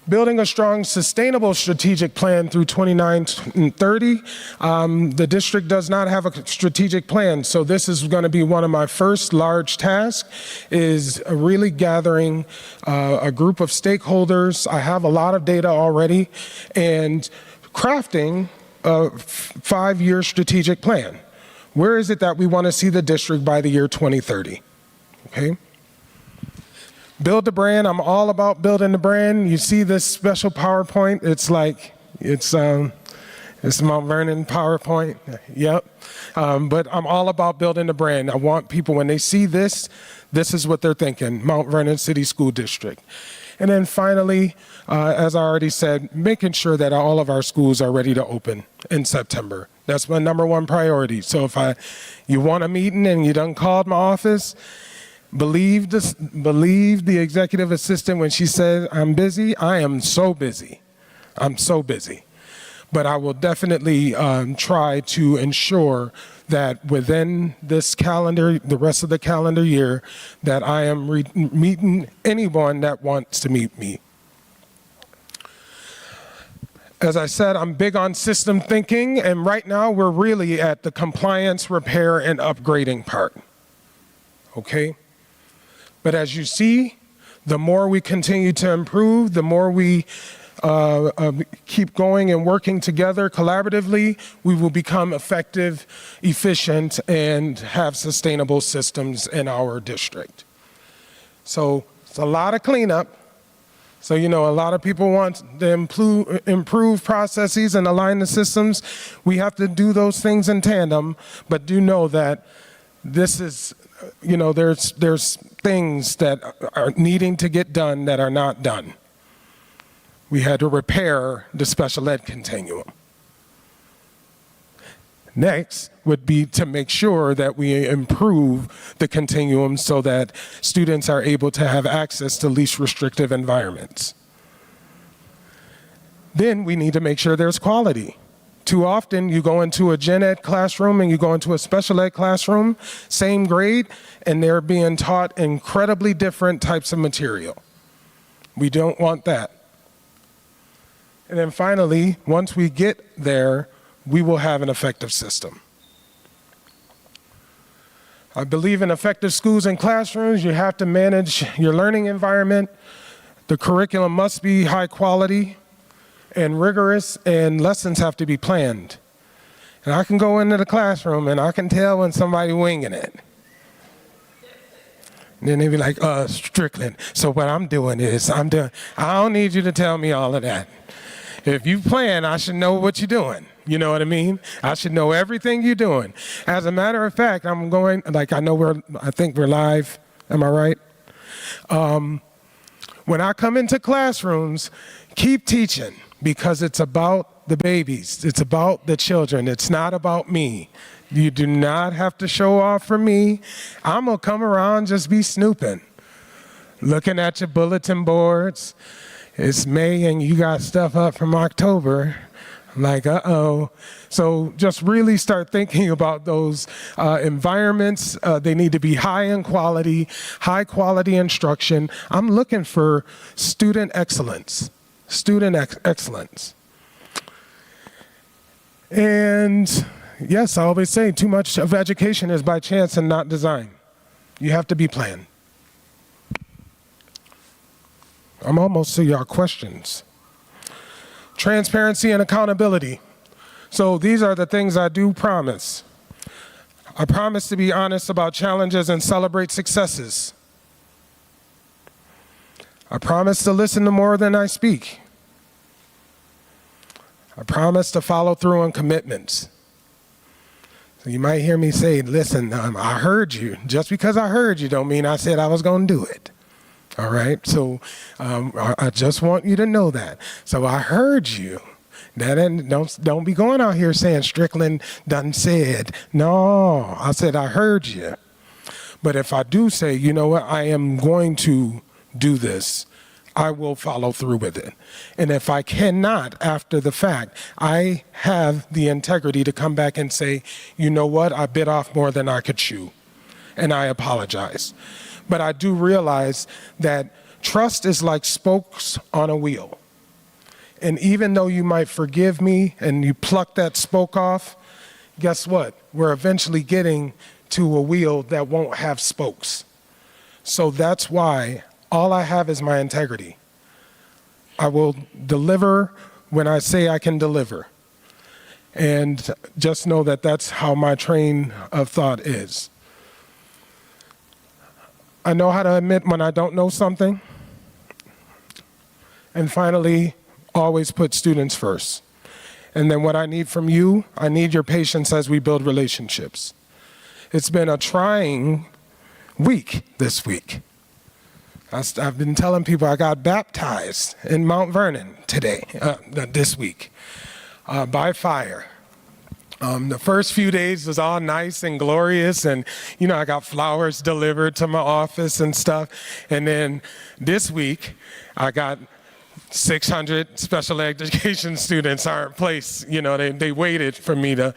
Building a strong, sustainable strategic plan through 29 and 30. The district does not have a strategic plan, so this is going to be one of my first large tasks, is really gathering a group of stakeholders. I have a lot of data already, and crafting a 5-year strategic plan. Where is it that we want to see the district by the year 2030? Okay. Build the brand. I'm all about building the brand. You see this special PowerPoint. It's like, it's Mount Vernon PowerPoint. Yep. But I'm all about building the brand. I want people, when they see this, this is what they're thinking, Mount Vernon City School District. And then finally, as I already said, making sure that all of our schools are ready to open in September. That's my #1 priority. So if you want a meeting and you done called my office, believe the executive assistant when she said, I'm busy. I am so busy. I'm so busy. But I will definitely try to ensure that within this calendar, the rest of the calendar year, that I am meeting anyone that wants to meet me. As I said, I'm big on system thinking, and right now we're really at the compliance, repair, and upgrading part. Okay? But as you see, the more we continue to improve, the more we keep going and working together collaboratively, we will become effective, efficient, and have sustainable systems in our district. So it's a lot of cleanup. So, you know, a lot of people want to improve processes and align the systems. We have to do those things in tandem, but do know that this is, you know, there's things that are needing to get done that are not done. We had to repair the special ed continuum. Next would be to make sure that we improve the continuum so that students are able to have access to least restrictive environments. Then we need to make sure there's quality. Too often you go into a gen ed classroom and you go into a special ed classroom, same grade, and they're being taught incredibly different types of material. We don't want that. And then finally, once we get there, we will have an effective system. I believe in effective schools and classrooms. You have to manage your learning environment. The curriculum must be high quality and rigorous, and lessons have to be planned. And I can go into the classroom and I can tell when somebody's winging it. And then they be like, Strickland. So what I'm doing is, I don't need you to tell me all of that. If you plan, I should know what you're doing. You know what I mean? I should know everything you're doing. As a matter of fact, I'm going, like I think we're live, am I right? When I come into classrooms, keep teaching, because it's about the babies. It's about the children. It's not about me. You do not have to show off for me. I'm gonna come around, just be snooping, looking at your bulletin boards. It's May and you got stuff up from October. I'm like, uh-oh. So just really start thinking about those environments. They need to be high in quality, high quality instruction. I'm looking for student excellence, excellence. And yes, I always say too much of education is by chance and not design. You have to be planned. I'm almost to your questions. Transparency and accountability. So these are the things I do promise. I promise to be honest about challenges and celebrate successes. I promise to listen to more than I speak. I promise to follow through on commitments. So you might hear me say, listen, I heard you. Just because I heard you don't mean I said I was going to do it. All right, so I just want you to know that. So I heard you. Don't be going out here saying Strickland done said. No, I said I heard you. But if I do say, you know what, I am going to do this, I will follow through with it. And if I cannot after the fact, I have the integrity to come back and say, you know what, I bit off more than I could chew, and I apologize. But I do realize that trust is like spokes on a wheel. And even though you might forgive me and you pluck that spoke off, guess what? We're eventually getting to a wheel that won't have spokes. So that's why all I have is my integrity. I will deliver when I say I can deliver. And just know that that's how my train of thought is. I know how to admit when I don't know something. And finally, always put students first. And then what I need from you, I need your patience as we build relationships. It's been a trying week this week. I've been telling people I got baptized in Mount Vernon this week, by fire. The first few days was all nice and glorious, and I got flowers delivered to my office and stuff. And then this week, I got 600 special education students are in place. They waited for me to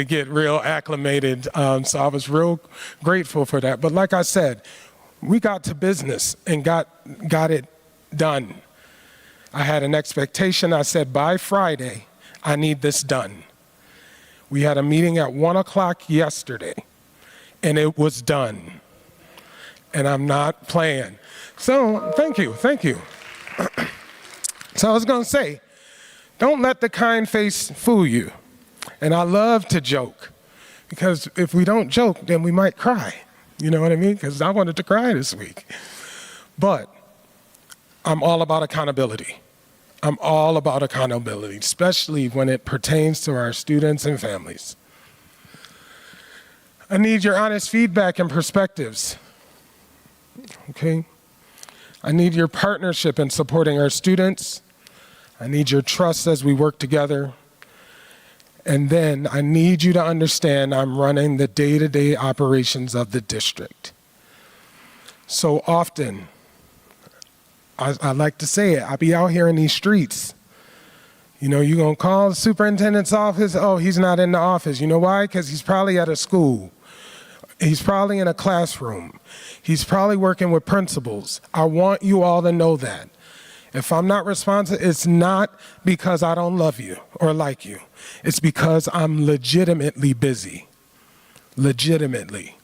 get real acclimated. So I was real grateful for that. But like I said, we got to business and got it done. I had an expectation. I said, by Friday, I need this done. We had a meeting at 1 o'clock yesterday, and it was done. And I'm not playing. So thank you. So I was going to say, don't let the kind face fool you. And I love to joke, because if we don't joke, then we might cry. You know what I mean? Because I wanted to cry this week. But I'm all about accountability. I'm all about accountability, especially when it pertains to our students and families. I need your honest feedback and perspectives, okay? I need your partnership in supporting our students. I need your trust as we work together. And then I need you to understand I'm running the day-to-day operations of the district. So often, I like to say it, I be out here in these streets. You're going to call the superintendent's office, oh, he's not in the office. You know why? Because he's probably at a school. He's probably in a classroom. He's probably working with principals. I want you all to know that. If I'm not responsive, it's not because I don't love you or like you. It's because I'm legitimately busy. Legitimately.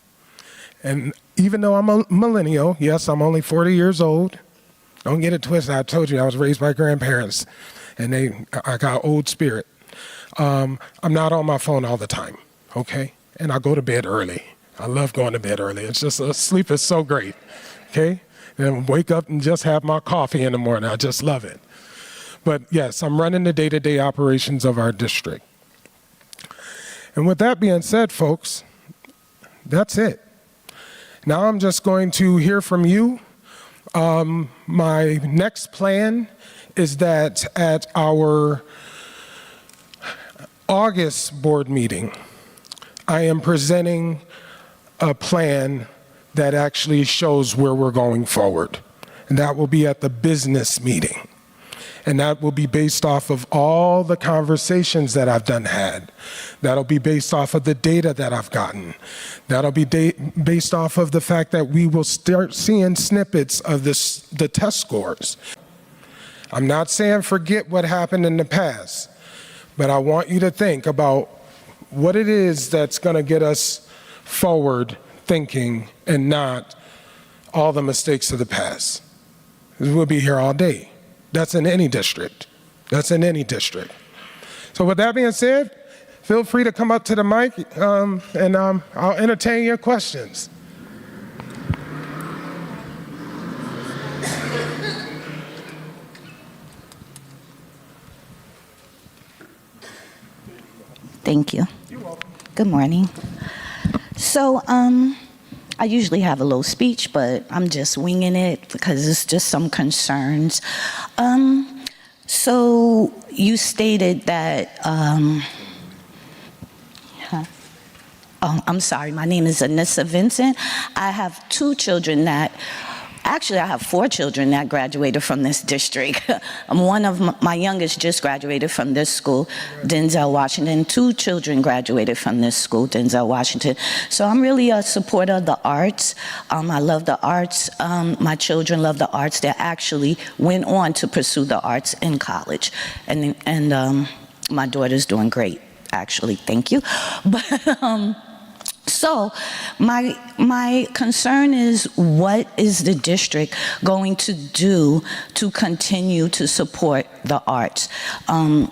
And even though I'm a millennial, yes, I'm only 40 years old. Don't get it twisted. I told you I was raised by grandparents, and I got old spirit. I'm not on my phone all the time, okay? And I go to bed early. I love going to bed early. It's just, sleep is so great, okay? And wake up and just have my coffee in the morning. I just love it. But yes, I'm running the day-to-day operations of our district. And with that being said, folks, that's it. Now I'm just going to hear from you. My next plan is that at our August board meeting, I am presenting a plan that actually shows where we're going forward. And that will be at the business meeting. And that will be based off of all the conversations that I've had. That'll be based off of the data that I've gotten. That'll be based off of the fact that we will start seeing snippets of the test scores. I'm not saying forget what happened in the past, but I want you to think about what it is that's going to get us forward thinking and not all the mistakes of the past. We'll be here all day. That's in any district. That's in any district. So with that being said, feel free to come up to the mic and I'll entertain your questions. Thank you. You're welcome. Good morning. So I usually have a little speech, but I'm just winging it because it's just some concerns. So you stated that, oh, I'm sorry, my name is Anissa Vincent. I have two children that Actually, I have 4 children that graduated from this district. One of my youngest just graduated from this school, Denzel, Washington. 2 children graduated from this school, Denzel, Washington. So I'm really a supporter of the arts. I love the arts. My children love the arts. They actually went on to pursue the arts in college. And my daughter's doing great, actually. Thank you. But so my concern is, what is the district going to do to continue to support the arts?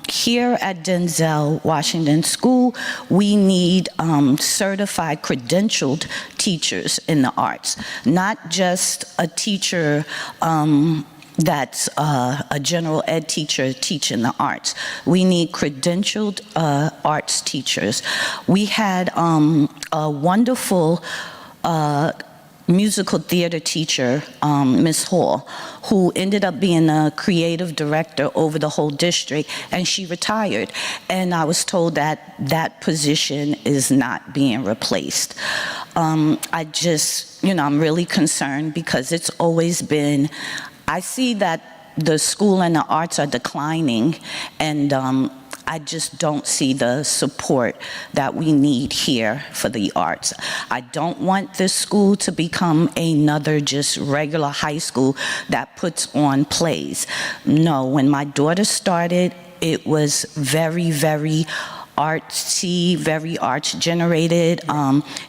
Here at Denzel Washington School, we need certified, credentialed teachers in the arts, not just a teacher that's a general ed teacher teaching the arts. We need credentialed arts teachers. We had a wonderful musical theater teacher, Miss Hall, who ended up being a creative director over the whole district, and she retired. And I was told that that position is not being replaced. I just, I'm really concerned, because it's always been, I see that the school and the arts are declining, and I just don't see the support that we need here for the arts. I don't want this school to become another just regular high school that puts on plays. No, when my daughter started, it was very, very artsy, very arts generated.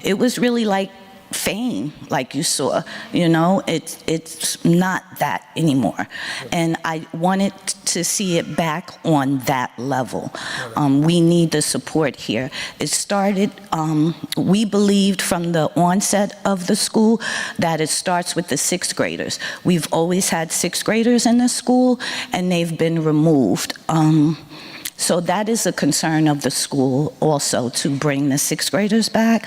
It was really like Fame, like you saw, it's not that anymore. And I wanted to see it back on that level. We need the support here. It started, we believed from the onset of the school that it starts with the 6th graders. We've always had 6th graders in the school, and they've been removed. So that is a concern of the school also, to bring the 6th graders back.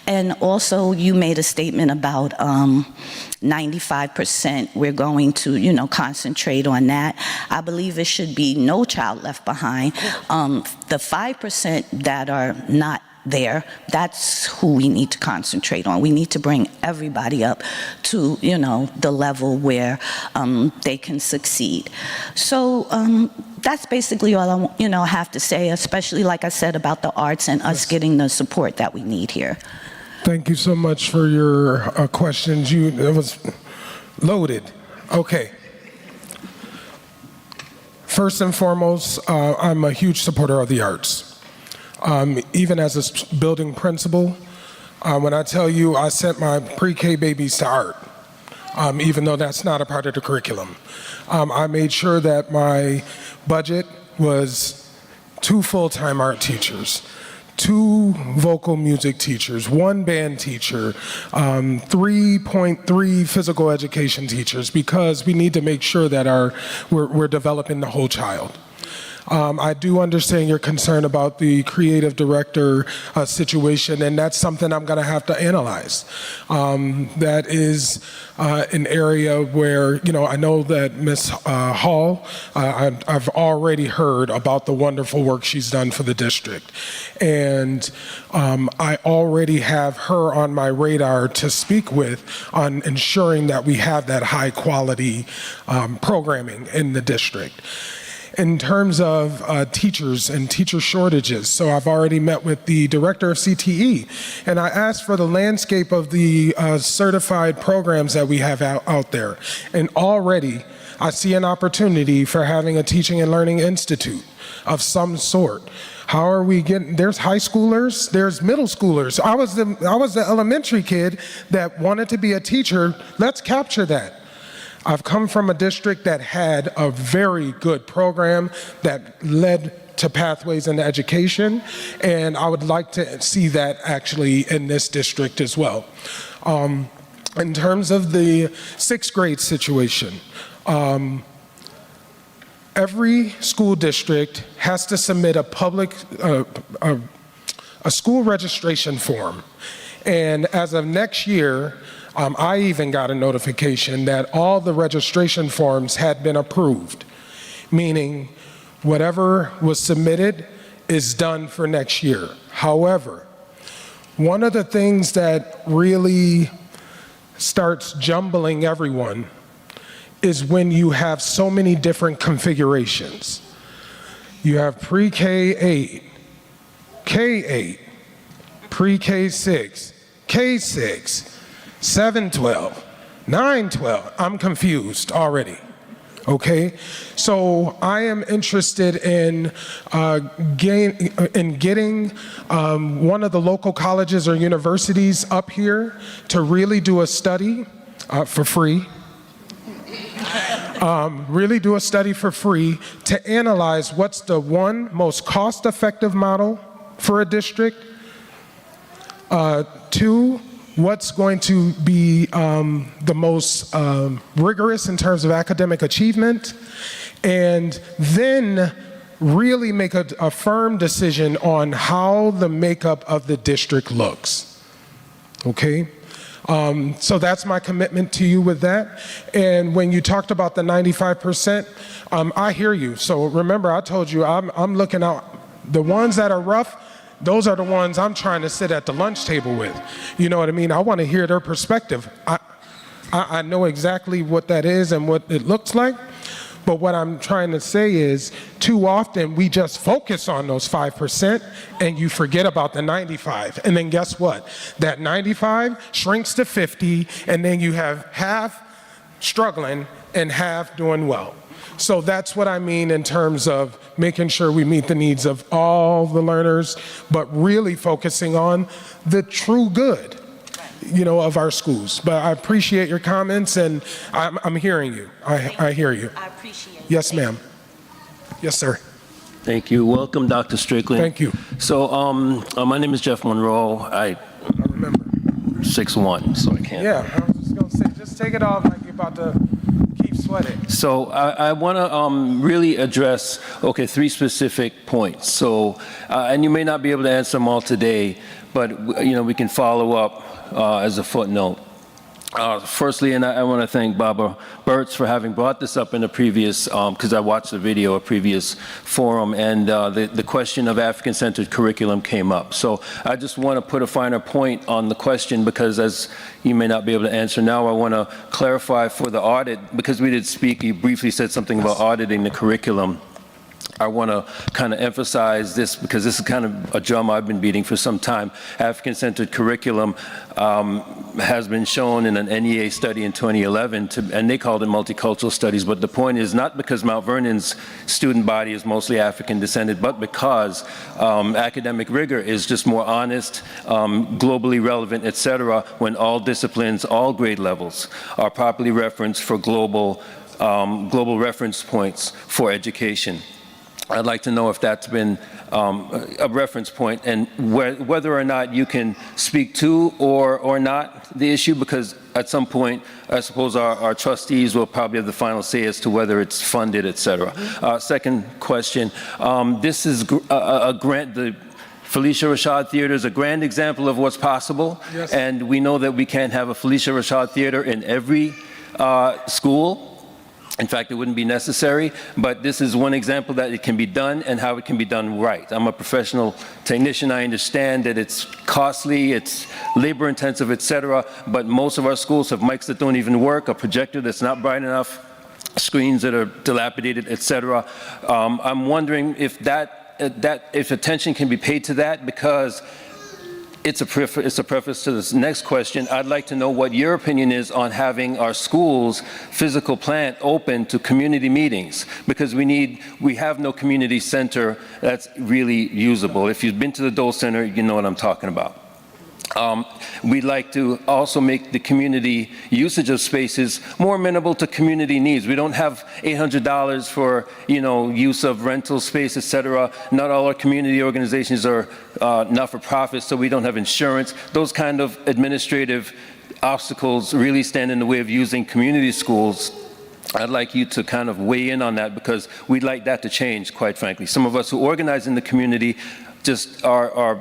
And also, you made a statement about 95%, we're going to, concentrate on that. I believe it should be no child left behind. The 5% that are not there, that's who we need to concentrate on. We need to bring everybody up to, the level where they can succeed. So that's basically all I have to say, especially, like I said, about the arts and us getting the support that we need here. Thank you so much for your questions. It was loaded. Okay. First and foremost, I'm a huge supporter of the arts. Even as a building principal, when I tell you I sent my pre-K babies to art, even though that's not a part of the curriculum. I made sure that my budget was 2 full-time art teachers, 2 vocal music teachers, 1 band teacher, 3.3 physical education teachers, because we need to make sure that we're developing the whole child. I do understand your concern about the creative director situation, and that's something I'm going to have to analyze. That is an area where, I know that Ms. Hall, I've already heard about the wonderful work she's done for the district. And I already have her on my radar to speak with on ensuring that we have that high quality programming in the district. In terms of teachers and teacher shortages, so I've already met with the director of CTE, and I asked for the landscape of the certified programs that we have out there. And already I see an opportunity for having a teaching and learning institute of some sort. How are we getting, there's high schoolers, there's middle schoolers. I was the elementary kid that wanted to be a teacher. Let's capture that. I've come from a district that had a very good program that led to pathways into education, and I would like to see that actually in this district as well. In terms of the 6th grade situation, every school district has to submit a school registration form, and as of next year, I even got a notification that all the registration forms had been approved, meaning whatever was submitted is done for next year. However, one of the things that really starts jumbling everyone is when you have so many different configurations. You have pre-K-8, K-8, pre-K-6, K-6, 7-12, 9-12. I'm confused already. Okay, so I am interested in getting one of the local colleges or universities up here to really do a study for free. Really do a study for free to analyze what's the one most cost-effective model for a district. Two, what's going to be the most rigorous in terms of academic achievement, and then really make a firm decision on how the makeup of the district looks. Okay? So that's my commitment to you with that. And when you talked about the 95%, I hear you. So remember, I told you I'm looking out, the ones that are rough, those are the ones I'm trying to sit at the lunch table with. You know what I mean? I want to hear their perspective. I know exactly what that is and what it looks like, but what I'm trying to say is too often we just focus on those 5% and you forget about the 95. And then guess what? That 95 shrinks to 50, and then you have half struggling and half doing well. So that's what I mean in terms of making sure we meet the needs of all the learners, but really focusing on the true good, you know, of our schools. But I appreciate your comments, and I'm hearing you. I hear you. I appreciate it. Yes, ma'am. Yes, sir. Thank you. Welcome, Dr. Strickland. Thank you. So my name is Jeff Monroe. I remember. 6'1", so I can't. Yeah, I was just going to say, just take it off like you're about to keep sweating. So I want to really address, okay, 3 specific points. So, and you may not be able to answer them all today, but, you know, we can follow up as a footnote. Firstly, and I want to thank Barbara Burtz for having brought this up in a previous, because I watched the video, a previous forum, and the question of African-centered curriculum came up. So I just want to put a finer point on the question, because as you may not be able to answer now, I want to clarify for the audit, because we did speak, you briefly said something about auditing the curriculum. I want to kind of emphasize this because this is kind of a drum I've been beating for some time. African-centered curriculum has been shown in an NEA study in 2011, and they called it multicultural studies, but the point is not because Mount Vernon's student body is mostly African descended, but because academic rigor is just more honest, globally relevant, et cetera, when all disciplines, all grade levels are properly referenced for global reference points for education. I'd like to know if that's been a reference point, and whether or not you can speak to or not the issue, because at some point, I suppose our trustees will probably have the final say as to whether it's funded, et cetera. Second question, this is a grant, the Felicia Rashad Theater is a grand example of what's possible, yes. And we know that we can't have a Felicia Rashad Theater in every school. In fact, it wouldn't be necessary, but this is one example that it can be done and how it can be done right. I'm a professional technician. I understand that it's costly, it's labor intensive, et cetera, but most of our schools have mics that don't even work, a projector that's not bright enough, screens that are dilapidated, et cetera. I'm wondering if if attention can be paid to that, because it's a preface to this next question. I'd like to know what your opinion is on having our schools' physical plant open to community meetings, because we have no community center that's really usable. If you've been to the Dole Center, you know what I'm talking about. We'd like to also make the community usage of spaces more amenable to community needs. We don't have $800 for, you know, use of rental space, et cetera. Not all our community organizations are not-for-profit, so we don't have insurance. Those kind of administrative obstacles really stand in the way of using community schools. I'd like you to kind of weigh in on that, because we'd like that to change, quite frankly. Some of us who organize in the community just are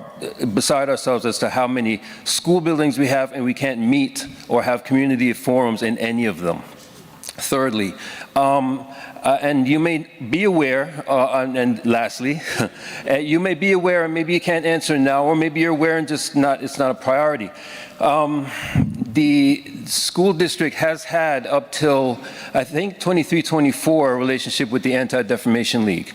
beside ourselves as to how many school buildings we have, and we can't meet or have community forums in any of them. Thirdly, and you may be aware, and lastly, you may be aware, and maybe you can't answer now, or maybe you're aware and just it's not a priority. the school district has had up till, I think, 23-24 a relationship with the Anti-Defamation League.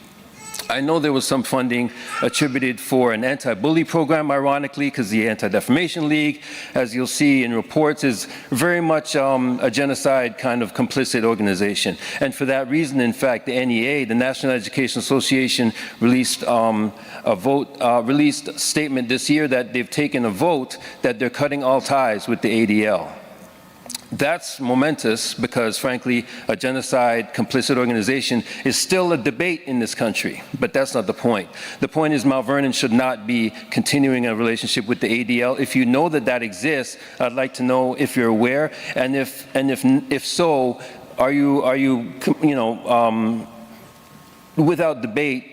I know there was some funding attributed for an anti-bully program, ironically, because the Anti-Defamation League, as you'll see in reports, is very much a genocide kind of complicit organization. And for that reason, in fact, the NEA, the National Education Association, released released a statement this year that they've taken a vote that they're cutting all ties with the ADL. That's momentous because, frankly, a genocide complicit organization is still a debate in this country, but that's not the point. The point is Mount Vernon should not be continuing a relationship with the ADL. If you know that that exists, I'd like to know if you're aware, and if so, are you without debate,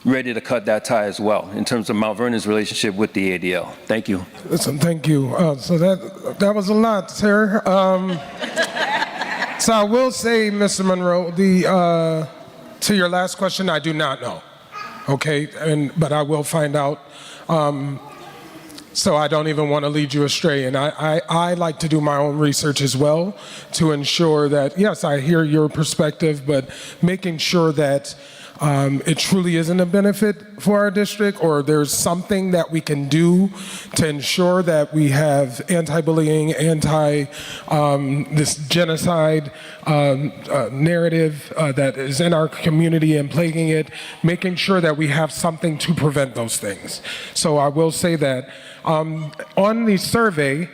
ready to cut that tie as well in terms of Mount Vernon's relationship with the ADL. Thank you. Listen, thank you. So that was a lot, sir. So I will say, Mr. Monroe, to your last question, I do not know. Okay, but I will find out. So I don't even want to lead you astray. And I like to do my own research as well to ensure that, yes, I hear your perspective, but making sure that it truly isn't a benefit for our district, or there's something that we can do to ensure that we have anti-bullying, this genocide narrative that is in our community and plaguing it, making sure that we have something to prevent those things. So I will say that on the survey,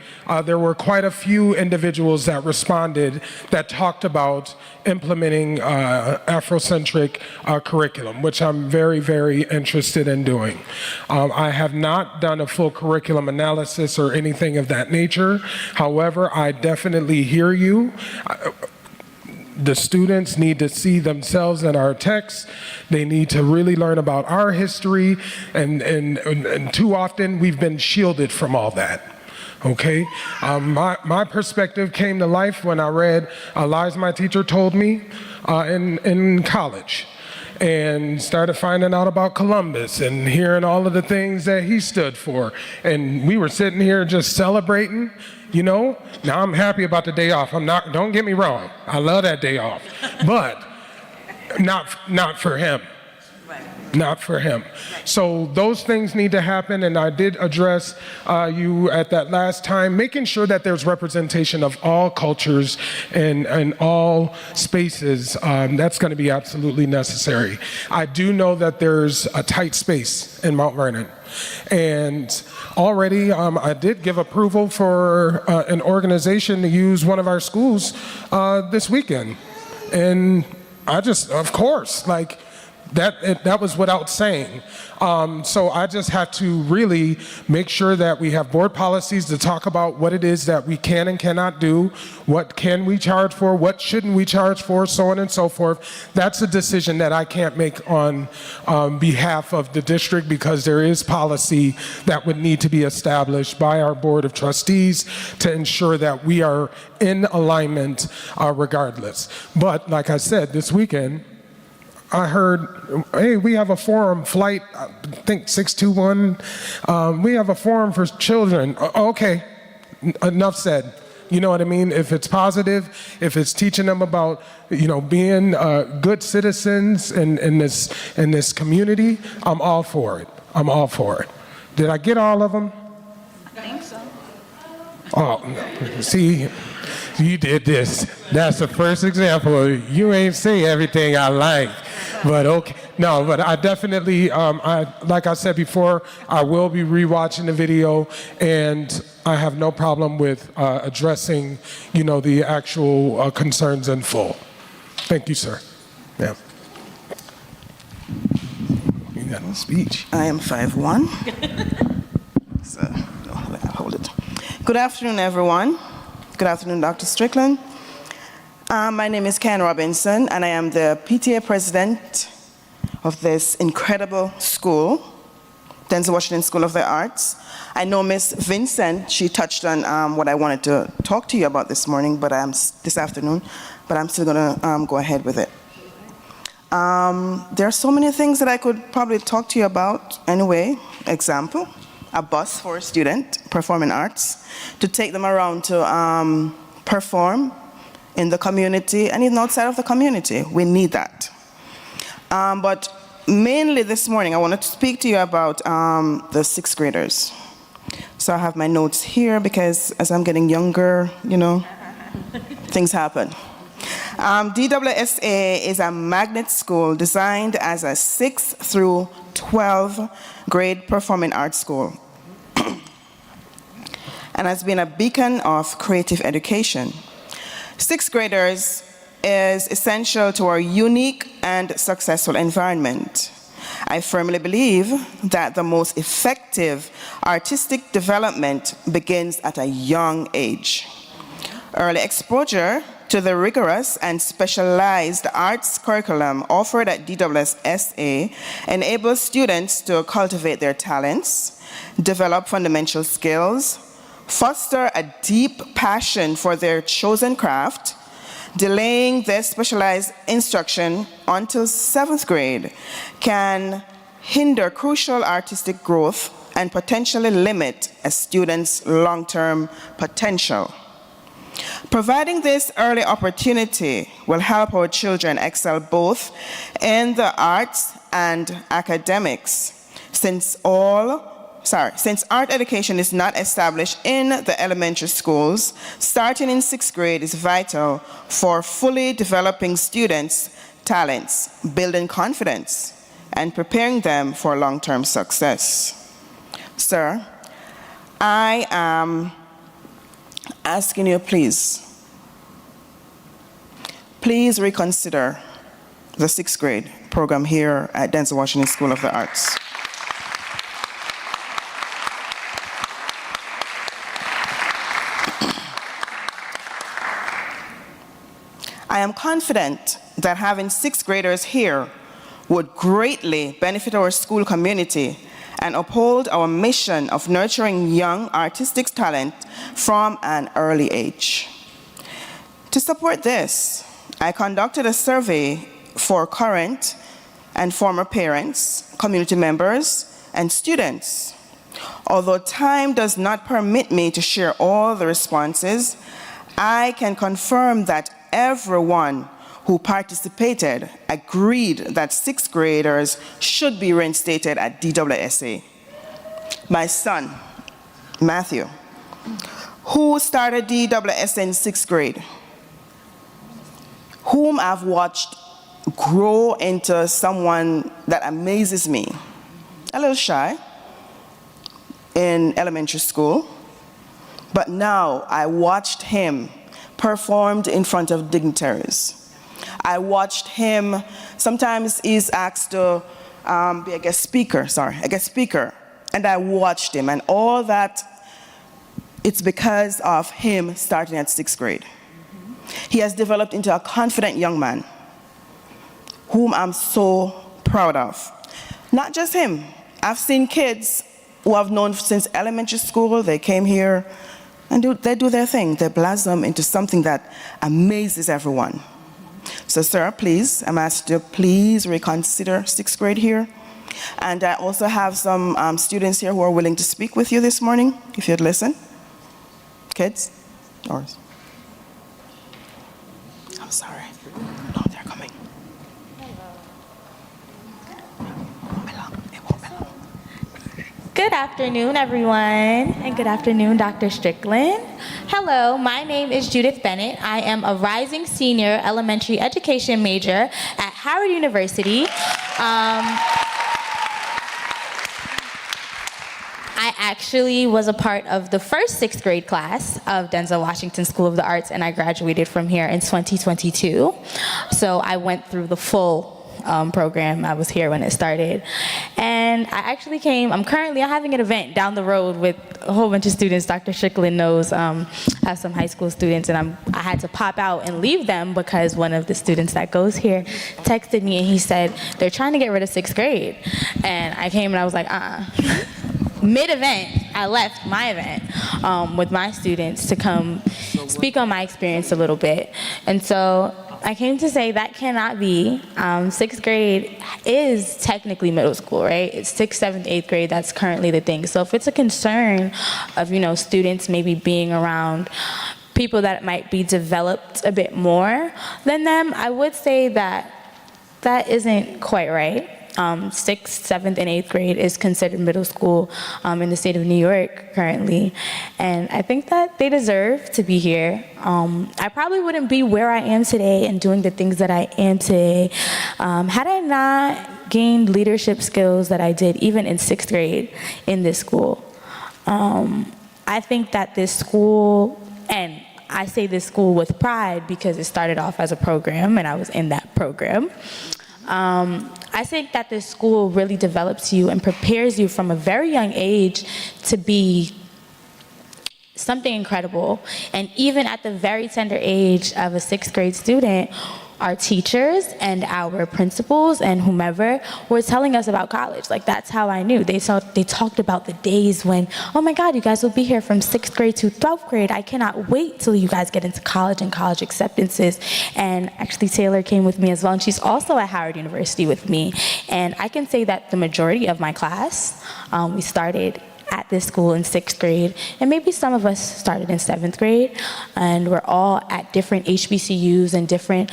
there were quite a few individuals that responded that talked about implementing Afrocentric curriculum, which I'm very, very interested in doing. I have not done a full curriculum analysis or anything of that nature. However, I definitely hear you. The students need to see themselves in our texts. They need to really learn about our history, and too often we've been shielded from all that. Okay, my perspective came to life when I read Lies My Teacher Told Me in college, and started finding out about Columbus and hearing all of the things that he stood for. And we were sitting here just celebrating, you know. Now I'm happy about the day off. Don't get me wrong, I love that day off, but not for him. Not for him. So those things need to happen, and I did address you at that last time, making sure that there's representation of all cultures and all spaces. That's going to be absolutely necessary. I do know that there's a tight space in Mount Vernon, and already I did give approval for an organization to use one of our schools this weekend, and I just, of course, like, that was without saying. So I just have to really make sure that we have board policies to talk about what it is that we can and cannot do, what can we charge for, what shouldn't we charge for, so on and so forth. That's a decision that I can't make on behalf of the district, because there is policy that would need to be established by our Board of Trustees to ensure that we are in alignment regardless. But like I said, this weekend, I heard, hey, we have a forum, flight, I think 621, we have a forum for children. Okay, enough said. You know what I mean? If it's positive, if it's teaching them about, being good citizens in this community, I'm all for it. I'm all for it. Did I get all of them? I think so. Oh, see, you did this. That's the first example. You ain't say everything I like. But okay, no, but I definitely, like I said before, I will be rewatching the video, and I have no problem with addressing, the actual concerns in full. Thank you, sir. Yeah. You got no speech. I am 5'1". So, hold it. Good afternoon, everyone. Good afternoon, Dr. Strickland. My name is Ken Robinson, and I am the PTA president of this incredible school, Denzel Washington School of the Arts. I know Miss Vincent, she touched on what I wanted to talk to you about this morning, but this afternoon, but I'm still gonna go ahead with it. There are so many things that I could probably talk to you about anyway. Example, a bus for a student performing arts to take them around to perform in the community and even outside of the community. We need that. But mainly this morning, I wanted to speak to you about the sixth graders. So I have my notes here because as I'm getting younger, you know, things happen. DWSA is a magnet school designed as a 6th through 12th grade performing arts school and has been a beacon of creative education. Sixth graders is essential to our unique and successful environment. I firmly believe that the most effective artistic development begins at a young age. Early exposure to the rigorous and specialized arts curriculum offered at DWSA enables students to cultivate their talents, develop fundamental skills, foster a deep passion for their chosen craft. Delaying their specialized instruction until 7th grade can hinder crucial artistic growth and potentially limit a student's long-term potential. Providing this early opportunity will help our children excel both in the arts and academics, since art education is not established in the elementary schools. Starting in 6th grade is vital for fully developing students' talents, building confidence, and preparing them for long-term success. Sir, I am asking you, please reconsider the 6th grade program here at Denzel Washington School of the Arts. I am confident that having 6th graders here would greatly benefit our school community and uphold our mission of nurturing young artistic talent from an early age. To support this, I conducted a survey for current and former parents, community members, and students. Although time does not permit me to share all the responses, I can confirm that everyone who participated agreed that 6th graders should be reinstated at DWSA. My son, Matthew, who started DWSA in 6th grade, whom I've watched grow into someone that amazes me, a little shy in elementary school, but now I watched him performed in front of dignitaries. I watched him, sometimes he's asked to be a guest speaker, and I watched him, and all that, it's because of him starting at 6th grade. He has developed into a confident young man, whom I'm so proud of. Not just him, I've seen kids who I've known since elementary school, they came here, and they do their thing. They blossom into something that amazes everyone. So, sir, please, I'm asked you to please reconsider 6th grade here. And I also have some students here who are willing to speak with you this morning, if you'd listen. Kids? Or... I'm sorry. No, they're coming. Good afternoon, everyone, and good afternoon, Dr. Strickland. Hello, my name is Judith Bennett. I am a rising senior elementary education major at Howard University. I actually was a part of the first 6th grade class of Denzel Washington School of the Arts, and I graduated from here in 2022. So I went through the full program. I was here when it started. And I actually came, I'm currently having an event down the road with a whole bunch of students. Dr. Strickland knows, I have some high school students, and I had to pop out and leave them because one of the students that goes here texted me and he said, they're trying to get rid of 6th grade. And I came and I was like, Mid-event, I left my event with my students to come speak on my experience a little bit. And so I came to say that cannot be. Sixth grade is technically middle school, right? It's 6th, 7th, 8th grade. That's currently the thing. So if it's a concern of, students maybe being around people that might be developed a bit more than them, I would say that that isn't quite right. 6th, 7th, and 8th grade is considered middle school in the state of New York currently. And I think that they deserve to be here. I probably wouldn't be where I am today and doing the things that I am today had I not gained leadership skills that I did even in 6th grade in this school. I think that this school, and I say this school with pride because it started off as a program and I was in that program. I think that this school really develops you and prepares you from a very young age to be something incredible. And even at the very tender age of a 6th grade student, our teachers and our principals and whomever were telling us about college. Like, that's how I knew. They talked about the days when, oh my God, you guys will be here from 6th grade to 12th grade. I cannot wait till you guys get into college and college acceptances. And actually Taylor came with me as well, and she's also at Howard University with me. And I can say that the majority of my class, we started at this school in 6th grade, and maybe some of us started in 7th grade, and we're all at different HBCUs and different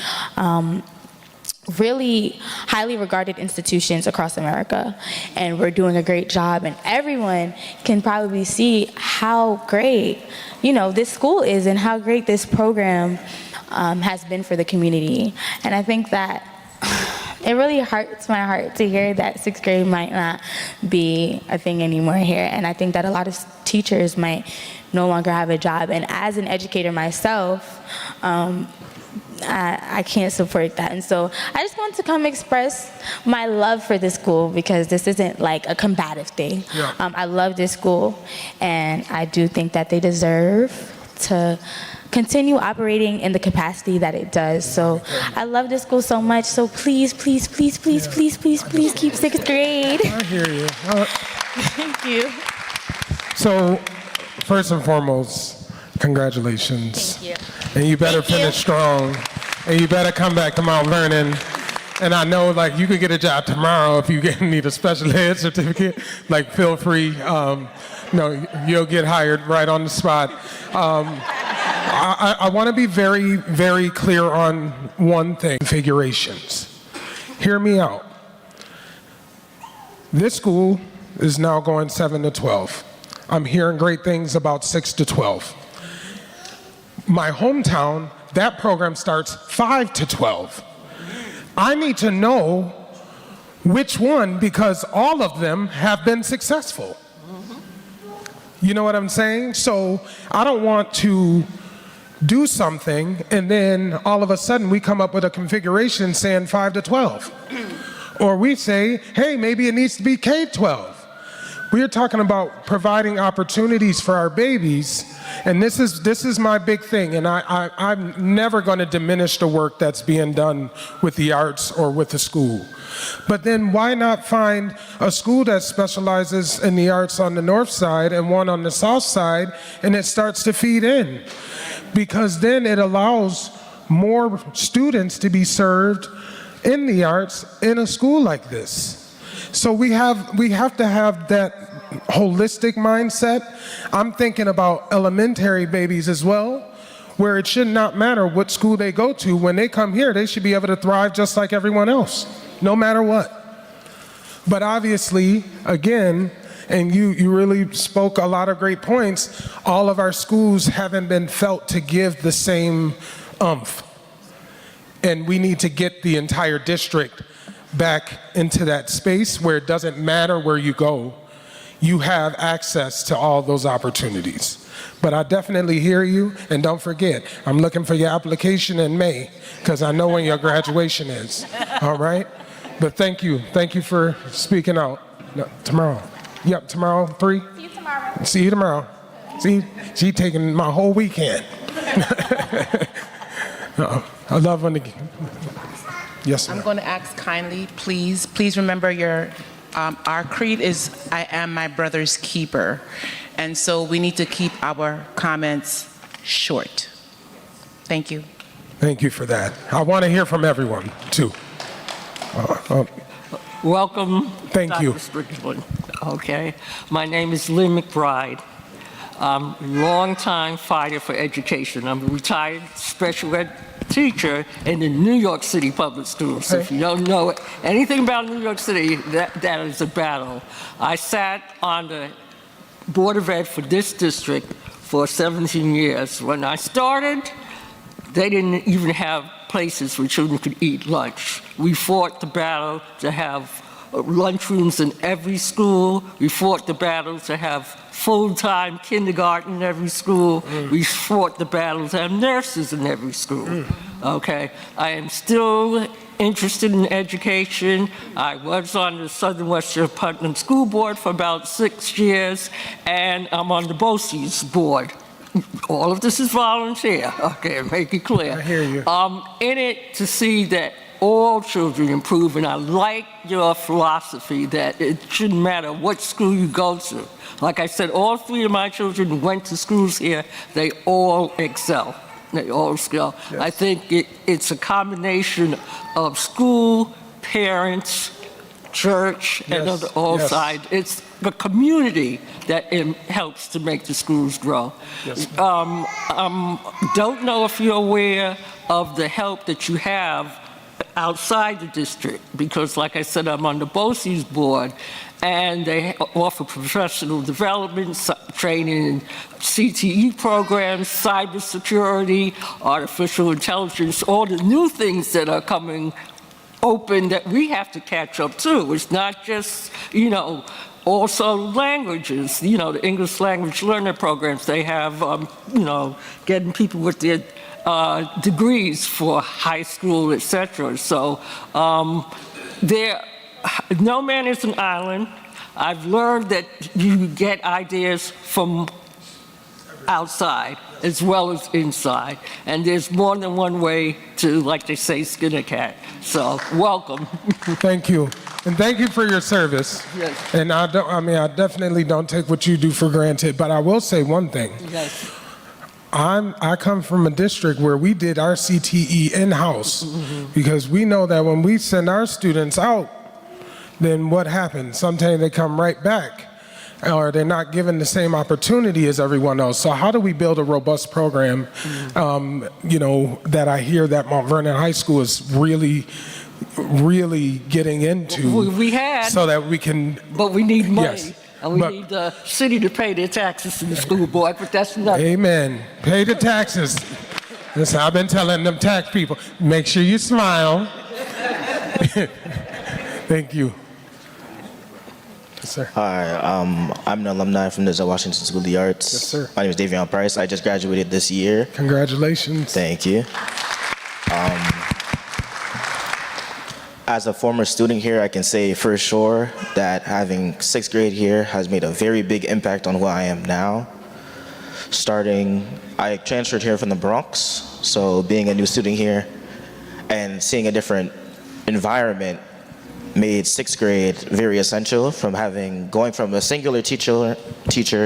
really highly regarded institutions across America, and we're doing a great job, and everyone can probably see how great, this school is and how great this program has been for the community. And I think that it really hurts my heart to hear that 6th grade might not be a thing anymore here. And I think that a lot of teachers might no longer have a job. And as an educator myself, I can't support that. And so I just want to come express my love for this school, because this isn't like a combative thing. Yeah. I love this school, and I do think that they deserve to continue operating in the capacity that it does. So I love this school so much. So please, please, please, please, please, please, please keep 6th grade. I hear you. Thank you. So, first and foremost, congratulations. Thank you. And you better finish strong. And you better come back to Mount Vernon. And I know, you could get a job tomorrow if you need a special ed certificate. Feel free. You'll get hired right on the spot. I want to be very, very clear on one thing: configurations. Hear me out. This school is now going 7 to 12. I'm hearing great things about 6 to 12. My hometown, that program starts 5 to 12. I need to know which one, because all of them have been successful. You know what I'm saying? So I don't want to do something and then all of a sudden we come up with a configuration saying 5 to 12. Or we say, hey, maybe it needs to be K-12. We are talking about providing opportunities for our babies, and this is my big thing, and I'm never going to diminish the work that's being done with the arts or with the school. But then why not find a school that specializes in the arts on the north side and one on the south side, and it starts to feed in? Because then it allows more students to be served in the arts in a school like this. So we have to have that holistic mindset. I'm thinking about elementary babies as well, where it should not matter what school they go to. When they come here, they should be able to thrive just like everyone else, no matter what. But obviously, again, and you really spoke a lot of great points, all of our schools haven't been felt to give the same oomph. And we need to get the entire district back into that space where it doesn't matter where you go, you have access to all those opportunities. But I definitely hear you, and don't forget, I'm looking for your application in May, because I know when your graduation is, all right? But thank you for speaking out. No, tomorrow. Yep, tomorrow, 3? See you tomorrow. See you tomorrow. See, she taking my whole weekend. I love when the... Yes, ma'am. I'm going to ask kindly, please remember our creed is, I am my brother's keeper. And so we need to keep our comments short. Thank you. Thank you for that. I want to hear from everyone, too. Welcome, Thank you. Dr. Strickland. Okay, my name is Lynn McBride. I'm a longtime fighter for education. I'm a retired special ed teacher in the New York City public schools. So if you don't know anything about New York City, that is a battle. I sat on the Board of Ed for this district for 17 years. When I started, they didn't even have places where children could eat lunch. We fought the battle to have lunchrooms in every school. We fought the battle to have full-time kindergarten in every school. We fought the battle to have nurses in every school. Okay, I am still interested in education. I was on the Southern Western Putnam School Board for about 6 years, and I'm on the BOCES board. All of this is volunteer, okay, make it clear. I hear you. I'm in it to see that all children improve, and I like your philosophy that it shouldn't matter what school you go to. Like I said, all 3 of my children went to schools here. They all excel. They all excel. Yes. I think it's a combination of school, parents, church, and Yes. on all Yes. sides. It's the community that helps to make the schools grow. Yes. Don't know if you're aware of the help that you have outside the district, because like I said, I'm on the BOCES board, and they offer professional development, training in CTE programs, cybersecurity, artificial intelligence, all the new things that are coming open that we have to catch up to. It's not just, also languages, the English language learner programs. They have, getting people with their degrees for high school, etc. So no man is an island. I've learned that you get ideas from outside as well as inside. And there's more than one way to, like they say, skin a cat. So welcome. Thank you. And thank you for your service. Yes. And I definitely don't take what you do for granted, but I will say one thing. Yes. I come from a district where we did our CTE in-house because we know that when we send our students out, then what happens? Sometimes they come right back or they're not given the same opportunity as everyone else. So how do we build a robust program, that I hear that Mount Vernon High School is really getting into We had, so that we can... but we need money. Yes. And we But- need the city to pay their taxes to the school board, but that's nothing. Amen. Pay the taxes. Listen, I've been telling them tax people, make sure you smile. Thank you. Yes, sir. Hi, I'm an alumni from the Denzel Washington School of the Arts. Yes, sir. My name is Davion Price. I just graduated this year. Congratulations. Thank you. As a former student here, I can say for sure that having 6th grade here has made a very big impact on who I am now. I transferred here from the Bronx, so being a new student here and seeing a different environment made 6th grade very essential, going from a singular teacher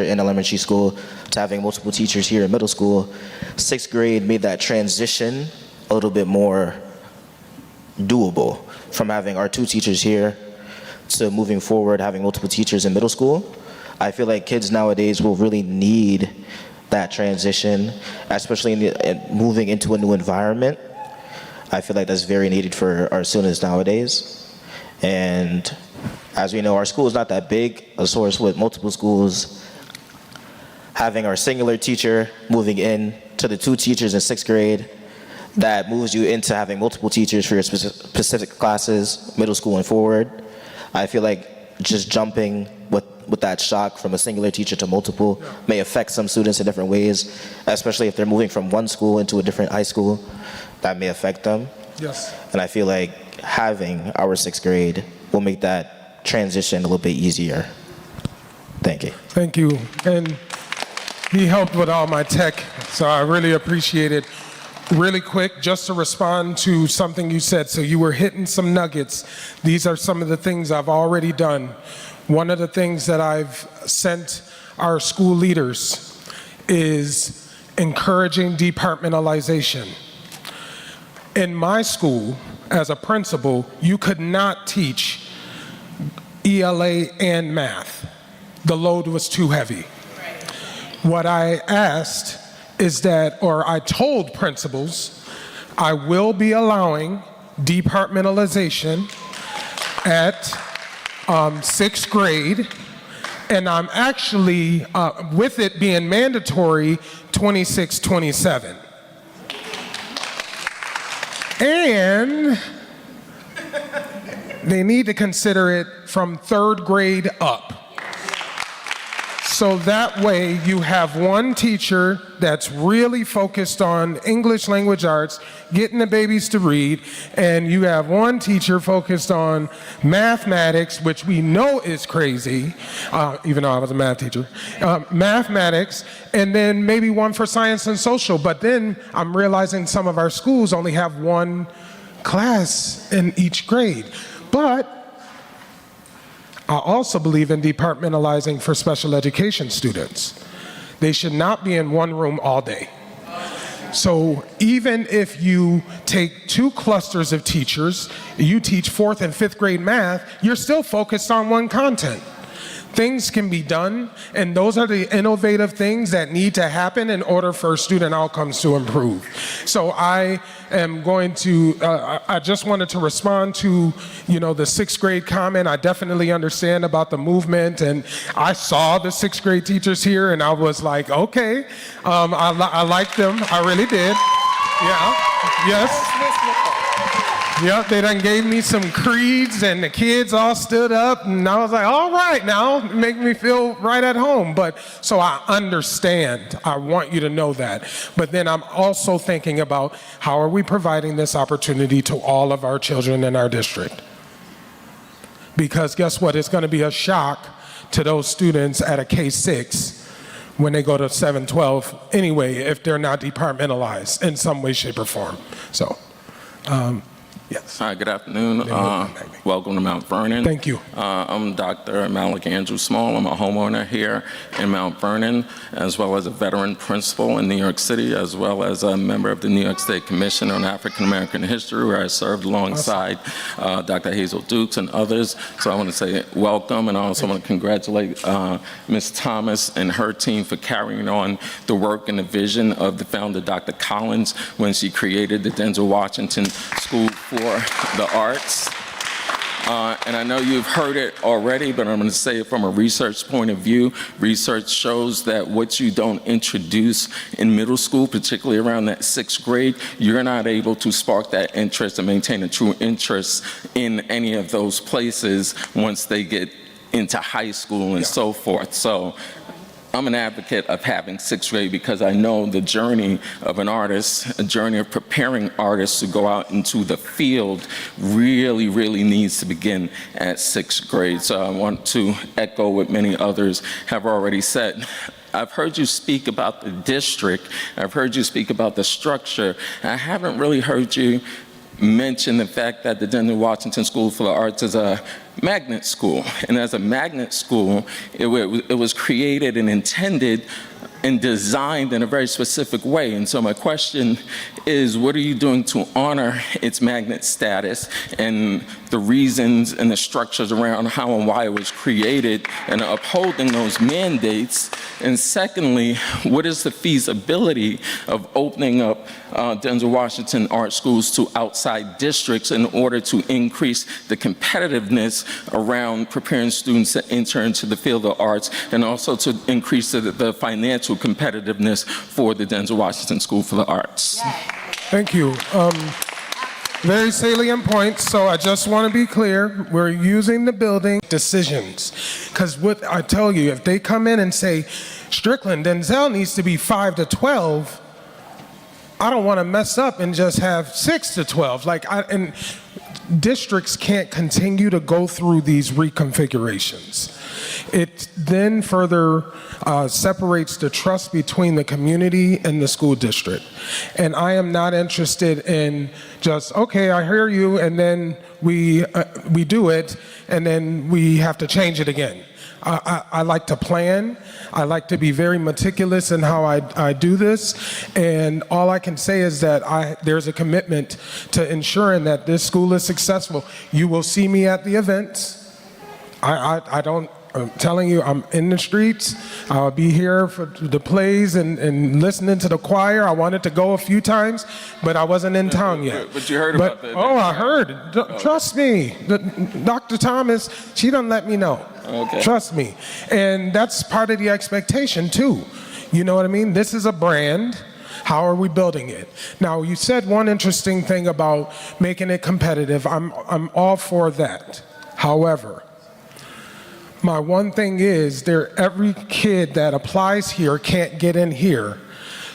in elementary school to having multiple teachers here in middle school. 6th grade made that transition a little bit more doable, from having our 2 teachers here to moving forward, having multiple teachers in middle school. I feel like kids nowadays will really need that transition, especially moving into a new environment. I feel like that's very needed for our students nowadays. And as we know, our school is not that big, a source with multiple schools. Having our singular teacher moving in to the 2 teachers in 6th grade, that moves you into having multiple teachers for your specific classes, middle school and forward. I feel like just jumping with that shock from a singular teacher to multiple may affect some students in different ways, especially if they're moving from one school into a different high school. That may affect them. Yes. And I feel like having our 6th grade will make that transition a little bit easier. Thank you. Thank you. And he helped with all my tech, so I really appreciate it. Really quick, just to respond to something you said. So you were hitting some nuggets. These are some of the things I've already done. One of the things that I've sent our school leaders is encouraging departmentalization. In my school, as a principal, you could not teach ELA and math. The load was too heavy. What I asked is that, or I told principals, I will be allowing departmentalization at 6th grade, and I'm actually, with it being mandatory, 26, 27. And they need to consider it from 3rd grade up. So that way you have one teacher that's really focused on English language arts, getting the babies to read, and you have one teacher focused on mathematics, which we know is crazy, even though I was a math teacher, mathematics, and then maybe one for science and social. But then I'm realizing some of our schools only have one class in each grade. But I also believe in departmentalizing for special education students. They should not be in one room all day. So even if you take 2 clusters of teachers, you teach 4th and 5th grade math, you're still focused on one content. Things can be done, and those are the innovative things that need to happen in order for student outcomes to improve. So I am going to, I just wanted to respond to, the 6th grade comment. I definitely understand about the movement, and I saw the 6th grade teachers here, and I was like, okay, I like them, I really did. Yeah, yes. Yep, they done gave me some creeds, and the kids all stood up, and I was like, all right now, make me feel right at home. But so I understand, I want you to know that. But then I'm also thinking about how are we providing this opportunity to all of our children in our district? Because guess what, it's gonna be a shock to those students at a K-6 when they go to 7-12 anyway, if they're not departmentalized in some way, shape, or form. So, yes. Hi, good afternoon. Welcome to Mount Vernon. Thank you. I'm Dr. Malik Andrew Small. I'm a homeowner here in Mount Vernon, as well as a veteran principal in New York City, as well as a member of the New York State Commission on African American History, where I served alongside Dr. Hazel Dukes and others. So I want to say welcome, and I also want to congratulate Ms. Thomas and her team for carrying on the work and the vision of the founder, Dr. Collins, when she created the Denzel Washington School for the Arts. And I know you've heard it already, but I'm going to say it from a research point of view. Research shows that what you don't introduce in middle school, particularly around that 6th grade, you're not able to spark that interest and maintain a true interest in any of those places once they get into high school and so forth. So I'm an advocate of having 6th grade because I know the journey of an artist, a journey of preparing artists to go out into the field really, really needs to begin at 6th grade. So I want to echo what many others have already said. I've heard you speak about the district. I've heard you speak about the structure. I haven't really heard you mention the fact that the Denzel Washington School for the Arts is a magnet school. And as a magnet school, it was created and intended and designed in a very specific way. And so my question is, what are you doing to honor its magnet status and the reasons and the structures around how and why it was created and upholding those mandates? And secondly, what is the feasibility of opening up Denzel Washington art schools to outside districts in order to increase the competitiveness around preparing students to enter into the field of arts, and also to increase the financial competitiveness for the Denzel Washington School for the Arts? Thank you. Very salient points, so I just want to be clear. We're using the building decisions. Because what I tell you, if they come in and say, Strickland, Denzel needs to be 5 to 12, I don't want to mess up and just have 6 to 12. And districts can't continue to go through these reconfigurations. It then further separates the trust between the community and the school district. And I am not interested in just, okay, I hear you, and then we do it, and then we have to change it again. I like to plan. I like to be very meticulous in how I do this. And all I can say is that there's a commitment to ensuring that this school is successful. You will see me at the events. I'm telling you, I'm in the streets. I'll be here for the plays and listening to the choir. I wanted to go a few times, but I wasn't in town yet. But you heard about that? Oh, I heard. Trust me. Dr. Thomas, she done let me know. Okay. Trust me. And that's part of the expectation, too. You know what I mean? This is a brand. How are we building it? Now, you said one interesting thing about making it competitive. I'm all for that. However, my one thing is every kid that applies here can't get in here.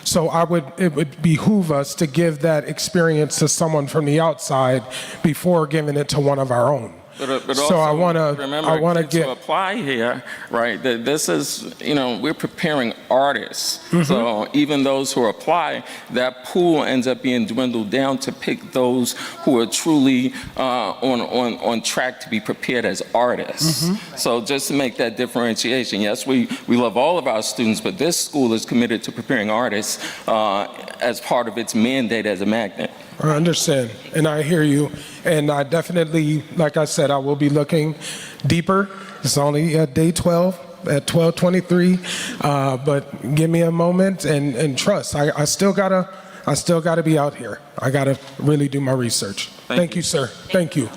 So it would behoove us to give that experience to someone from the outside before giving it to one of our own. But So I want to kids who apply here, right? That this is, we're preparing artists. So even those who apply, that pool ends up being dwindled down to pick those who are truly on track to be prepared as artists. So just to make that differentiation, yes, we love all of our students, but this school is committed to preparing artists as part of its mandate as a magnet. I understand, and I hear you, and I definitely, like I said, I will be looking deeper. It's only at day 12, at 12:23, but give me a moment and trust. I still gotta be out here. I gotta really do my research. Thank you, sir. Thank you.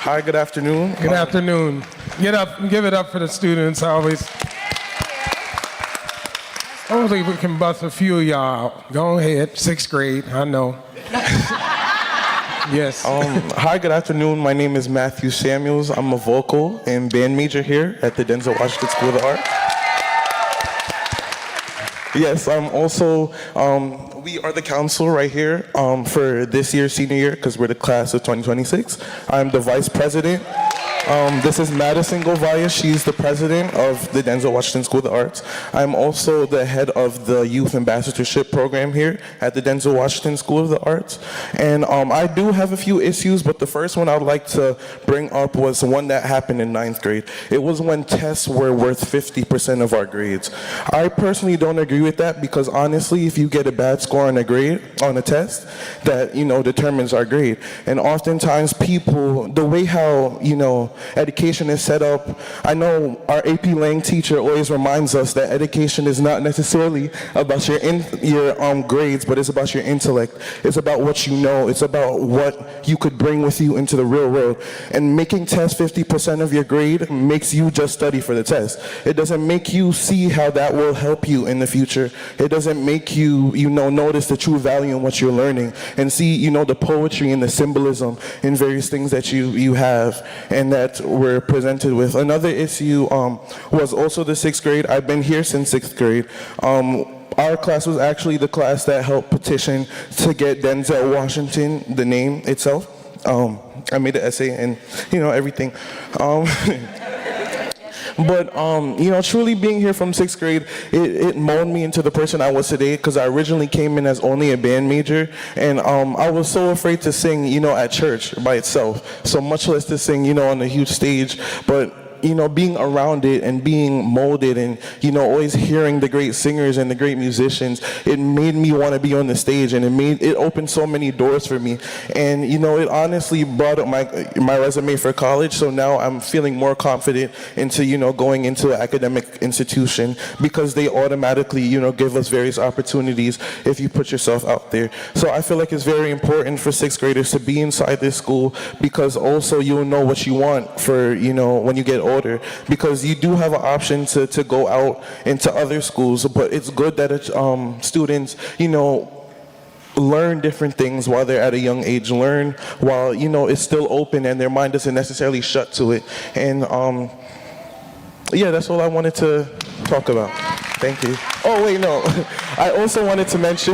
Hi, good afternoon. Good afternoon. Get up, give it up for the students. Hopefully we can bust a few of y'all out. Go ahead, 6th grade, I know. Yes. Hi, good afternoon. My name is Matthew Samuels. I'm a vocal and band major here at the Denzel Washington School of the Arts. Yes, I'm also, we are the council right here for this year's senior year because we're the class of 2026. I'm the vice president. This is Madison Govaya. She's the president of the Denzel Washington School of the Arts. I'm also the head of the youth ambassadorship program here at the Denzel Washington School of the Arts. And I do have a few issues, but the first one I would like to bring up was one that happened in 9th grade. It was when tests were worth 50% of our grades. I personally don't agree with that because honestly, if you get a bad score on a grade, on a test, that, determines our grade. And oftentimes people, the way how, education is set up, I know our AP Lang teacher always reminds us that education is not necessarily about your grades, but it's about your intellect. It's about what you know. It's about what you could bring with you into the real world. And making tests 50% of your grade makes you just study for the test. It doesn't make you see how that will help you in the future. It doesn't make you, notice the true value in what you're learning and see, the poetry and the symbolism in various things that you have and that we're presented with. Another issue was also the 6th grade. I've been here since 6th grade. Our class was actually the class that helped petition to get Denzel Washington, the name itself. I made an essay and, everything. But, truly being here from 6th grade, it molded me into the person I was today because I originally came in as only a band major, and I was so afraid to sing, at church by itself, so much less to sing, on a huge stage. But being around it and being molded and, always hearing the great singers and the great musicians, it made me want to be on the stage, and it opened so many doors for me. And, it honestly brought up my resume for college, so now I'm feeling more confident into, going into an academic institution because they automatically, give us various opportunities if you put yourself out there. So I feel like it's very important for 6th graders to be inside this school because also you'll know what you want for, when you get older, because you do have an option to go out into other schools, but it's good that students, learn different things while they're at a young age, learn while, it's still open and their mind doesn't necessarily shut to it. And yeah, that's all I wanted to talk about. Thank you. Oh, wait, no. I also wanted to mention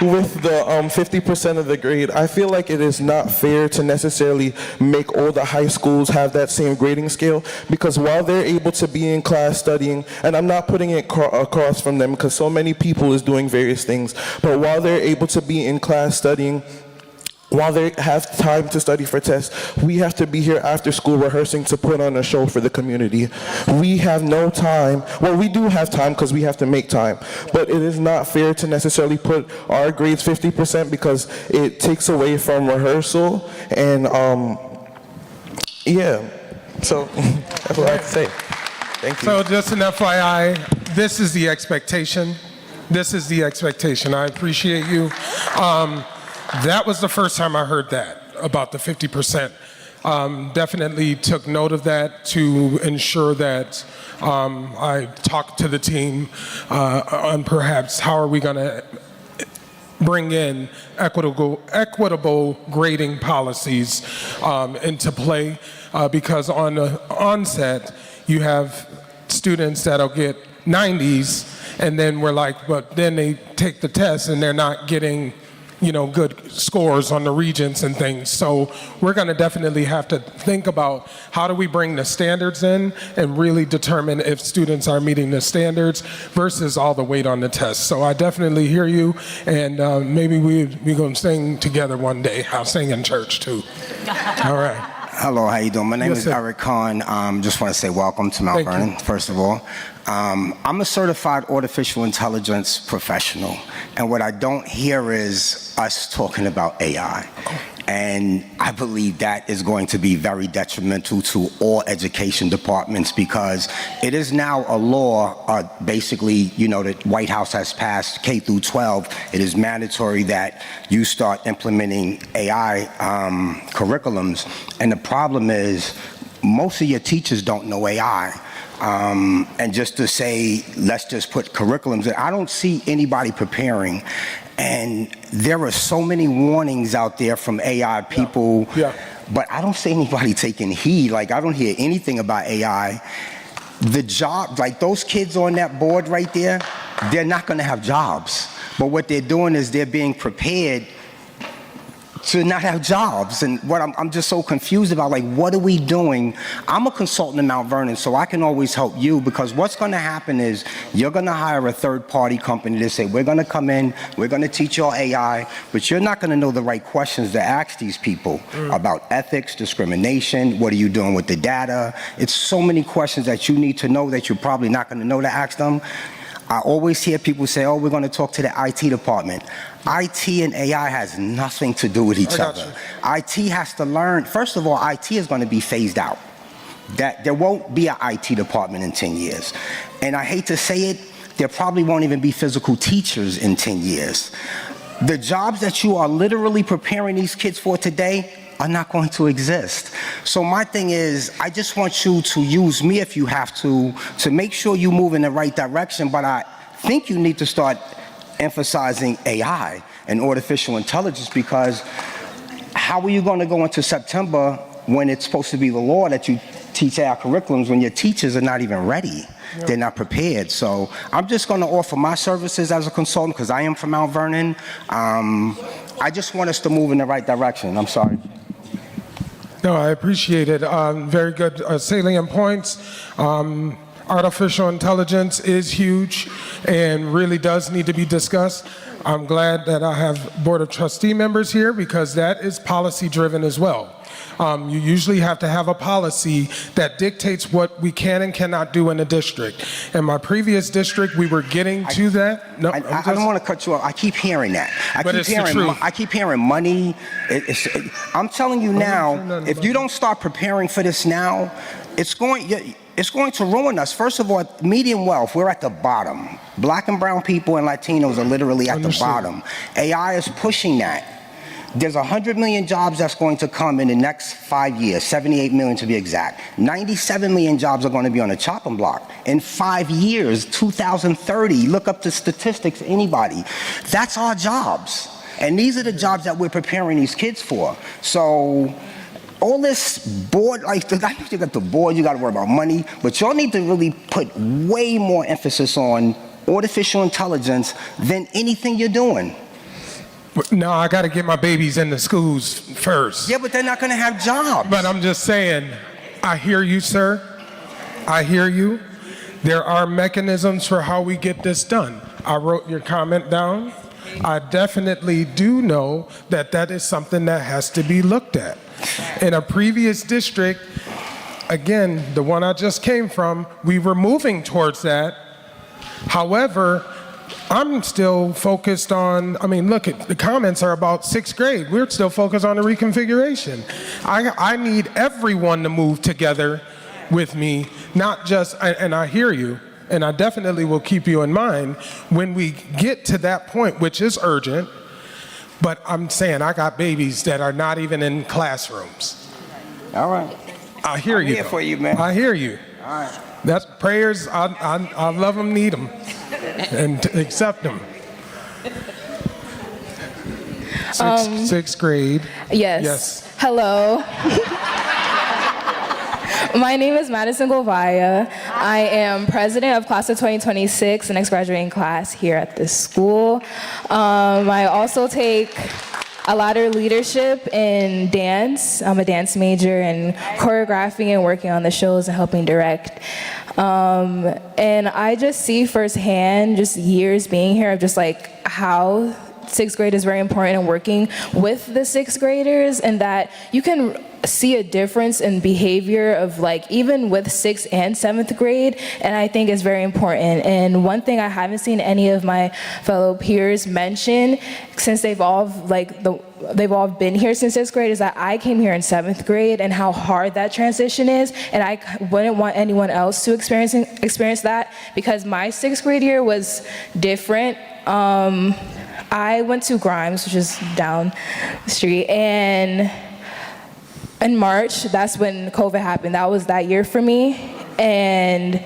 with the 50% of the grade, I feel like it is not fair to necessarily make all the high schools have that same grading scale, because while they're able to be in class studying, and I'm not putting it across from them because so many people is doing various things, but while they're able to be in class studying, while they have time to study for tests, we have to be here after school rehearsing to put on a show for the community. We have no time. Well, we do have time because we have to make time, but it is not fair to necessarily put our grades 50% because it takes away from rehearsal and yeah. So that's what I have to say. Thank you. So just an FYI, this is the expectation. This is the expectation. I appreciate you. That was the first time I heard that, about the 50%. Definitely took note of that to ensure that I talked to the team on perhaps how are we going to bring in equitable grading policies into play, because on the onset, you have students that'll get 90s, and then we're like, but then they take the test and they're not getting good scores on the regents and things. So we're going to definitely have to think about how do we bring the standards in and really determine if students are meeting the standards versus all the weight on the test. So I definitely hear you, and maybe we're going to sing together one day. I'll sing in church too. All right. Hello, how you doing? My name Yes, is sir. Eric Kahn. Just want to say welcome to Mount Thank you. Vernon, first of all. I'm a certified artificial intelligence professional, and what I don't hear is us talking about AI. And I believe that is going to be very detrimental to all education departments, because it is now a law, basically, the White House has passed K through 12. It is mandatory that you start implementing AI curriculums. And the problem is most of your teachers don't know AI. And just to say, let's just put curriculums in, I don't see anybody preparing. And there are so many warnings out there from AI people, but I don't see anybody taking heed. Like, I don't hear anything about AI. The job, like those kids on that board right there, they're not going to have jobs. But what they're doing is they're being prepared to not have jobs. And what I'm just so confused about, like, what are we doing? I'm a consultant in Mount Vernon, so I can always help you, because what's going to happen is you're going to hire a third-party company to say, we're going to come in, we're going to teach you all AI, but you're not going to know the right questions to ask these people about ethics, discrimination, what are you doing with the data? It's so many questions that you need to know that you're probably not going to know to ask them. I always hear people say, oh, we're going to talk to the IT department. IT and AI has nothing to do with each other. IT has to learn. First of all, IT is going to be phased out. That there won't be an IT department in 10 years. And I hate to say it, there probably won't even be physical teachers in 10 years. The jobs that you are literally preparing these kids for today are not going to exist. So my thing is, I just want you to use me if you have to make sure you move in the right direction, but I think you need to start emphasizing AI and artificial intelligence, because how are you going to go into September when it's supposed to be the law that you teach AI curriculums when your teachers are not even ready? They're not prepared. So I'm just going to offer my services as a consultant, because I am from Mount Vernon. I just want us to move in the right direction. I'm sorry. No, I appreciate it. Very good salient points. Artificial intelligence is huge and really does need to be discussed. I'm glad that I have Board of Trustee members here, because that is policy driven as well. You usually have to have a policy that dictates what we can and cannot do in a district. In my previous district, we were getting to that. No, I don't want to cut you off. I keep hearing that. I keep hearing money. I'm telling you now, if you don't start preparing for this now, it's going to ruin us. First of all, median wealth, we're at the bottom. Black and brown people and Latinos are literally at the bottom. AI is pushing that. There's 100 million jobs that's going to come in the next 5 years, 78 million to be exact. 97 million jobs are going to be on the chopping block. In 5 years, 2030, look up the statistics, anybody. That's our jobs. And these are the jobs that we're preparing these kids for. So all this board, like, I know you got the board, you got to worry about money, but y'all need to really put way more emphasis on artificial intelligence than anything you're doing. No, I got to get my babies into schools first. Yeah, but they're not going to have jobs. But I'm just saying, I hear you, sir. I hear you. There are mechanisms for how we get this done. I wrote your comment down. I definitely do know that that is something that has to be looked at. In a previous district, again, the one I just came from, we were moving towards that. However, I'm still focused on, I mean, look, the comments are about 6th grade. We're still focused on the reconfiguration. I need everyone to move together with me, not just, and I hear you, and I definitely will keep you in mind when we get to that point, which is urgent, but I'm saying I got babies that are not even in classrooms. All right. I hear you. I'm here for you, man. I hear you. All right. That's prayers, I love them, need them, and accept them. Sixth grade. Yes. Hello. My name is Madison Govaya. I am president of class of 2026, the next graduating class here at this school. I also take a lot of leadership in dance. I'm a dance major and choreographing and working on the shows and helping direct. And I just see firsthand, just years being here, of just like how 6th grade is very important and working with the 6th graders, and that you can see a difference in behavior of like even with 6th and 7th grade, and I think it's very important. And one thing I haven't seen any of my fellow peers mention since they've all been here since 6th grade is that I came here in 7th grade and how hard that transition is, and I wouldn't want anyone else to experience that because my 6th grade year was different. I went to Grimes, which is down the street, and in March, that's when COVID happened. That was that year for me, and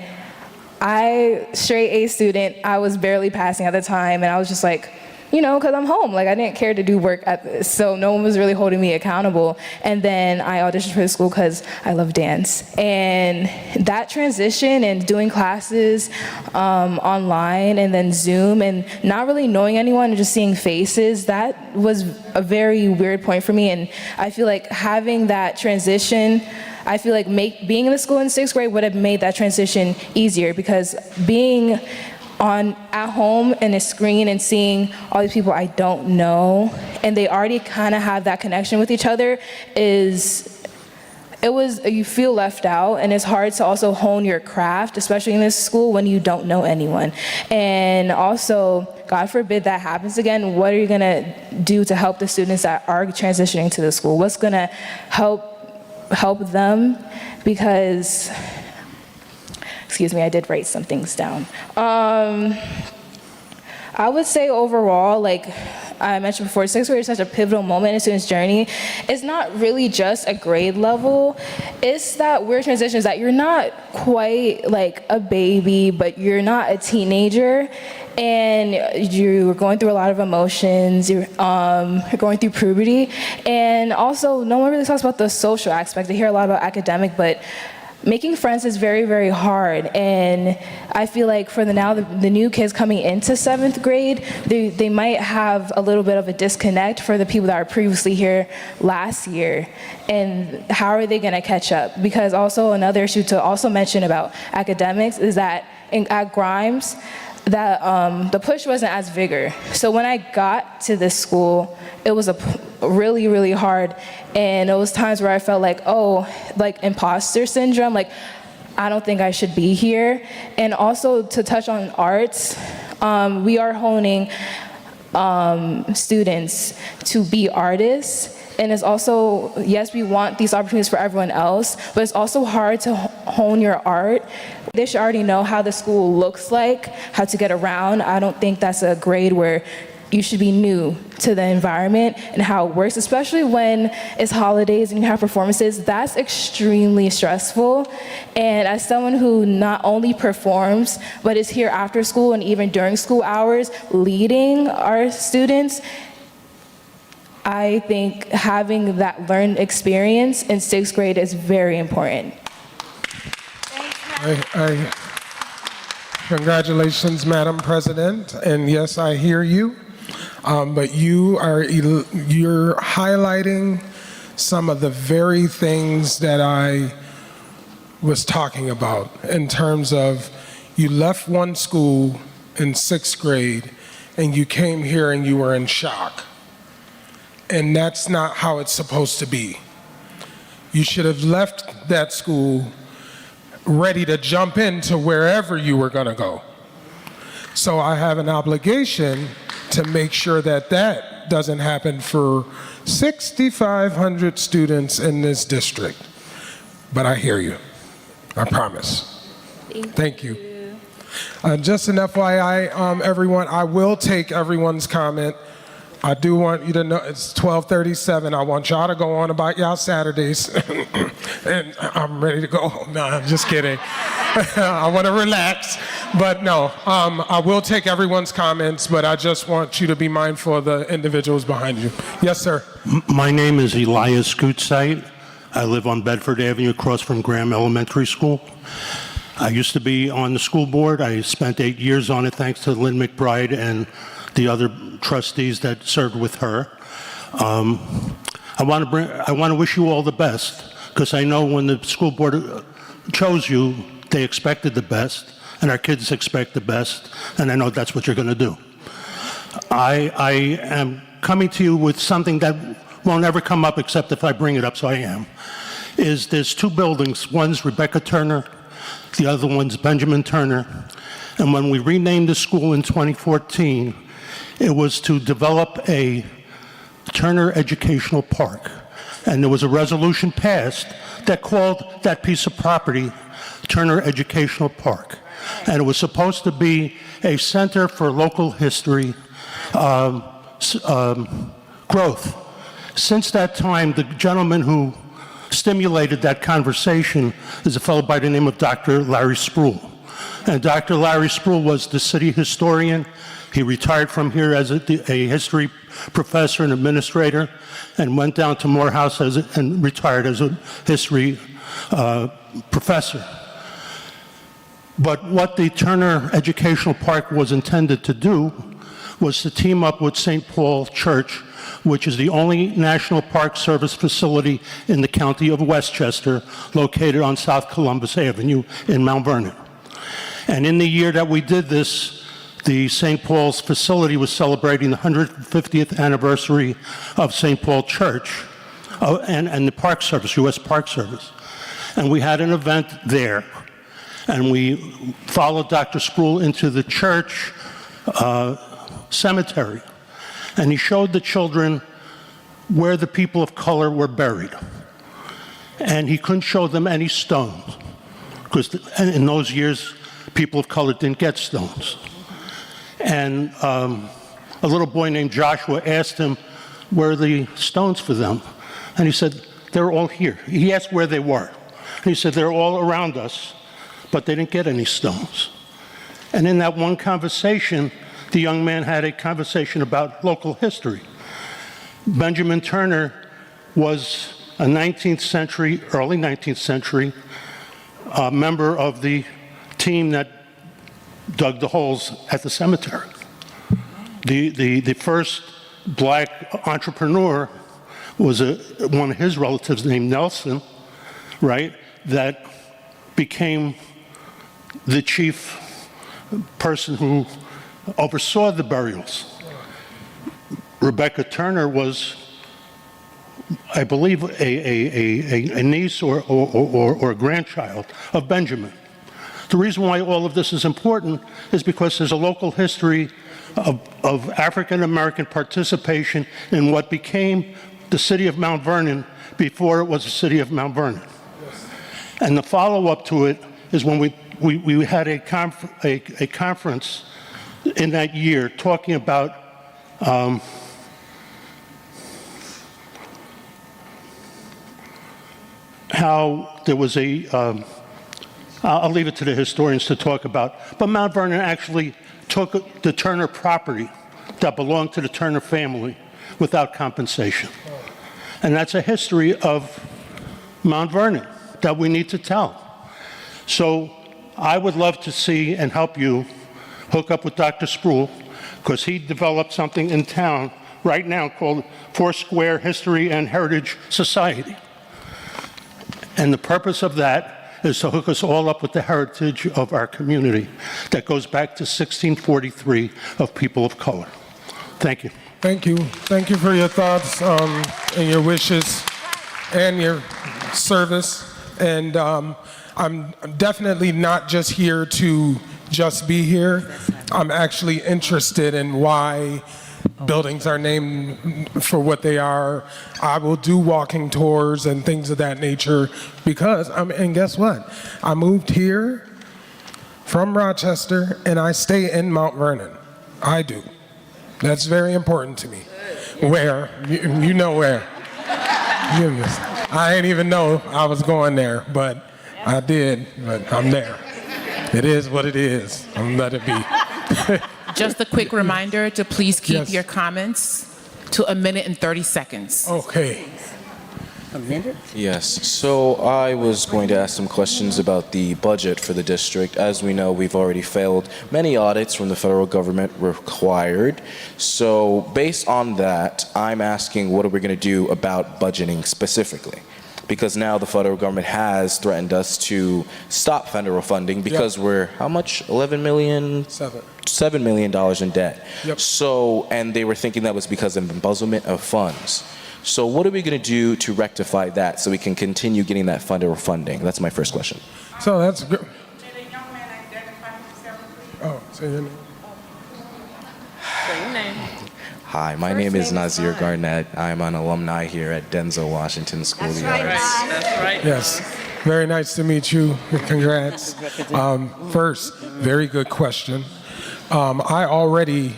I, straight A student, I was barely passing at the time, and I was just like, you know, because I'm home. Like, I didn't care to do work at this, so no one was really holding me accountable. And then I auditioned for the school because I love dance. And that transition and doing classes online and then Zoom and not really knowing anyone and just seeing faces, that was a very weird point for me. And I feel like having that transition, I feel like being in the school in 6th grade would have made that transition easier, because being at home in a screen and seeing all these people I don't know and they already kind of have that connection with each other you feel left out, and it's hard to also hone your craft, especially in this school when you don't know anyone. And also, God forbid that happens again, what are you gonna do to help the students that are transitioning to the school? What's gonna help them? Because excuse me, I did write some things down. I would say overall, like I mentioned before, 6th grade is such a pivotal moment in a student's journey. It's not really just a grade level. It's that weird transitions that you're not quite like a baby, but you're not a teenager. And you're going through a lot of emotions, you're going through puberty. And also, no one really talks about the social aspect. I hear a lot about academic, but making friends is very, very hard, and I feel like for the new kids coming into 7th grade, they might have a little bit of a disconnect for the people that are previously here last year, and how are they gonna catch up? Because also another issue to also mention about academics is that at Grimes, that the push wasn't as vigor. So when I got to this school, it was really, really hard. And it was times where I felt like, oh, like imposter syndrome, like I don't think I should be here. And also to touch on arts, we are honing students to be artists. And it's also, yes, we want these opportunities for everyone else, but it's also hard to hone your art. They should already know how the school looks like, how to get around. I don't think that's a grade where you should be new to the environment and how it works, especially when it's holidays and you have performances. That's extremely stressful. And as someone who not only performs, but is here after school and even during school hours, leading our students, I think having that learned experience in 6th grade is very important. Congratulations, Madam President, and yes, I hear you, but you're highlighting some of the very things that I was talking about in terms of you left one school in 6th grade and you came here and you were in shock. And that's not how it's supposed to be. You should have left that school ready to jump into wherever you were going to go. So I have an obligation to make sure that that doesn't happen for 6,500 students in this district. But I hear you. I promise. Thank you. Just an FYI, everyone, I will take everyone's comment. I do want you to know it's 12:37. I want y'all to go on about y'all Saturdays. And I'm ready to go home. No, I'm just kidding. I want to relax. But no, I will take everyone's comments, but I just want you to be mindful of the individuals behind you. Yes, sir. My name is Elias Gutzeit. I live on Bedford Avenue across from Graham Elementary School. I used to be on the school board. I spent 8 years on it thanks to Lynn McBride and the other trustees that served with her. I want to wish you all the best, because I know when the school board chose you, they expected the best, and our kids expect the best, and I know that's what you're going to do. I am coming to you with something that won't ever come up except if I bring it up, so I am. There's two buildings. One's Rebecca Turner, the other one's Benjamin Turner. And when we renamed the school in 2014, it was to develop a Turner Educational Park. And there was a resolution passed that called that piece of property Turner Educational Park. And it was supposed to be a center for local history growth. Since that time, the gentleman who stimulated that conversation is a fellow by the name of Dr. Larry Spruill. And Dr. Larry Spruill was the city historian. He retired from here as a history professor and administrator, and went down to Morehouse and retired as a history professor. But what the Turner Educational Park was intended to do was to team up with St. Paul Church, which is the only National Park Service facility in the county of Westchester, located on South Columbus Avenue in Mount Vernon. And in the year that we did this, the St. Paul's facility was celebrating the 150th anniversary of St. Paul Church and the Park Service, U.S. Park Service. And we had an event there. And we followed Dr. Spruill into the church cemetery. And he showed the children where the people of color were buried. And he couldn't show them any stones, because in those years, people of color didn't get stones. And a little boy named Joshua asked him, where are the stones for them? And he said, they're all here. He asked where they were. And he said, they're all around us, but they didn't get any stones. And in that one conversation, the young man had a conversation about local history. Benjamin Turner was a 19th century, early 19th century member of the team that dug the holes at the cemetery. The first black entrepreneur was one of his relatives named Nelson, right, that became the chief person who oversaw the burials. Rebecca Turner was, I believe, a niece or a grandchild of Benjamin. The reason why all of this is important is because there's a local history of African American participation in what became the city of Mount Vernon before it was the city of Mount Vernon. And the follow-up to it is when we had a conference in that year talking about how there was I'll leave it to the historians to talk about, but Mount Vernon actually took the Turner property that belonged to the Turner family without compensation. And that's a history of Mount Vernon that we need to tell. So I would love to see and help you hook up with Dr. Spruill, because he developed something in town right now called Foursquare History and Heritage Society. And the purpose of that is to hook us all up with the heritage of our community that goes back to 1643 of people of color. Thank you. Thank you. Thank you for your thoughts and your wishes and your service. And I'm definitely not just here to just be here. I'm actually interested in why buildings are named for what they are. I will do walking tours and things of that nature because, and guess what? I moved here from Rochester and I stay in Mount Vernon. I do. That's very important to me. Where? You know where. I didn't even know I was going there, but I did, but I'm there. It is what it is. I'm let it be. Just a quick reminder to please keep your comments to 1 minute and 30 seconds. Okay. A minute? Yes. So I was going to ask some questions about the budget for the district. As we know, we've already failed many audits from the federal government required. So based on that, I'm asking, what are we going to do about budgeting specifically? Because now the federal government has threatened us to stop federal funding because we're, how much? 11 million? $7 million in debt. Yep. So, and they were thinking that was because of embezzlement of funds. So what are we going to do to rectify that so we can continue getting that federal funding? That's my first question. So that's good. Oh, say your name. Say your name. Hi, my name is Nazir Garnett. I'm an alumni here at Denzel Washington School of the Arts. That's right. Yes. Very nice to meet you. Congrats. First, very good question. I already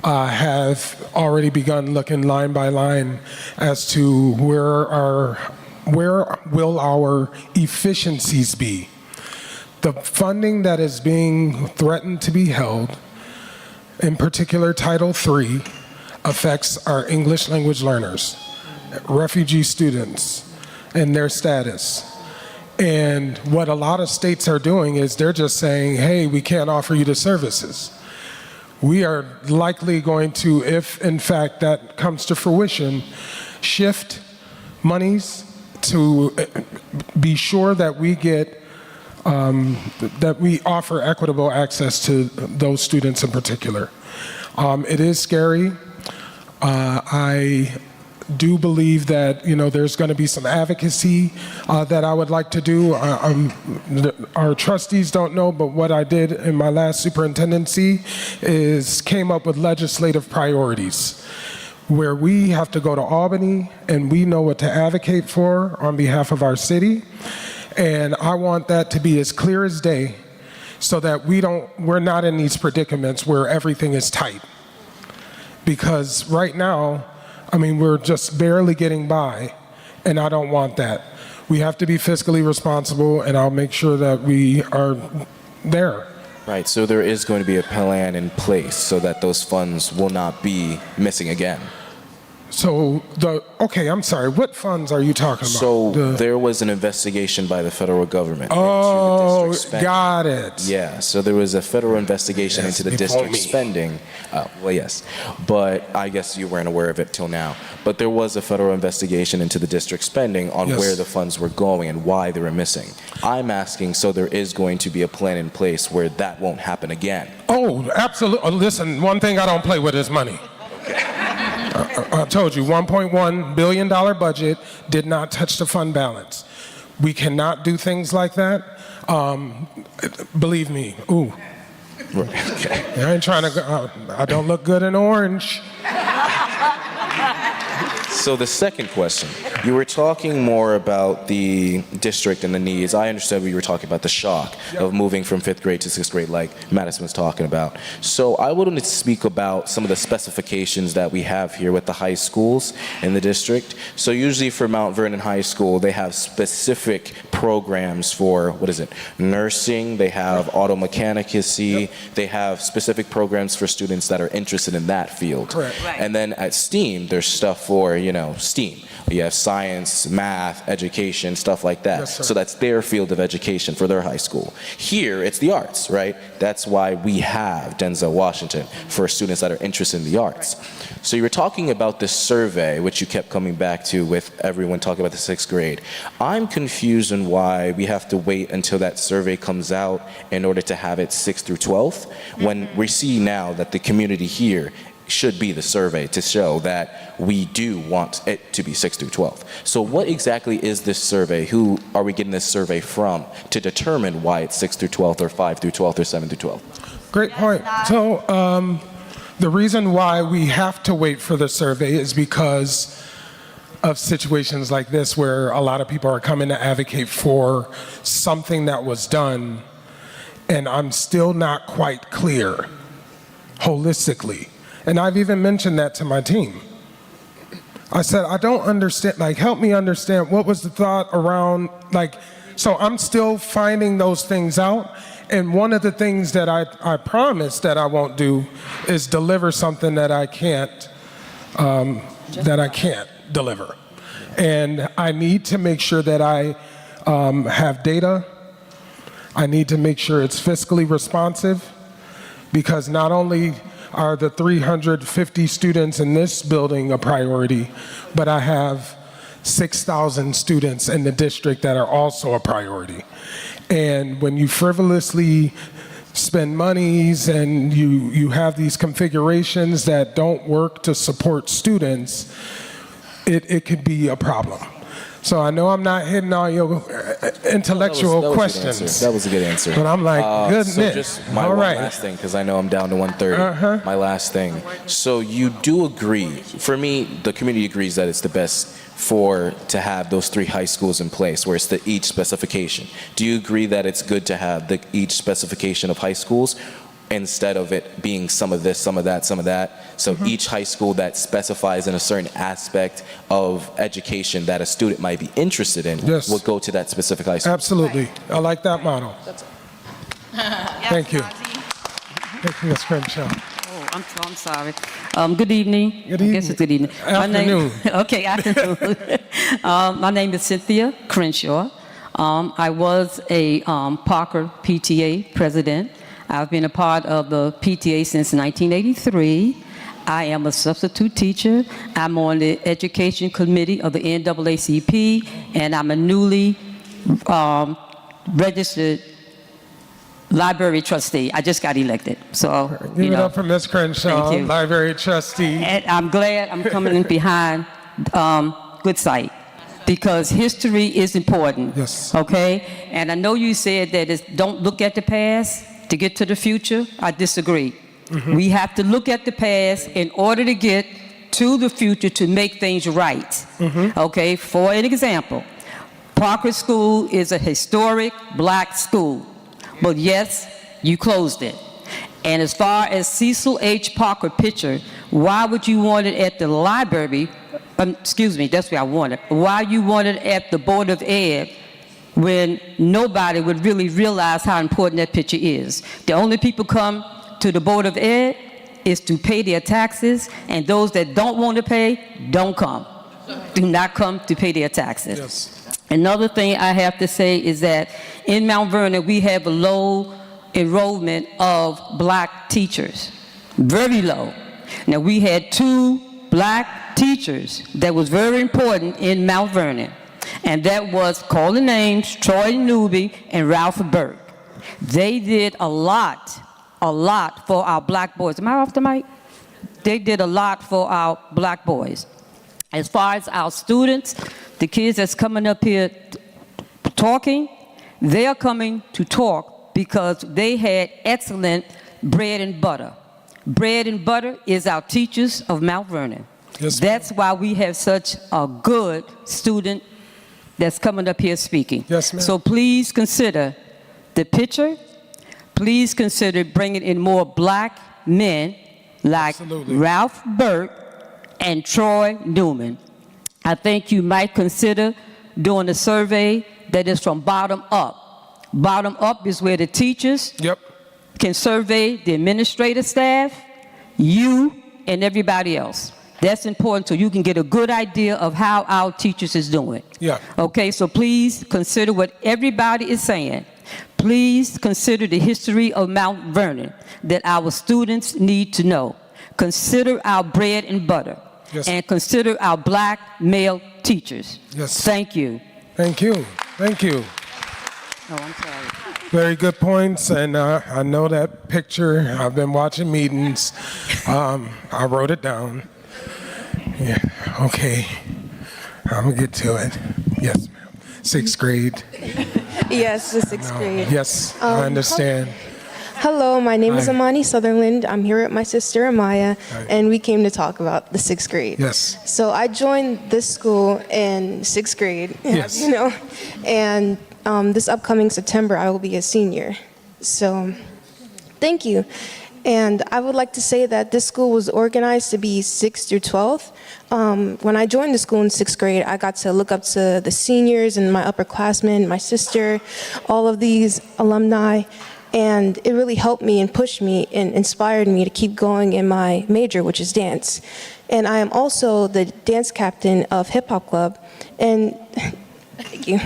have already begun looking line by line as to where will our efficiencies be. The funding that is being threatened to be held, in particular Title III, affects our English language learners, refugee students, and their status. And what a lot of states are doing is they're just saying, hey, we can't offer you the services. We are likely going to, if in fact that comes to fruition, shift monies to be sure that we get, that we offer equitable access to those students in particular. It is scary. I do believe that, you know, there's going to be some advocacy that I would like to do. Our trustees don't know, but what I did in my last superintendency is came up with legislative priorities where we have to go to Albany and we know what to advocate for on behalf of our city. And I want that to be as clear as day so that we're not in these predicaments where everything is tight. Because right now, I mean, we're just barely getting by, and I don't want that. We have to be fiscally responsible, and I'll make sure that we are there. Right, so there is going to be a plan in place so that those funds will not be missing again. So, okay, I'm sorry, what funds are you talking about? So there was an investigation by the federal government into the district spending. Got it. Yeah, so there was a federal investigation into the district spending. Well, yes, but I guess you weren't aware of it till now. But there was a federal investigation into the district spending on where the funds were going and why they were missing. I'm asking, so there is going to be a plan in place where that won't happen again. Oh, absolutely. Listen, one thing I don't play with is money. I told you, $1.1 billion budget did not touch the fund balance. We cannot do things like that. Believe me, ooh. Right, okay. I ain't trying to, I don't look good in orange. So the second question, you were talking more about the district and the needs. I understood you were talking about the shock of moving from 5th grade to 6th grade like Madison was talking about. So I wanted to speak about some of the specifications that we have here with the high schools in the district. So usually for Mount Vernon High School, they have specific programs for, nursing, they have auto mechanicacy, they have specific programs for students that are interested in that field. Correct. Right. And then at STEAM, there's stuff for, STEAM. You have science, math, education, stuff like that. Yes, sir. So that's their field of education for their high school. Here, it's the arts, right? That's why we have Denzel Washington for students that are interested in the arts. So you were talking about this survey, which you kept coming back to with everyone talking about the 6th grade. I'm confused on why we have to wait until that survey comes out in order to have it 6th through 12th, when we see now that the community here should be the survey to show that we do want it to be 6th through 12th. So what exactly is this survey? Who are we getting this survey from to determine why it's 6th through 12th or 5th through 12th or 7th through 12th? Great point. So the reason why we have to wait for the survey is because of situations like this where a lot of people are coming to advocate for something that was done, and I'm still not quite clear holistically. And I've even mentioned that to my team. I said, I don't understand, help me understand what was the thought around, so I'm still finding those things out. And one of the things that I promise that I won't do is deliver something that I can't deliver. And I need to make sure that I have data. I need to make sure it's fiscally responsive, because not only are the 350 students in this building a priority, but I have 6,000 students in the district that are also a priority. And when you frivolously spend monies and you have these configurations that don't work to support students, it could be a problem. So I know I'm not hitting all your intellectual questions. That was a good answer. But I'm like, goodness. So just my one last thing, because I know I'm down to 1:30. My last thing. So you do agree, for me, the community agrees that it's the best to have those 3 high schools in place where it's the each specification. Do you agree that it's good to have the each specification of high schools instead of it being some of this, some of that, some of that? So each high school that specifies in a certain aspect of education that a student might be interested in will go to that specific high school. Absolutely. I like that model. Thank you. Thank you, Ms. Crenshaw. I'm sorry. Good evening. Good evening. I guess it's good evening. Afternoon. Okay, afternoon. My name is Cynthia Crenshaw. I was a Parker PTA president. I've been a part of the PTA since 1983. I am a substitute teacher. I'm on the education committee of the NAACP, and I'm a newly registered library trustee. I just got elected. So, Give it up for Ms. Crenshaw, Thank you. library trustee. And I'm glad I'm coming in behind Good Sight, because history is important. Yes. Okay? And I know you said that don't look at the past to get to the future. I disagree. We have to look at the past in order to get to the future to make things right. Okay? For an example, Parker School is a historic black school. But yes, you closed it. And as far as Cecil H. Parker picture, why would you want it at the library? That's where I want it. Why you want it at the Board of Ed when nobody would really realize how important that picture is? The only people come to the Board of Ed is to pay their taxes, and those that don't want to pay, don't come. Do not come to pay their taxes. Yes. Another thing I have to say is that in Mount Vernon, we have a low enrollment of black teachers, very low. Now, we had 2 black teachers that was very important in Mount Vernon, and that was, call the names, Troy Newby and Ralph Burke. They did a lot for our black boys. Am I off the mic? They did a lot for our black boys. As far as our students, the kids that's coming up here talking, they are coming to talk because they had excellent bread and butter. Bread and butter is our teachers of Mount Vernon. Yes, that's why we have such a good student that's coming up here speaking. Yes, ma'am. So please consider the picture. Please consider bringing in more black men like Ralph Burke and Troy Newman. I think you might consider doing a survey that is from bottom up. Bottom up is where the teachers can survey the administrative staff, you, and everybody else. That's important so you can get a good idea of how our teachers is doing. Yeah. Okay, so please consider what everybody is saying. Please consider the history of Mount Vernon that our students need to know. Consider our bread and butter. Yes. And consider our black male teachers. Yes. Thank you. Thank you. Thank you. Oh, I'm sorry. Very good points, and I know that picture. I've been watching meetings. I wrote it down. Yeah, okay. I'm gonna get to it. Yes, ma'am. 6th grade. Yes, the 6th grade. Yes, I understand. Hello, my name is Hi. Amani Sutherland. I'm here with my sister Amaya, and we came to talk about the 6th grade. Yes. So I joined this school in 6th grade, Yes. you know, and this upcoming September I will be a senior. So thank you. And I would like to say that this school was organized to be 6th through 12th. When I joined the school in 6th grade, I got to look up to the seniors and my upperclassmen, my sister, all of these alumni. And it really helped me and pushed me and inspired me to keep going in my major, which is dance. And I am also the dance captain of Hip Hop Club. And thank you.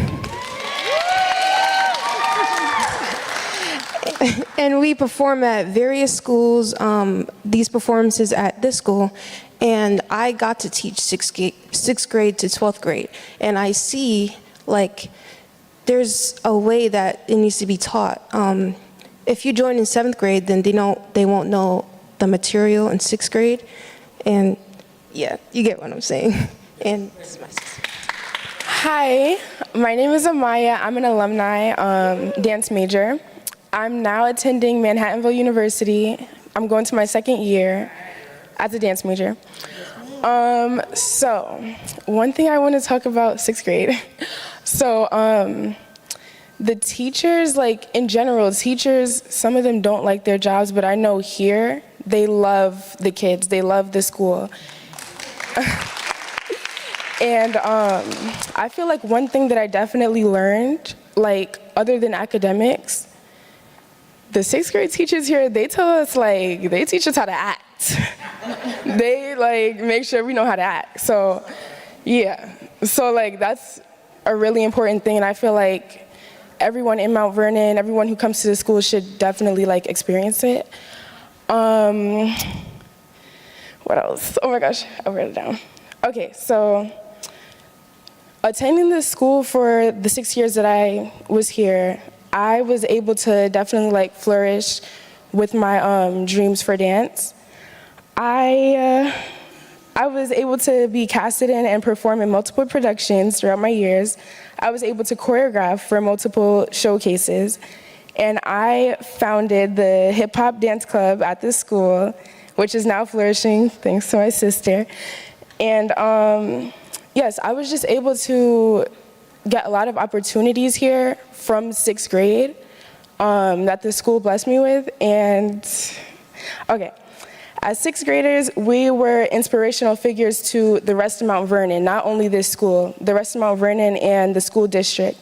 And we perform at various schools, these performances at this school. And I got to teach 6th grade to 12th grade. And I see, like, there's a way that it needs to be taught. If you join in 7th grade, then they won't know the material in 6th grade. And yeah, you get what I'm saying. And this is my sister. Hi, my name is Amaya. I'm an alumni dance major. I'm now attending Manhattanville University. I'm going to my 2nd year as a dance major. So one thing I want to talk about 6th grade. So the teachers, like in general, teachers, some of them don't like their jobs, but I know here they love the kids, they love the school. And I feel like one thing that I definitely learned, like other than academics, the 6th grade teachers here, they tell us, like, they teach us how to act. They, like, make sure we know how to act. So, yeah. So, like, that's a really important thing, and I feel like everyone in Mount Vernon, everyone who comes to the school should definitely, like, experience it. What else? Oh my gosh, I wrote it down. Okay, so attending this school for the 6 years that I was here, I was able to definitely like flourish with my dreams for dance. I was able to be casted in and perform in multiple productions throughout my years. I was able to choreograph for multiple showcases. And I founded the hip hop dance club at this school, which is now flourishing thanks to my sister. And yes, I was just able to get a lot of opportunities here from 6th grade that the school blessed me with. And okay, as 6th graders, we were inspirational figures to the rest of Mount Vernon, not only this school, the rest of Mount Vernon and the school district.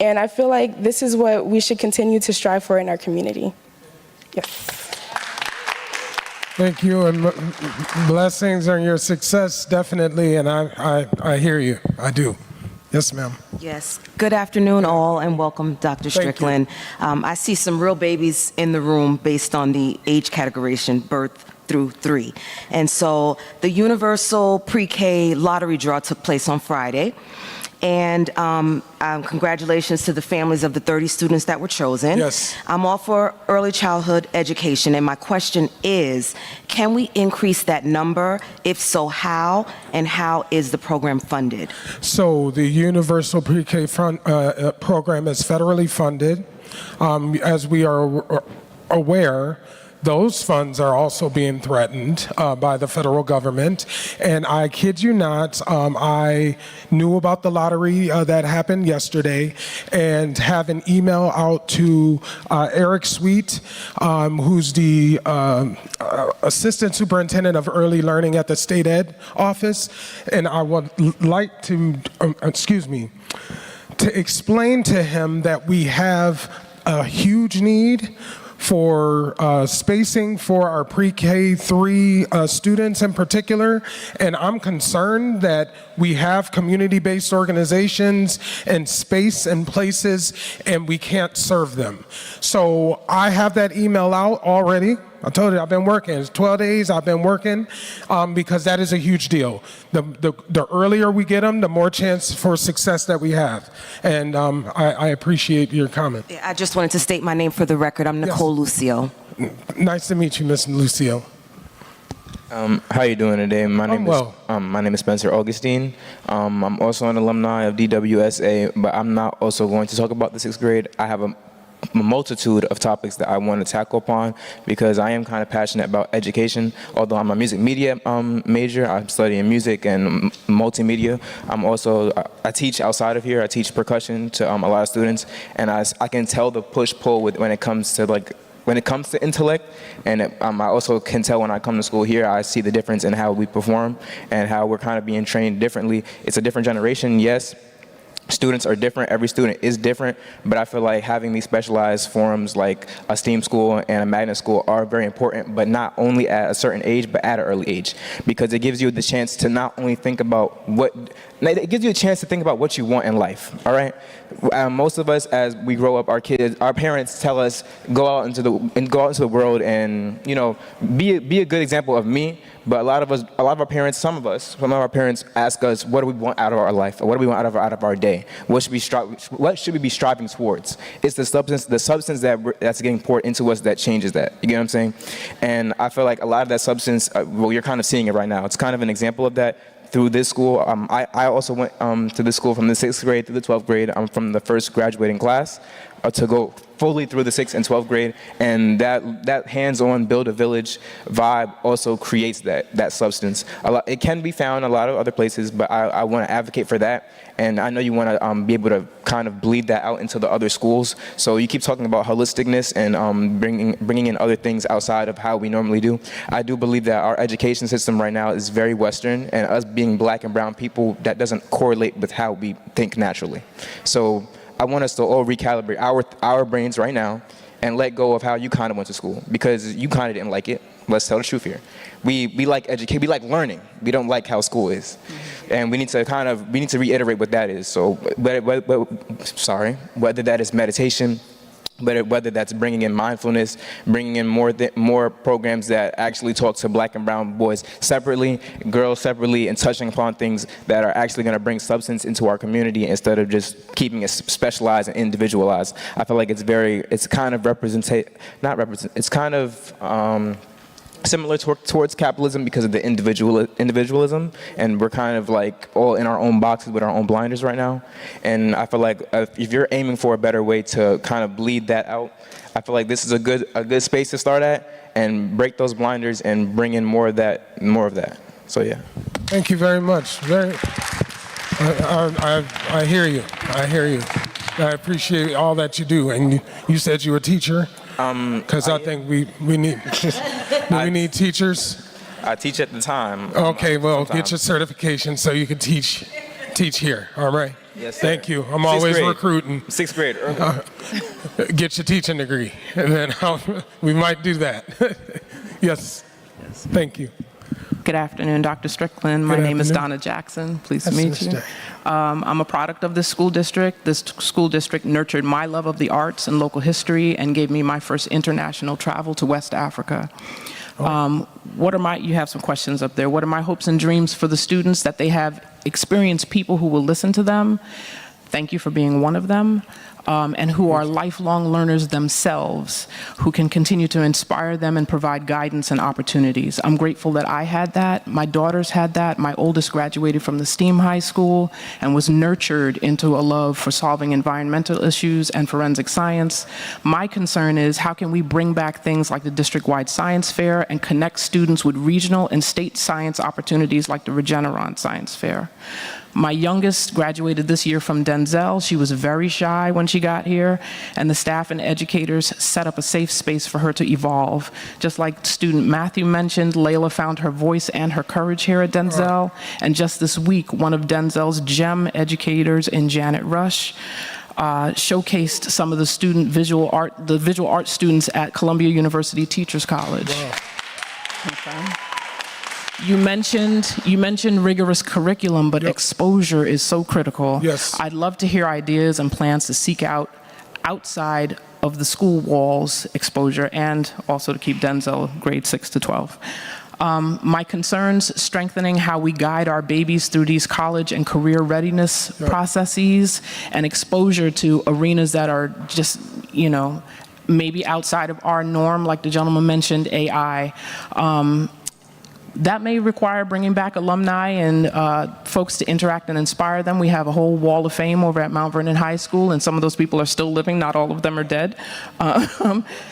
And I feel like this is what we should continue to strive for in our community. Yes. Thank you, and blessings on your success, definitely, and I hear you. I do. Yes, ma'am. Yes. Good afternoon, all, and welcome, Dr. Strickland. I see some real babies in the room based on the age categorization, birth through 3. And so the Universal Pre-K lottery draw took place on Friday. And congratulations to the families of the 30 students that were chosen. Yes. I'm all for early childhood education, and my question is, can we increase that number? If so, how? And how is the program funded? So the Universal Pre-K program is federally funded. As we are aware, those funds are also being threatened by the federal government. And I kid you not, I knew about the lottery that happened yesterday and have an email out to Eric Sweet, who's the Assistant Superintendent of Early Learning at the State Ed Office. And I would like to, to explain to him that we have a huge need for spacing for our pre-K3 students in particular, and I'm concerned that we have community-based organizations and space and places and we can't serve them. So I have that email out already. I told you I've been working. It's 12 days I've been working because that is a huge deal. The earlier we get them, the more chance for success that we have. And I appreciate your comment. I just wanted to state my name for the record. I'm Nicole Lucio. Nice to meet you, Miss Lucio. How you doing today? My name is Spencer Augustine. I'm also an alumni of DWSA, but I'm not also going to talk about the 6th grade. I have a multitude of topics that I want to tackle upon because I am kind of passionate about education. Although I'm a music media major, I'm studying music and multimedia. I teach outside of here. I teach percussion to a lot of students, and I can tell the push-pull when it comes to intellect, and I also can tell when I come to school here, I see the difference in how we perform and how we're kind of being trained differently. It's a different generation, yes. Students are different, every student is different, but I feel like having these specialized forums like a STEAM school and a magnet school are very important, but not only at a certain age, but at an early age, because it gives you the chance to not only think about it gives you a chance to think about what you want in life, all right? Most of us, as we grow up, our parents tell us, go out into the world and, you know, be a good example of me. But a lot of our parents, some of our parents ask us, what do we want out of our life? Or what do we want out of our day? What should we be striving towards? It's the substance that's getting poured into us that changes that. You get what I'm saying? And I feel like a lot of that substance, you're kind of seeing it right now. It's kind of an example of that. Through this school, I also went to this school from the 6th grade through the 12th grade. I'm from the first graduating class to go fully through the 6th and 12th grade, and that hands-on build a village vibe also creates that substance. It can be found in a lot of other places, but I want to advocate for that, and I know you want to be able to kind of bleed that out into the other schools. So you keep talking about holisticness and bringing in other things outside of how we normally do. I do believe that our education system right now is very Western, and us being black and brown people, that doesn't correlate with how we think naturally. So I want us to all recalibrate our brains right now and let go of how you kind of went to school, because you kind of didn't like it. Let's tell the truth here. We like education, we like learning. We don't like how school is. And we need to reiterate what that is. So whether that is meditation, whether that's bringing in mindfulness, bringing in more programs that actually talk to black and brown boys separately, girls separately, and touching upon things that are actually going to bring substance into our community instead of just keeping it specialized and individualized. I feel like it's kind of similar towards capitalism because of the individualism, and we're kind of like all in our own boxes with our own blinders right now. And I feel like if you're aiming for a better way to kind of bleed that out, I feel like this is a good space to start at and break those blinders and bring in more of that. So yeah. Thank you very much. I hear you. I appreciate all that you do. And you said you're a teacher. Because I think we need teachers. I teach at the time. Okay, well, get your certification so you can teach here. All right. Yes, sir. Thank you. I'm always recruiting. 6th grade. Get your teaching degree, and then we might do that. Yes. Thank you. Good afternoon, Dr. Strickland. My name is Donna Jackson. Pleased to meet you. I'm a product of this school district. This school district nurtured my love of the arts and local history and gave me my first international travel to West Africa. You have some questions up there. What are my hopes and dreams for the students? That they have experienced people who will listen to them. Thank you for being one of them. And who are lifelong learners themselves, who can continue to inspire them and provide guidance and opportunities. I'm grateful that I had that. My daughters had that. My oldest graduated from the STEAM high school and was nurtured into a love for solving environmental issues and forensic science. My concern is how can we bring back things like the district-wide science fair and connect students with regional and state science opportunities like the Regeneron Science Fair. My youngest graduated this year from Denzel. She was very shy when she got here, and the staff and educators set up a safe space for her to evolve. Just like student Matthew mentioned, Layla found her voice and her courage here at Denzel. And just this week, one of Denzel's GEM educators in Janet Rush showcased some of the visual art students at Columbia University Teachers College. Okay. You mentioned rigorous curriculum, but exposure is so critical. Yes. I'd love to hear ideas and plans to seek out outside of the school walls exposure, and also to keep Denzel grade 6 to 12. My concerns, strengthening how we guide our babies through these college and career readiness processes, and exposure to arenas that are just, maybe outside of our norm, like the gentleman mentioned, AI. That may require bringing back alumni and folks to interact and inspire them. We have a whole wall of fame over at Mount Vernon High School, and some of those people are still living. Not all of them are dead.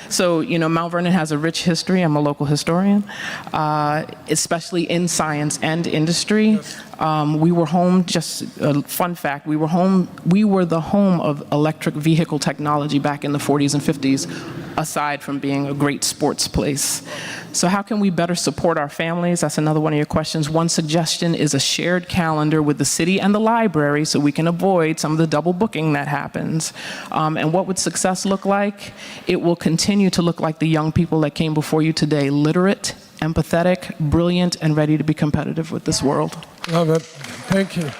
So, Mount Vernon has a rich history. I'm a local historian, especially in science and industry. We were home, just a fun fact, we were the home of electric vehicle technology back in the 40s and 50s, aside from being a great sports place. So how can we better support our families? That's another one of your questions. One suggestion is a shared calendar with the city and the library so we can avoid some of the double booking that happens. And what would success look like? It will continue to look like the young people that came before you today, literate, empathetic, brilliant, and ready to be competitive with this world. Love it. Thank you.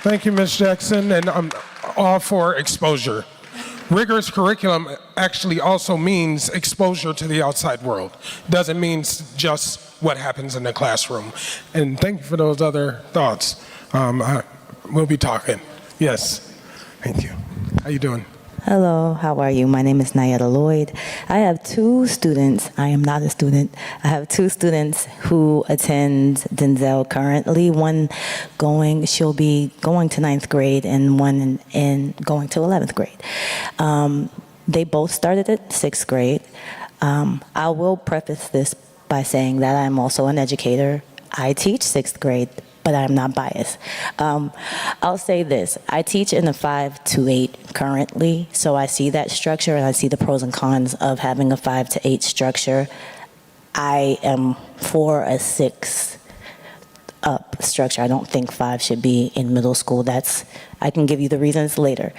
Thank you, Ms. Jackson, and I'm all for exposure. Rigorous curriculum actually also means exposure to the outside world. Doesn't mean just what happens in the classroom. And thank you for those other thoughts. We'll be talking. Yes. Thank you. How you doing? Hello, how are you? My name is Nayetta Lloyd. I have two students. I am not a student. I have two students who attend Denzel currently. She'll be going to 9th grade, and one in going to 11th grade. They both started at 6th grade. I will preface this by saying that I'm also an educator. I teach 6th grade, but I'm not biased. I'll say this, I teach in a 5 to 8 currently, so I see that structure and I see the pros and cons of having a 5 to 8 structure. I am for a 6 up structure. I don't think 5 should be in middle school. I can give you the reasons later.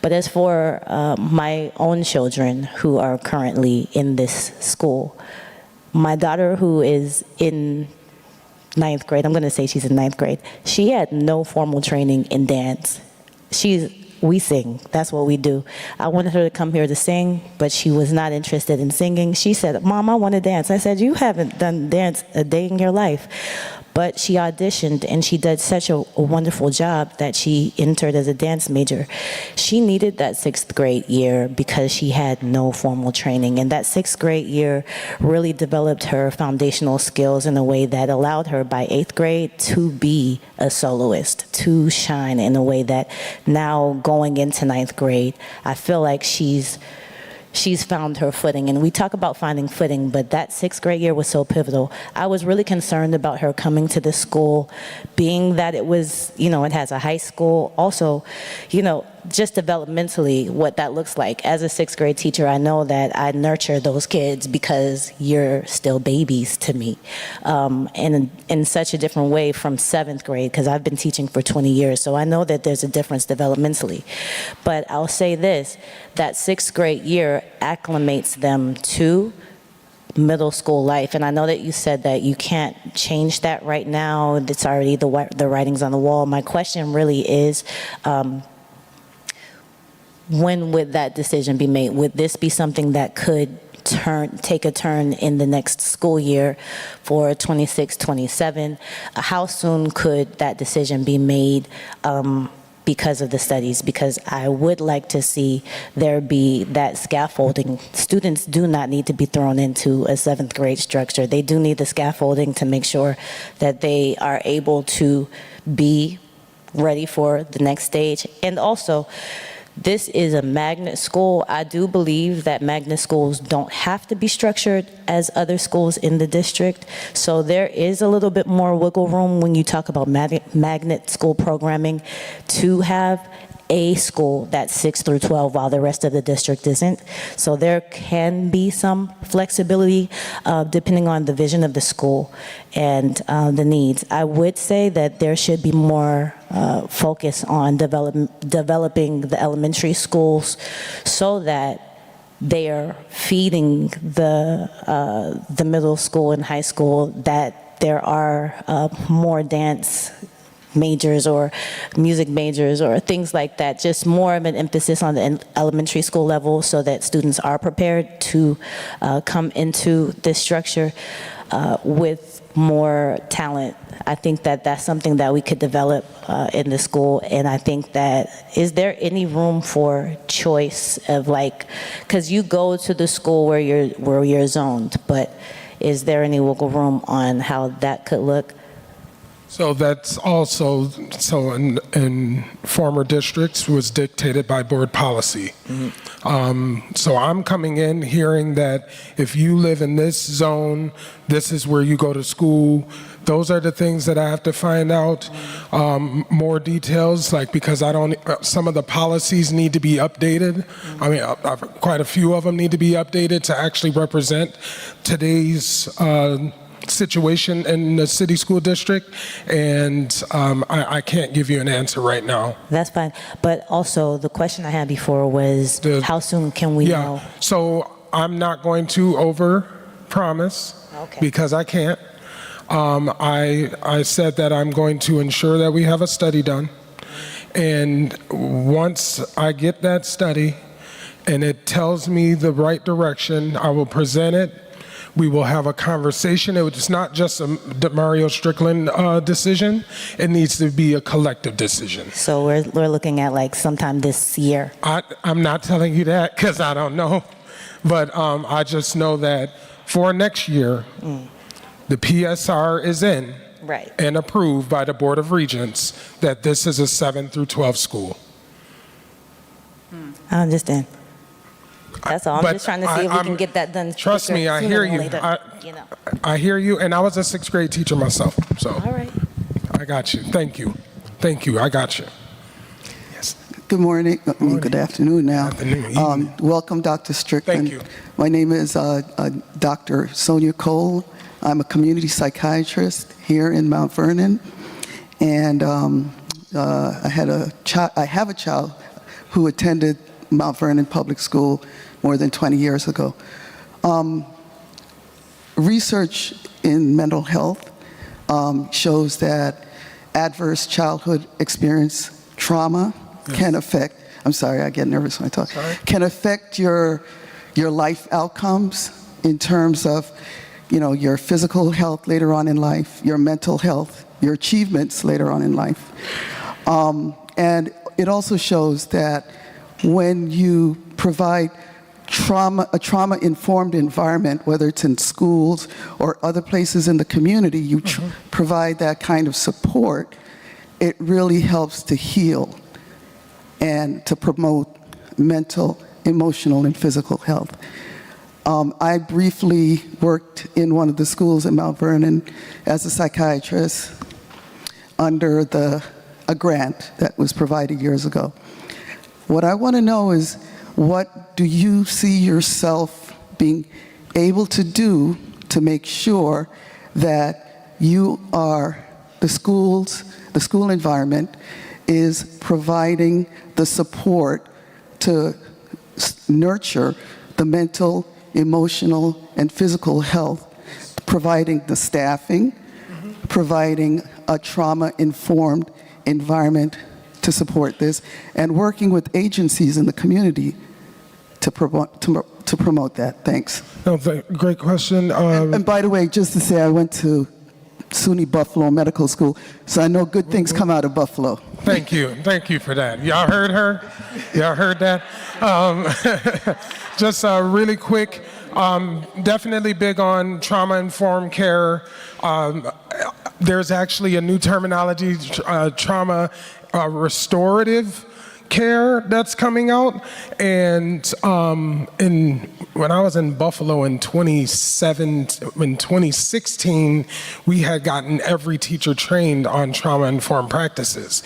But as for my own children who are currently in this school, my daughter who is in 9th grade, I'm going to say she's in 9th grade, she had no formal training in dance. We sing, that's what we do. I wanted her to come here to sing, but she was not interested in singing. She said, Mom, I want to dance. I said, you haven't done dance a day in your life. But she auditioned and she did such a wonderful job that she entered as a dance major. She needed that 6th grade year because she had no formal training. And that 6th grade year really developed her foundational skills in a way that allowed her by 8th grade to be a soloist, to shine in a way that now going into 9th grade, I feel like she's found her footing. And we talk about finding footing, but that 6th grade year was so pivotal. I was really concerned about her coming to this school, being that it was, it has a high school. Also, just developmentally what that looks like. As a 6th grade teacher, I know that I nurture those kids because you're still babies to me. And in such a different way from 7th grade, because I've been teaching for 20 years, so I know that there's a difference developmentally. But I'll say this, that 6th grade year acclimates them to middle school life. And I know that you said that you can't change that right now. It's already the writing's on the wall. My question really is, when would that decision be made? Would this be something that could take a turn in the next school year for 26, 27? How soon could that decision be made because of the studies? Because I would like to see there be that scaffolding. Students do not need to be thrown into a 7th grade structure. They do need the scaffolding to make sure that they are able to be ready for the next stage. And also, This is a magnet school. I do believe that magnet schools don't have to be structured as other schools in the district. So there is a little bit more wiggle room when you talk about magnet school programming to have a school that's 6 through 12 while the rest of the district isn't. So there can be some flexibility depending on the vision of the school and the needs. I would say that there should be more focus on developing the elementary schools so that they are feeding the middle school and high school, that there are more dance majors or music majors or things like that, just more of an emphasis on the elementary school level so that students are prepared to come into this structure with more talent. I think that that's something that we could develop in the school, and I think that, is there any room for choice of like, because you go to the school where you're zoned, but is there any wiggle room on how that could look? So that's also, so in former districts was dictated by board policy. So I'm coming in hearing that if you live in this zone, this is where you go to school. Those are the things that I have to find out more details, like, because I don't, some of the policies need to be updated. I mean, quite a few of them need to be updated to actually represent today's situation in the city school district, and I can't give you an answer right now. That's fine. But also, the question I had before was, how soon can we know? So I'm not going to over-promise because I can't. I said that I'm going to ensure that we have a study done, and once I get that study and it tells me the right direction, I will present it. We will have a conversation. It's not just a Mario Strickland decision. It needs to be a collective decision. So we're looking at like sometime this year. I'm not telling you that because I don't know. But I just know that for next year, the PSR is in and approved by the Board of Regents that this is a 7 through 12 school. I understand. That's all. I'm just trying to see if we can get that done. Trust me, I hear you. I hear you, and I was a 6th grade teacher myself. So all right. I got you. Thank you. Thank you. I got you. Yes. Good morning. Good afternoon now. Afternoon. Welcome, Dr. Strickland. Thank you. My name is Dr. Sonia Cole. I'm a community psychiatrist here in Mount Vernon, and I have a child who attended Mount Vernon Public School more than 20 years ago. Research in mental health shows that adverse childhood experience trauma can affect, I'm sorry, I get nervous when I talk, can affect your life outcomes in terms of, you know, your physical health later on in life, your mental health, your achievements later on in life. And it also shows that when you provide a trauma-informed environment, whether it's in schools or other places in the community, you provide that kind of support, it really helps to heal and to promote mental, emotional, and physical health. I briefly worked in one of the schools in Mount Vernon as a psychiatrist under a grant that was provided years ago. What I want to know is, what do you see yourself being able to do to make sure that you are, the school environment is providing the support to nurture the mental, emotional, and physical health, providing the staffing, providing a trauma-informed environment to support this, and working with agencies in the community to promote that. Thanks. No, great question. And by the way, just to say, I went to SUNY Buffalo Medical School, so I know good things come out of Buffalo. Thank you. Thank you for that. Y'all heard her? Y'all heard that? Just really quick, definitely big on trauma-informed care. There's actually a new terminology, trauma restorative care that's coming out. And when I was in Buffalo in 2016, we had gotten every teacher trained on trauma-informed practices.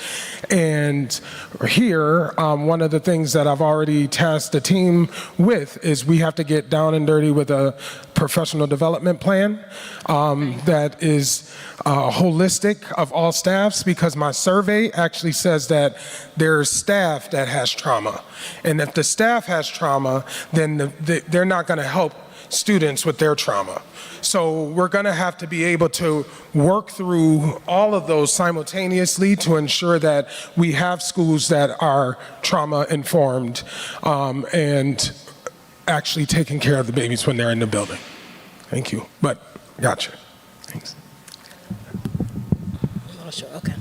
And here, one of the things that I've already tasked the team with is we have to get down and dirty with a professional development plan that is holistic of all staffs, because my survey actually says that there's staff that has trauma. And if the staff has trauma, then they're not going to help students with their trauma. So we're going to have to be able to work through all of those simultaneously to ensure that we have schools that are trauma informed and actually taking care of the babies when they're in the building. Thank you, but gotcha. Thanks. Okay.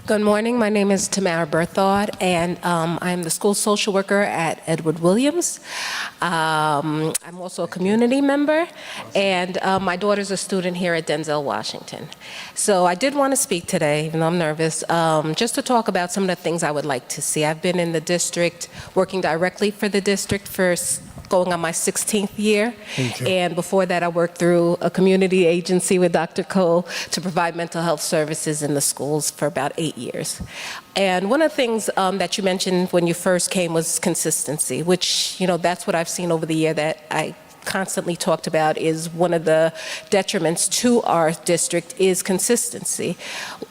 Good morning. My name is Tamara Berthaud, and I'm the school social worker at Edward Williams. I'm also a community member, and my daughter's a student here at Denzel, Washington. So I did want to speak today, even though I'm nervous, just to talk about some of the things I would like to see. I've been in the district, working directly for the district for going on my 16th year. And before that, I worked through a community agency with Dr. Cole to provide mental health services in the schools for about 8 years. And one of the things that you mentioned when you first came was consistency, which, that's what I've seen over the year that I constantly talked about is one of the detriments to our district is consistency.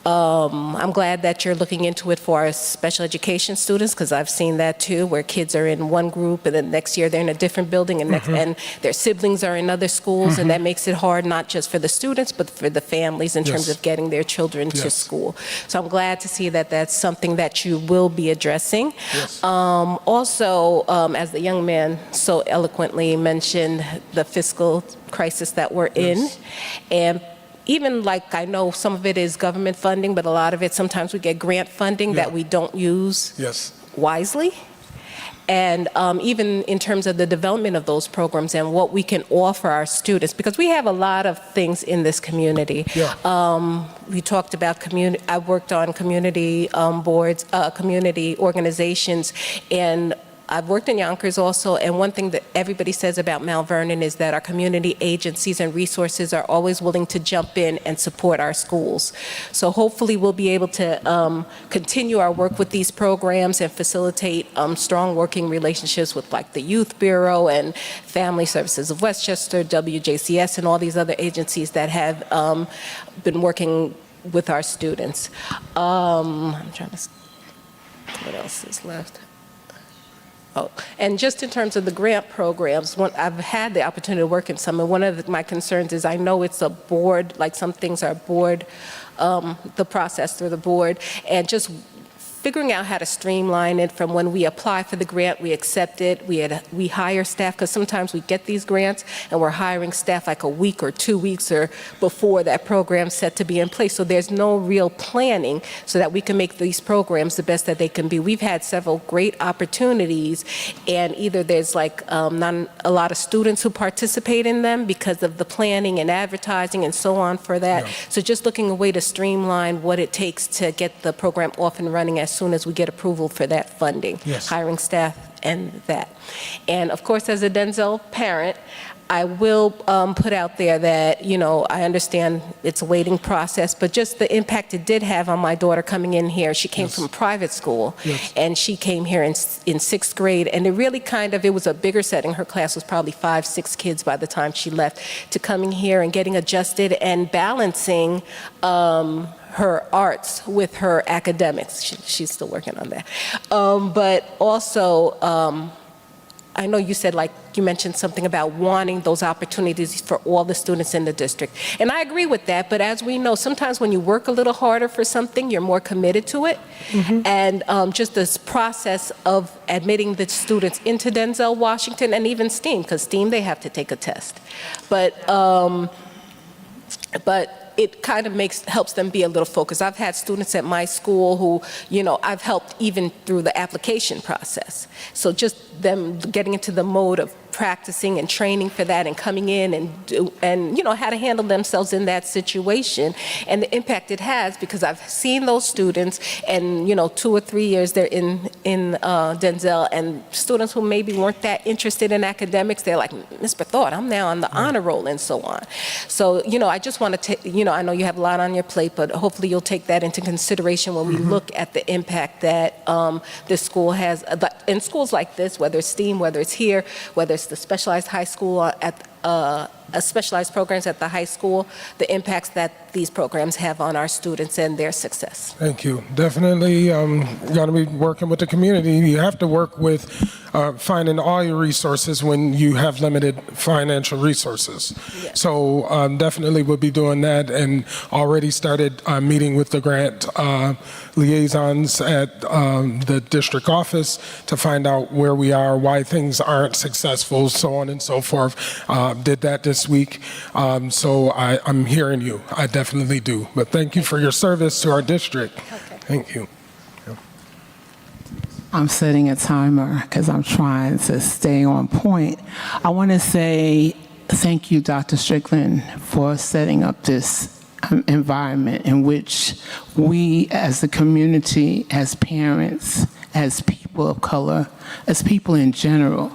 I'm glad that you're looking into it for our special education students, because I've seen that too, where kids are in one group and then next year they're in a different building, and, and their siblings are in other schools, and that makes it hard not just for the students but for the families in terms of getting their children to school. So I'm glad to see that that's something that you will be addressing. Also, as the young man so eloquently mentioned, the fiscal crisis that we're in, and even I know some of it is government funding, but a lot of it, sometimes we get grant funding that we don't use wisely. And even in terms of the development of those programs and what we can offer our students, because we have a lot of things in this community. We talked about community, I worked on community boards, community organizations, and I've worked in Yonkers also, and one thing that everybody says about Mount Vernon is that our community agencies and resources are always willing to jump in and support our schools. So hopefully we'll be able to continue our work with these programs and facilitate strong working relationships with the Youth Bureau and Family Services of Westchester, WJCS, and all these other agencies that have been working with our students. I'm trying to, what else is left? Oh, and just in terms of the grant programs, I've had the opportunity to work in some, and one of my concerns is I know it's a board, some things are board, the process through the board, and just figuring out how to streamline it from when we apply for the grant, we accept it, we hire staff, because sometimes we get these grants and we're hiring staff a week or 2 weeks or before that program's set to be in place. So there's no real planning so that we can make these programs the best that they can be. We've had several great opportunities, and either there's not a lot of students who participate in them because of the planning and advertising and so on for that. So just looking a way to streamline what it takes to get the program off and running as soon as we get approval for that funding, hiring staff and that. And of course, as a Denzel parent, I will put out there that, I understand it's a waiting process, but just the impact it did have on my daughter coming in here. She came from private school, and she came here in 6th grade, and it really it was a bigger setting. Her class was probably 5, 6 kids by the time she left, to coming here and getting adjusted and balancing her arts with her academics. She's still working on that. But also, I know you said, you mentioned something about wanting those opportunities for all the students in the district. And I agree with that, but as we know, sometimes when you work a little harder for something, you're more committed to it. And just this process of admitting the students into Denzel, Washington, and even STEAM, because STEAM, they have to take a test. But it kind of helps them be a little focused. I've had students at my school who, I've helped even through the application process. So just them getting into the mode of practicing and training for that and coming in and how to handle themselves in that situation and the impact it has, because I've seen those students and 2 or 3 years they're in Denzel, and students who maybe weren't that interested in academics, they're like, Ms. Berthod, I'm now on the honor roll and so on. So, I just want to, I know you have a lot on your plate, but hopefully you'll take that into consideration when we look at the impact that this school has, in schools like this, whether it's STEAM, whether it's here, whether it's the specialized high school at specialized programs at the high school, the impacts that these programs have on our students and their success. Thank you. Definitely got to be working with the community. You have to work with finding all your resources when you have limited financial resources. Yes. So definitely we'll be doing that, and already started meeting with the grant liaisons at the district office to find out where we are, why things aren't successful, so on and so forth. Did that this week. So I'm hearing you. I definitely do. But thank you for your service to our district. Okay. Thank you. I'm setting a timer because I'm trying to stay on point. I want to say thank you, Dr. Strickland, for setting up this environment in which we as the community, as parents, as people of color, as people in general,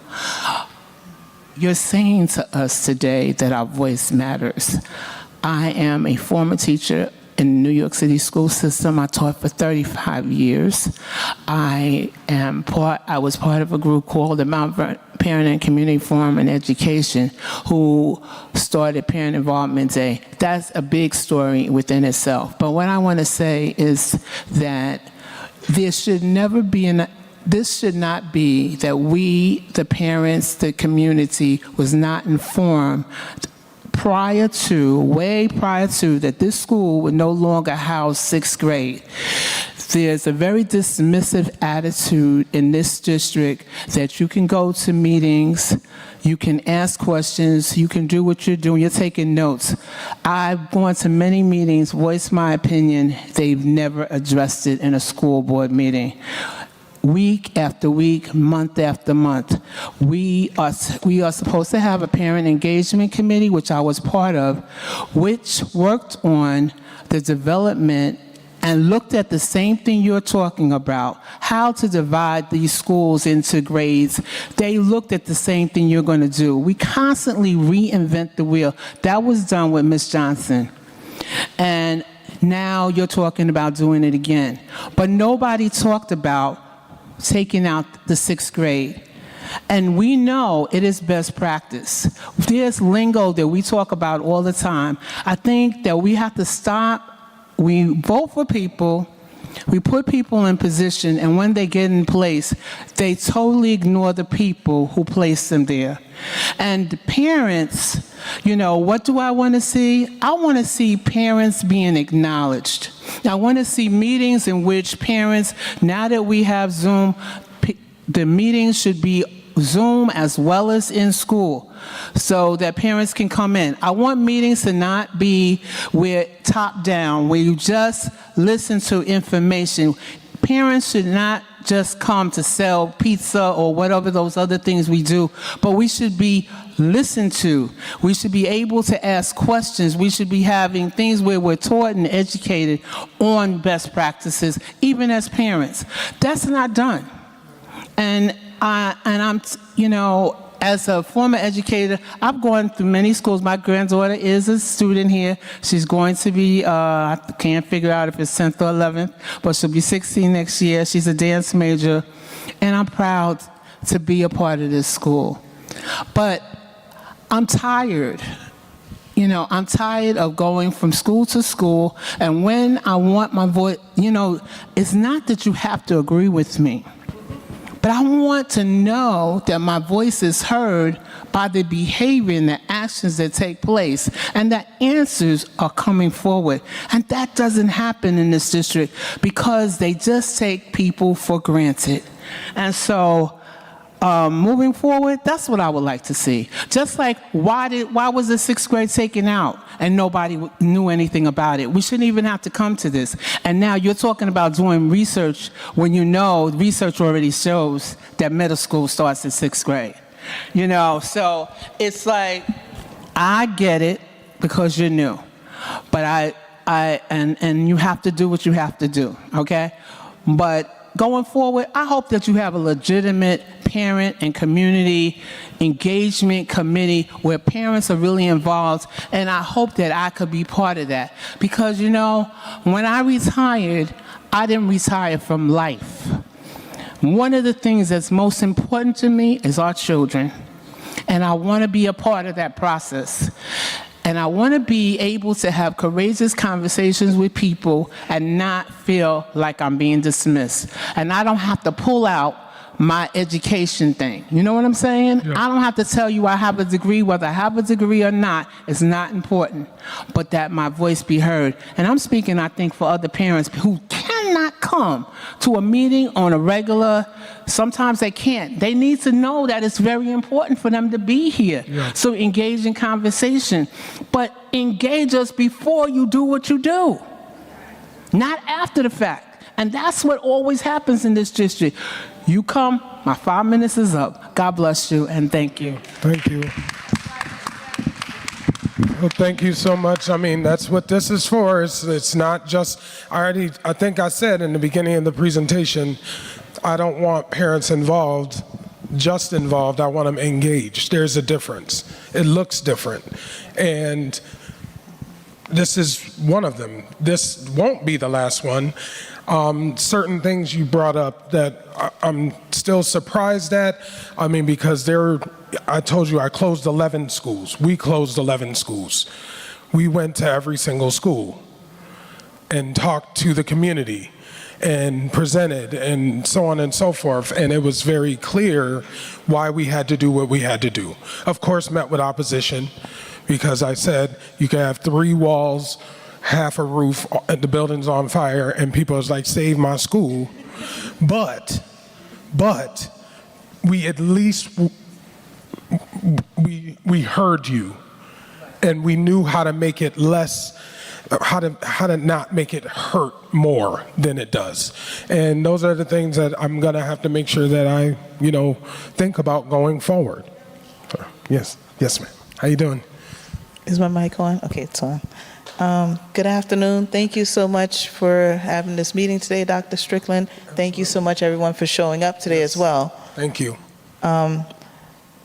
you're saying to us today that our voice matters. I am a former teacher in the New York City school system. I taught for 35 years. I was part of a group called the Mount Vernon Parent and Community Forum and Education, who started Parent Involvement Day. That's a big story within itself. But what I want to say is that there should never be this should not be that we, the parents, the community, was not informed way prior to, that this school would no longer house 6th grade. There's a very dismissive attitude in this district that you can go to meetings, you can ask questions, you can do what you're doing, you're taking notes. I've gone to many meetings, voiced my opinion, they've never addressed it in a school board meeting. Week after week, month after month. We are supposed to have a parent engagement committee, which I was part of, which worked on the development and looked at the same thing you're talking about, how to divide these schools into grades. They looked at the same thing you're going to do. We constantly reinvent the wheel. That was done with Ms. Johnson. And now you're talking about doing it again. But nobody talked about taking out the 6th grade. And we know it is best practice. There's lingo that we talk about all the time. I think that we have to stop. We vote for people, we put people in position, and when they get in place, they totally ignore the people who place them there. And parents, what do I want to see? I want to see parents being acknowledged. I want to see meetings in which parents, now that we have Zoom, the meetings should be Zoom as well as in school, so that parents can come in. I want meetings to not be where top down, where you just listen to information. Parents should not just come to sell pizza or whatever those other things we do, but we should be listened to. We should be able to ask questions. We should be having things where we're taught and educated on best practices, even as parents. That's not done. And I'm, as a former educator, I've gone through many schools. My granddaughter is a student here. She's going to be, I can't figure out if it's 10th or 11th, but she'll be 16 next year. She's a dance major, and I'm proud to be a part of this school. But I'm tired. I'm tired of going from school to school, and when I want my voice, it's not that you have to agree with me. But I want to know that my voice is heard by the behavior and the actions that take place, and that answers are coming forward. And that doesn't happen in this district because they just take people for granted. And so moving forward, that's what I would like to see. Just like, why was the 6th grade taken out and nobody knew anything about it? We shouldn't even have to come to this. And now you're talking about doing research when you know research already shows that middle school starts in 6th grade. You know, so it's like, I get it because you're new, but and you have to do what you have to do, okay? But going forward, I hope that you have a legitimate parent and community engagement committee where parents are really involved, and I hope that I could be part of that. Because, you know, when I retired, I didn't retire from life. One of the things that's most important to me is our children, and I want to be a part of that process. And I want to be able to have courageous conversations with people and not feel like I'm being dismissed. And I don't have to pull out my education thing. You know what I'm saying? Yeah. I don't have to tell you I have a degree. Whether I have a degree or not is not important, but that my voice be heard. And I'm speaking, I think, for other parents who cannot come to a meeting on a regular. Sometimes they can't. They need to know that it's very important for them to be here. Yeah. So engage in conversation. But engage us before you do what you do, not after the fact. And that's what always happens in this district. You come, my 5 minutes is up. God bless you, and thank you. Thank you. Well, thank you so much. I mean, that's what this is for. It's not just, I think I said in the beginning of the presentation, I don't want parents involved, just involved. I want them engaged. There's a difference. It looks different. And this is one of them. This won't be the last one. Certain things you brought up that I'm still surprised at. I mean, because I told you I closed 11 schools. We closed 11 schools. We went to every single school and talked to the community and presented and so on and so forth. And it was very clear why we had to do what we had to do. Of course, met with opposition because I said you can have 3 walls, half a roof, the building's on fire, and people was like, save my school. But we at least, we heard you, and we knew how to make it less, how to not make it hurt more than it does. And those are the things that I'm gonna have to make sure that I, think about going forward. So, yes, ma'am. How you doing? Is my mic on? Okay, it's on. Good afternoon. Thank you so much for having this meeting today, Dr. Strickland. Thank you so much, everyone, for showing up today as well. Thank you. I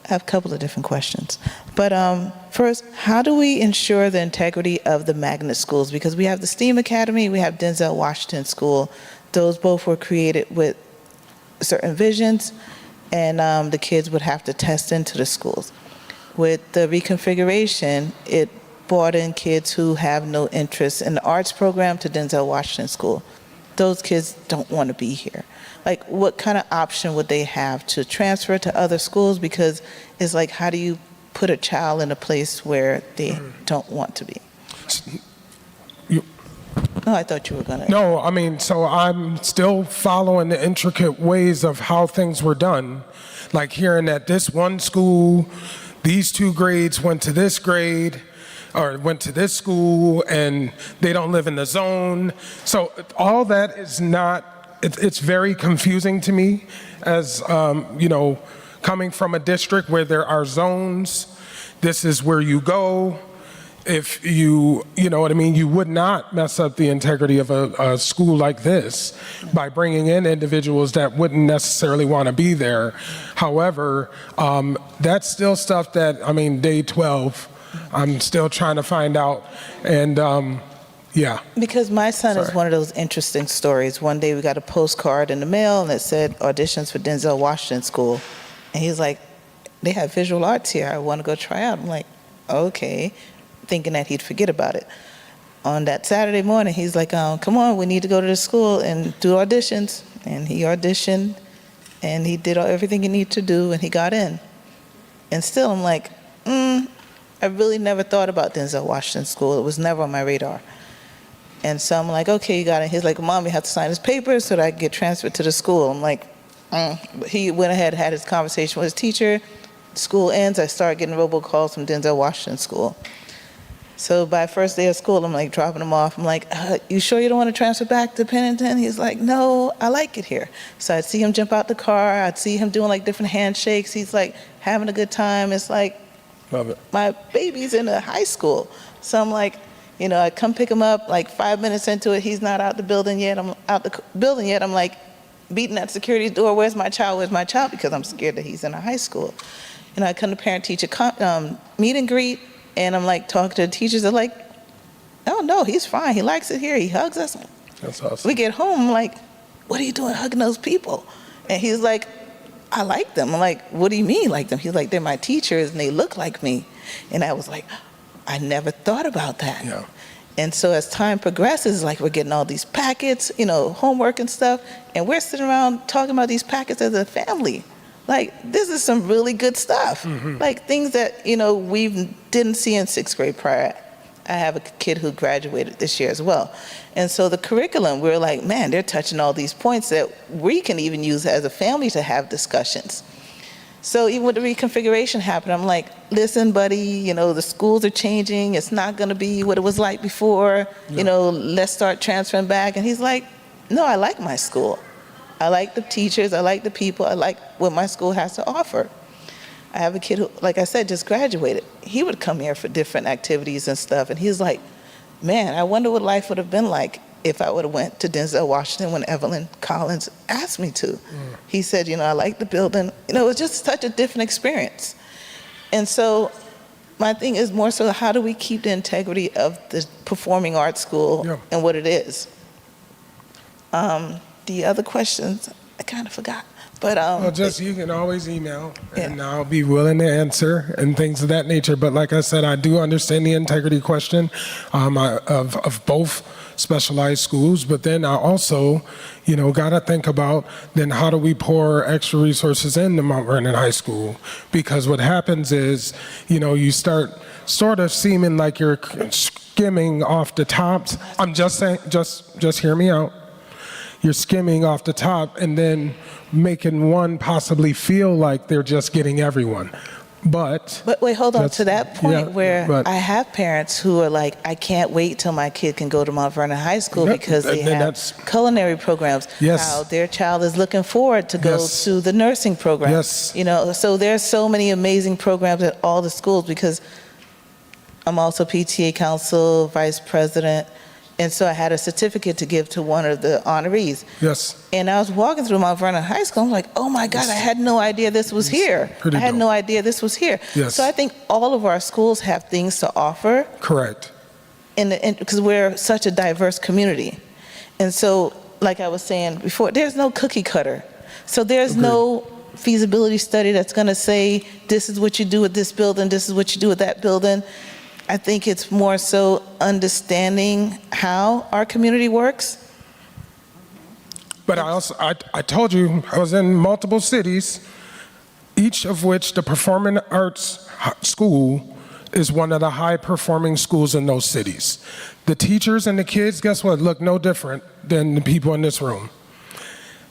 have a couple of different questions. But first, how do we ensure the integrity of the magnet schools? Because we have the STEAM Academy, we have Denzel Washington School. Those both were created with certain visions, and the kids would have to test into the schools. With the reconfiguration, it brought in kids who have no interest in the arts program to Denzel Washington School. Those kids don't want to be here. Like, what kind of option would they have to transfer to other schools? Because it's like, how do you put a child in a place where they don't want to be? No, I thought you were going to. No, I mean, so I'm still following the intricate ways of how things were done. Like hearing that this one school, these 2 grades went to this grade, or went to this school, and they don't live in the zone. So all that is not, it's very confusing to me as, coming from a district where there are zones. This is where you go. If you know what I mean, you would not mess up the integrity of a school like this by bringing in individuals that wouldn't necessarily want to be there. However, that's still stuff that, day 12, I'm still trying to find out, and yeah. Because my son is one of those interesting stories. One day we got a postcard in the mail and it said auditions for Denzel Washington School. And he's like, they have visual arts here, I want to go try out. I'm like, okay, thinking that he'd forget about it. On that Saturday morning, he's like, come on, we need to go to the school and do auditions. And he auditioned, and he did everything he needed to do, and he got in. And still, I'm like, I really never thought about Denzel Washington School. It was never on my radar. And so I'm like, okay, you got it. He's like, Mom, you have to sign this paper so that I can get transferred to the school. I'm like, He went ahead and had his conversation with his teacher. School ends, I start getting robocalls from Denzel Washington School. So by first day of school, I'm like dropping him off. I'm like, you sure you don't want to transfer back to Pennington? He's like, no, I like it here. So I'd see him jump out the car. I'd see him doing like different handshakes. He's like having a good time. It's like, love it. My baby's in a high school. So I'm like, you know, I come pick him up, like 5 minutes into it, he's not out the building yet. I'm like beating at security's door, where's my child, because I'm scared that he's in a high school. You know, I come to parent-teacher meet and greet, and I'm like talking to the teachers, they're like, oh no, he's fine, he likes it here, he hugs us. That's awesome. We get home, I'm like, what are you doing hugging those people? And he's like, I like them. I'm like, what do you mean you like them? He's like, they're my teachers and they look like me. And I was like, I never thought about that. Yeah. And so as time progresses, like we're getting all these packets, you know, homework and stuff, and we're sitting around talking about these packets as a family. Like, this is some really good stuff. Like things that, you know, we didn't see in 6th grade prior. I have a kid who graduated this year as well. And so the curriculum, we're like, man, they're touching all these points that we can even use as a family to have discussions. So even with the reconfiguration happened, I'm like, listen, buddy, you know, the schools are changing. It's not going to be what it was like before. You know, let's start transferring back. And he's like, no, I like my school. I like the teachers. I like the people. I like what my school has to offer. I have a kid who, like I said, just graduated. He would come here for different activities and stuff. And he's like, man, I wonder what life would have been like if I would have went to Denzel Washington when Evelyn Collins asked me to. He said, you know, I like the building. You know, it was just such a different experience. And so my thing is more so, how do we keep the integrity of the performing arts school and what it is? The other questions, I kind of forgot. But well, just you can always email, and I'll be willing to answer and things of that nature. But like I said, I do understand the integrity question of both specialized schools. But then I also, you know, got to think about then how do we pour extra resources into Mount Vernon High School? Because what happens is, you know, you start sort of seeming like you're skimming off the tops. I'm just saying, just hear me out. You're skimming off the top and then making one possibly feel like they're just getting everyone. But wait, hold on to that point where I have parents who are like, I can't wait till my kid can go to Mount Vernon High School because they have culinary programs. How their child is looking forward to go to the nursing program. You know, so there's so many amazing programs at all the schools because I'm also PTA council, vice president. And so I had a certificate to give to one of the honorees. And I was walking through Mount Vernon High School. I'm like, oh my God, I had no idea this was here. I had no idea this was here. So I think all of our schools have things to offer. Correct. Because we're such a diverse community. And so, like I was saying before, there's no cookie cutter. So there's no feasibility study that's going to say, this is what you do with this building, this is what you do with that building. I think it's more so understanding how our community works. But I told you, I was in multiple cities, each of which the performing arts school is one of the high-performing schools in those cities. The teachers and the kids, guess what, look no different than the people in this room.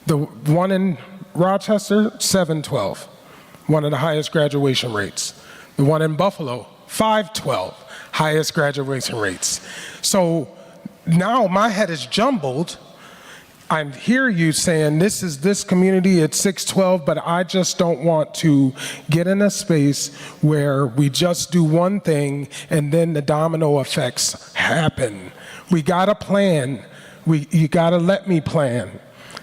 The one in Rochester, 712, one of the highest graduation rates. The one in Buffalo, 512. Highest graduation rates. So now my head is jumbled. I hear you saying this is this community at 612, but I just don't want to get in a space where we just do one thing and then the domino effects happen. We gotta plan. You gotta let me plan.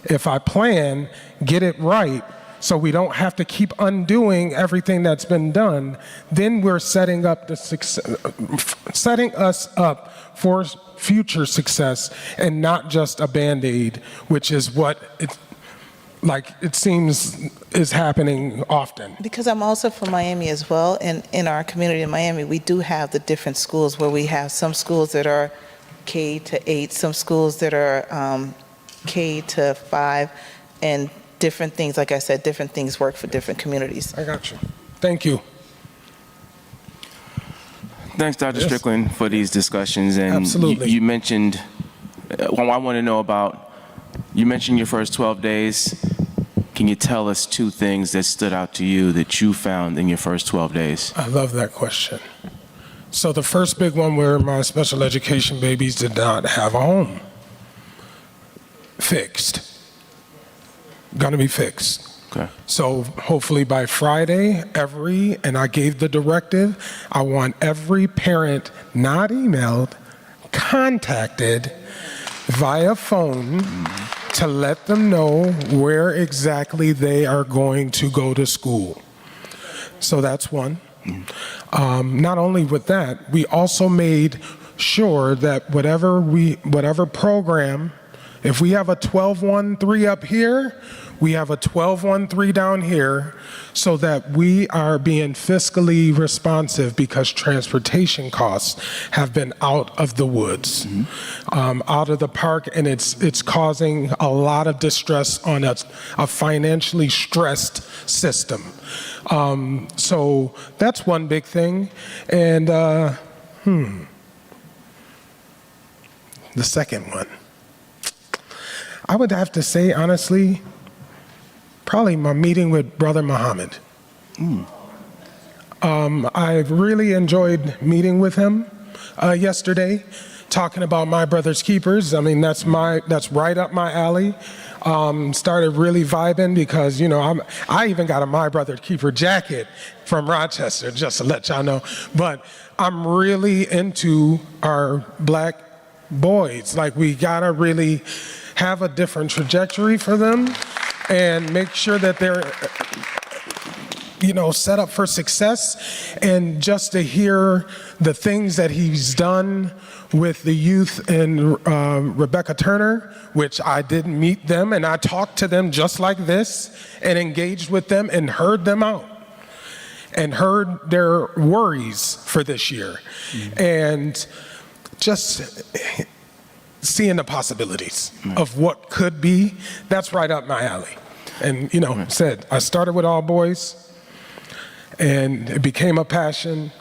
If I plan, get it right, so we don't have to keep undoing everything that's been done, then we're setting up setting us up for future success and not just a Band-Aid, which is what it seems is happening often. Because I'm also from Miami as well, and in our community in Miami, we do have the different schools where we have some schools that are K-8, some schools that are K-5, and different things, like I said, different things work for different communities. I got you. Thank you. Thanks, Dr. Strickland, for these discussions. And Absolutely. You mentioned, I want to know about, you mentioned your first 12 days. can you tell us 2 things that stood out to you that you found in your first 12 days? I love that question. So the first big one where my special education babies did not have a home. Fixed. Gonna be fixed. Okay. So hopefully by Friday, and I gave the directive, I want every parent not emailed, contacted via phone to let them know where exactly they are going to go to school. So that's one. Not only with that, we also made sure that whatever program, if we have a 12-1-3 up here, we have a 12-1-3 down here, so that we are being fiscally responsive because transportation costs have been out of the woods, out of the park, and it's causing a lot of distress on a financially stressed system. So that's one big thing. And the second one, I would have to say, honestly, probably my meeting with Brother Muhammad. I've really enjoyed meeting with him yesterday, talking about My Brother's Keepers. I mean, that's right up my alley. Started really vibing because, I even got a My Brother Keeper jacket from Rochester, just to let y'all know. But I'm really into our black boys. Like, we gotta really have a different trajectory for them and make sure that they're set up for success. And just to hear the things that he's done with the youth and Rebecca Turner, which I did meet them and I talked to them just like this and engaged with them and heard them out and heard their worries for this year. And just seeing the possibilities of what could be, that's right up my alley. And, I started with all boys, and it became a passion,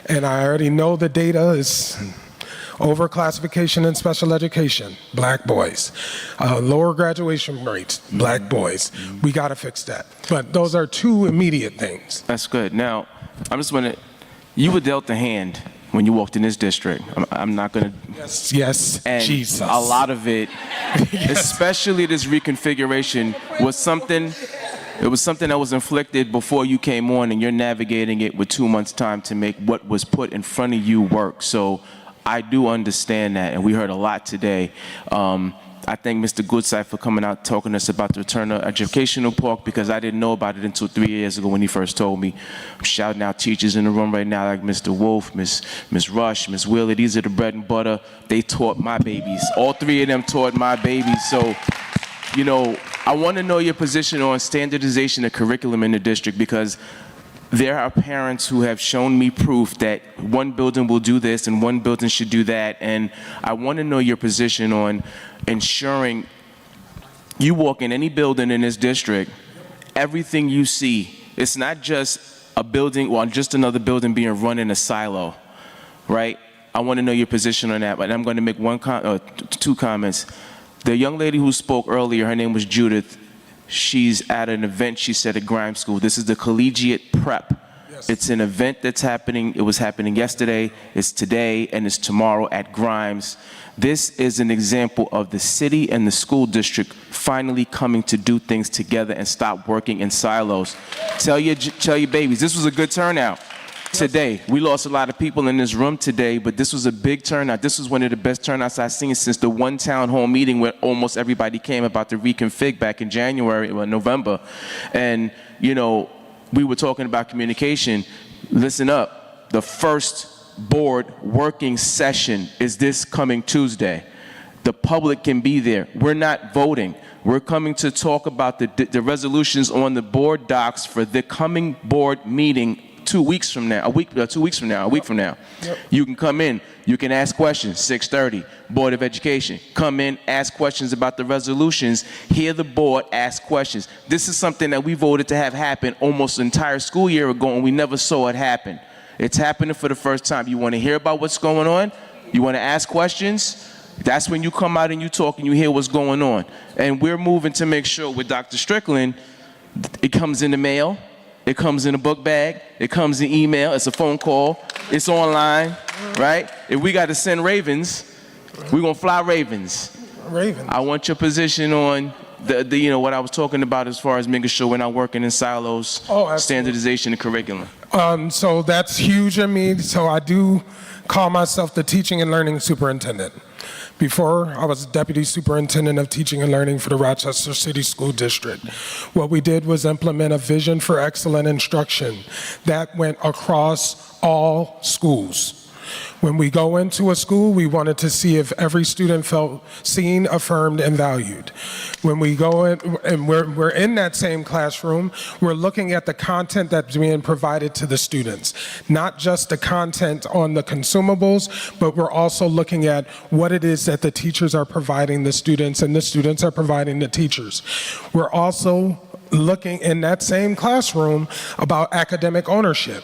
and I already know the data is overclassification in special education, black boys. Lower graduation rates, black boys. We gotta fix that. But those are 2 immediate things. That's good. Now, I'm just wondering, you were dealt a hand when you walked in this district. I'm not gonna. Yes, and Jesus. A lot of it, especially this reconfiguration, was something. It was something that was inflicted before you came on, and you're navigating it with 2 months' time to make what was put in front of you work. So I do understand that, and we heard a lot today. I thank Mr. Goodside for coming out talking to us about the return of educational park, because I didn't know about it until 3 years ago when he first told me. I'm shouting out teachers in the room right now like Mr. Wolf, Miss Rush, Miss Wheeler. These are the bread and butter. They taught my babies. All 3 of them taught my babies. So, I want to know your position on standardization of curriculum in the district, because there are parents who have shown me proof that one building will do this and one building should do that. And I want to know your position on ensuring you walk in any building in this district, everything you see, it's not just a building or just another building being run in a silo, right? I want to know your position on that, but I'm going to make 2 comments. The young lady who spoke earlier, her name was Judith. She's at an event, she said, at Grimes School. This is the collegiate prep. Yes. It's an event that's happening. It was happening yesterday, it's today, and it's tomorrow at Grimes. This is an example of the city and the school district finally coming to do things together and stop working in silos. Tell your babies, this was a good turnout. Today, we lost a lot of people in this room today, but this was a big turnout. This was one of the best turnouts I've seen since the one town hall meeting where almost everybody came about the reconfig back in January or November. And, we were talking about communication. Listen up. The first board working session is this coming Tuesday. The public can be there. We're not voting. We're coming to talk about the resolutions on the board docs for the coming board meeting 2 weeks from now, a week from now. Yep. You can come in, you can ask questions, 6:30, Board of Education. Come in, ask questions about the resolutions, hear the board, ask questions. This is something that we voted to have happen almost an entire school year ago, and we never saw it happen. It's happening for the first time. You want to hear about what's going on? You want to ask questions? That's when you come out and you talk and you hear what's going on. And we're moving to make sure with Dr. Strickland It comes in the mail. It comes in a book bag. It comes in email. It's a phone call. It's online, right? If we got to send ravens, we're going to fly ravens. Ravens. I want your position on the what I was talking about as far as making sure we're not working in silos, standardization of curriculum. So that's huge in me. So I do call myself the teaching and learning superintendent. Before, I was deputy superintendent of teaching and learning for the Rochester City School District. What we did was implement a vision for excellent instruction that went across all schools. When we go into a school, we wanted to see if every student felt seen, affirmed, and valued. When we go in, and we're in that same classroom, we're looking at the content that's being provided to the students. Not just the content on the consumables, but we're also looking at what it is that the teachers are providing the students and the students are providing the teachers. We're also looking in that same classroom about academic ownership.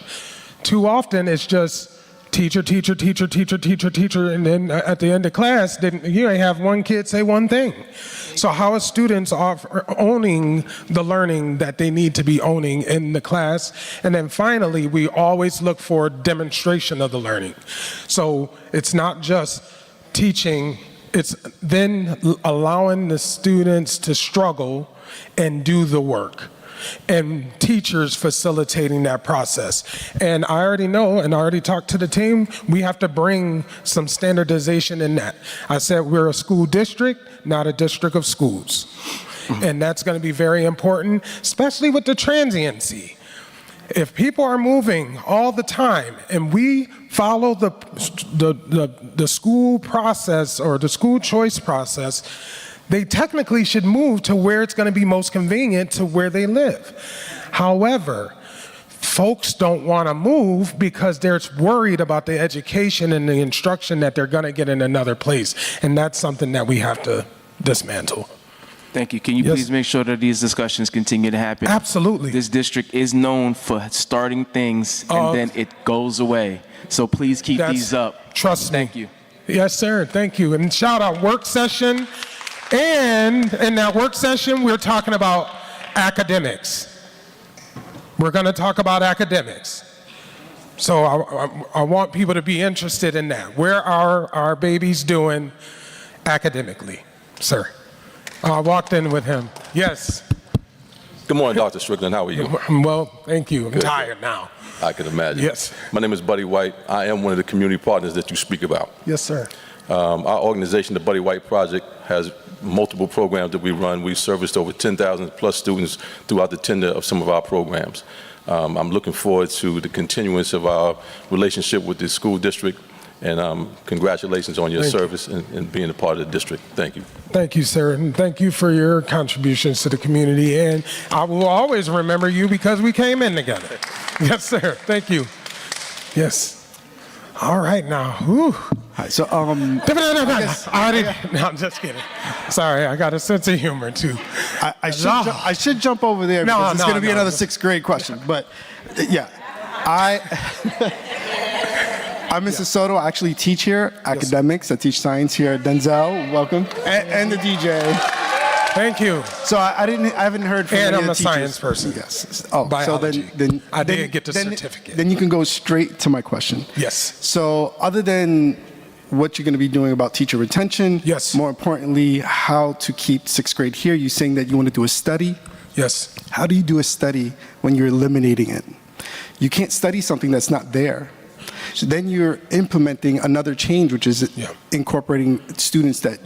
Too often it's just teacher, teacher, teacher, teacher, teacher, teacher, and then at the end of class, you ain't have one kid say one thing. So how are students owning the learning that they need to be owning in the class? And then finally, we always look for demonstration of the learning. So it's not just teaching, it's then allowing the students to struggle and do the work, and teachers facilitating that process. And I already know, and I already talked to the team, we have to bring some standardization in that. I said we're a school district, not a district of schools. And that's going to be very important, especially with the transiency. If people are moving all the time and we follow the school process or the school choice process, they technically should move to where it's going to be most convenient to where they live. However, folks don't want to move because they're worried about the education and the instruction that they're going to get in another place. And that's something that we have to dismantle. Thank you. Can you please make sure that these discussions continue to happen? Absolutely. This district is known for starting things and then it goes away. So please keep these up. Trust me. Thank you. Yes, sir. Thank you. And shout out work session. And in that work session, we're talking about academics. We're going to talk about academics. So I want people to be interested in that. Where are our babies doing academically? Sir. I walked in with him. Yes. Good morning, Dr. Strickland. How are you? I'm well, thank you. I'm Good. tired now. I can imagine. Yes. My name is Buddy White. I am one of the community partners that you speak about. Yes, sir. Our organization, the Buddy White Project, has multiple programs that we run. We've serviced over 10,000 plus students throughout the tenure of some of our programs. I'm looking forward to the continuance of our relationship with the school district, and congratulations on your service and being a part of the district. Thank you. Thank you, sir, and thank you for your contributions to the community. And I will always remember you because we came in together. Yes, sir. Thank you. Yes. All right, now. Whew. Hi, so No, I'm just kidding. Sorry, I got a sense of humor too. I should jump over there because it's going to be another sixth grade question. But yeah, I'm Mrs. Soto. I actually teach here, academics. I teach science here at Denzel. Welcome, and the DJ. Thank you. So I haven't heard from And any I'm of the a science teachers. person. Yes. Oh, Biology. so then I did get the certificate. Then you can go straight to my question. Yes. So other than what you're going to be doing about teacher retention, yes. More importantly, how to keep sixth grade here. You're saying that you want to do a study. Yes. How do you do a study when you're eliminating it? You can't study something that's not there. So then you're implementing another change, which is incorporating students that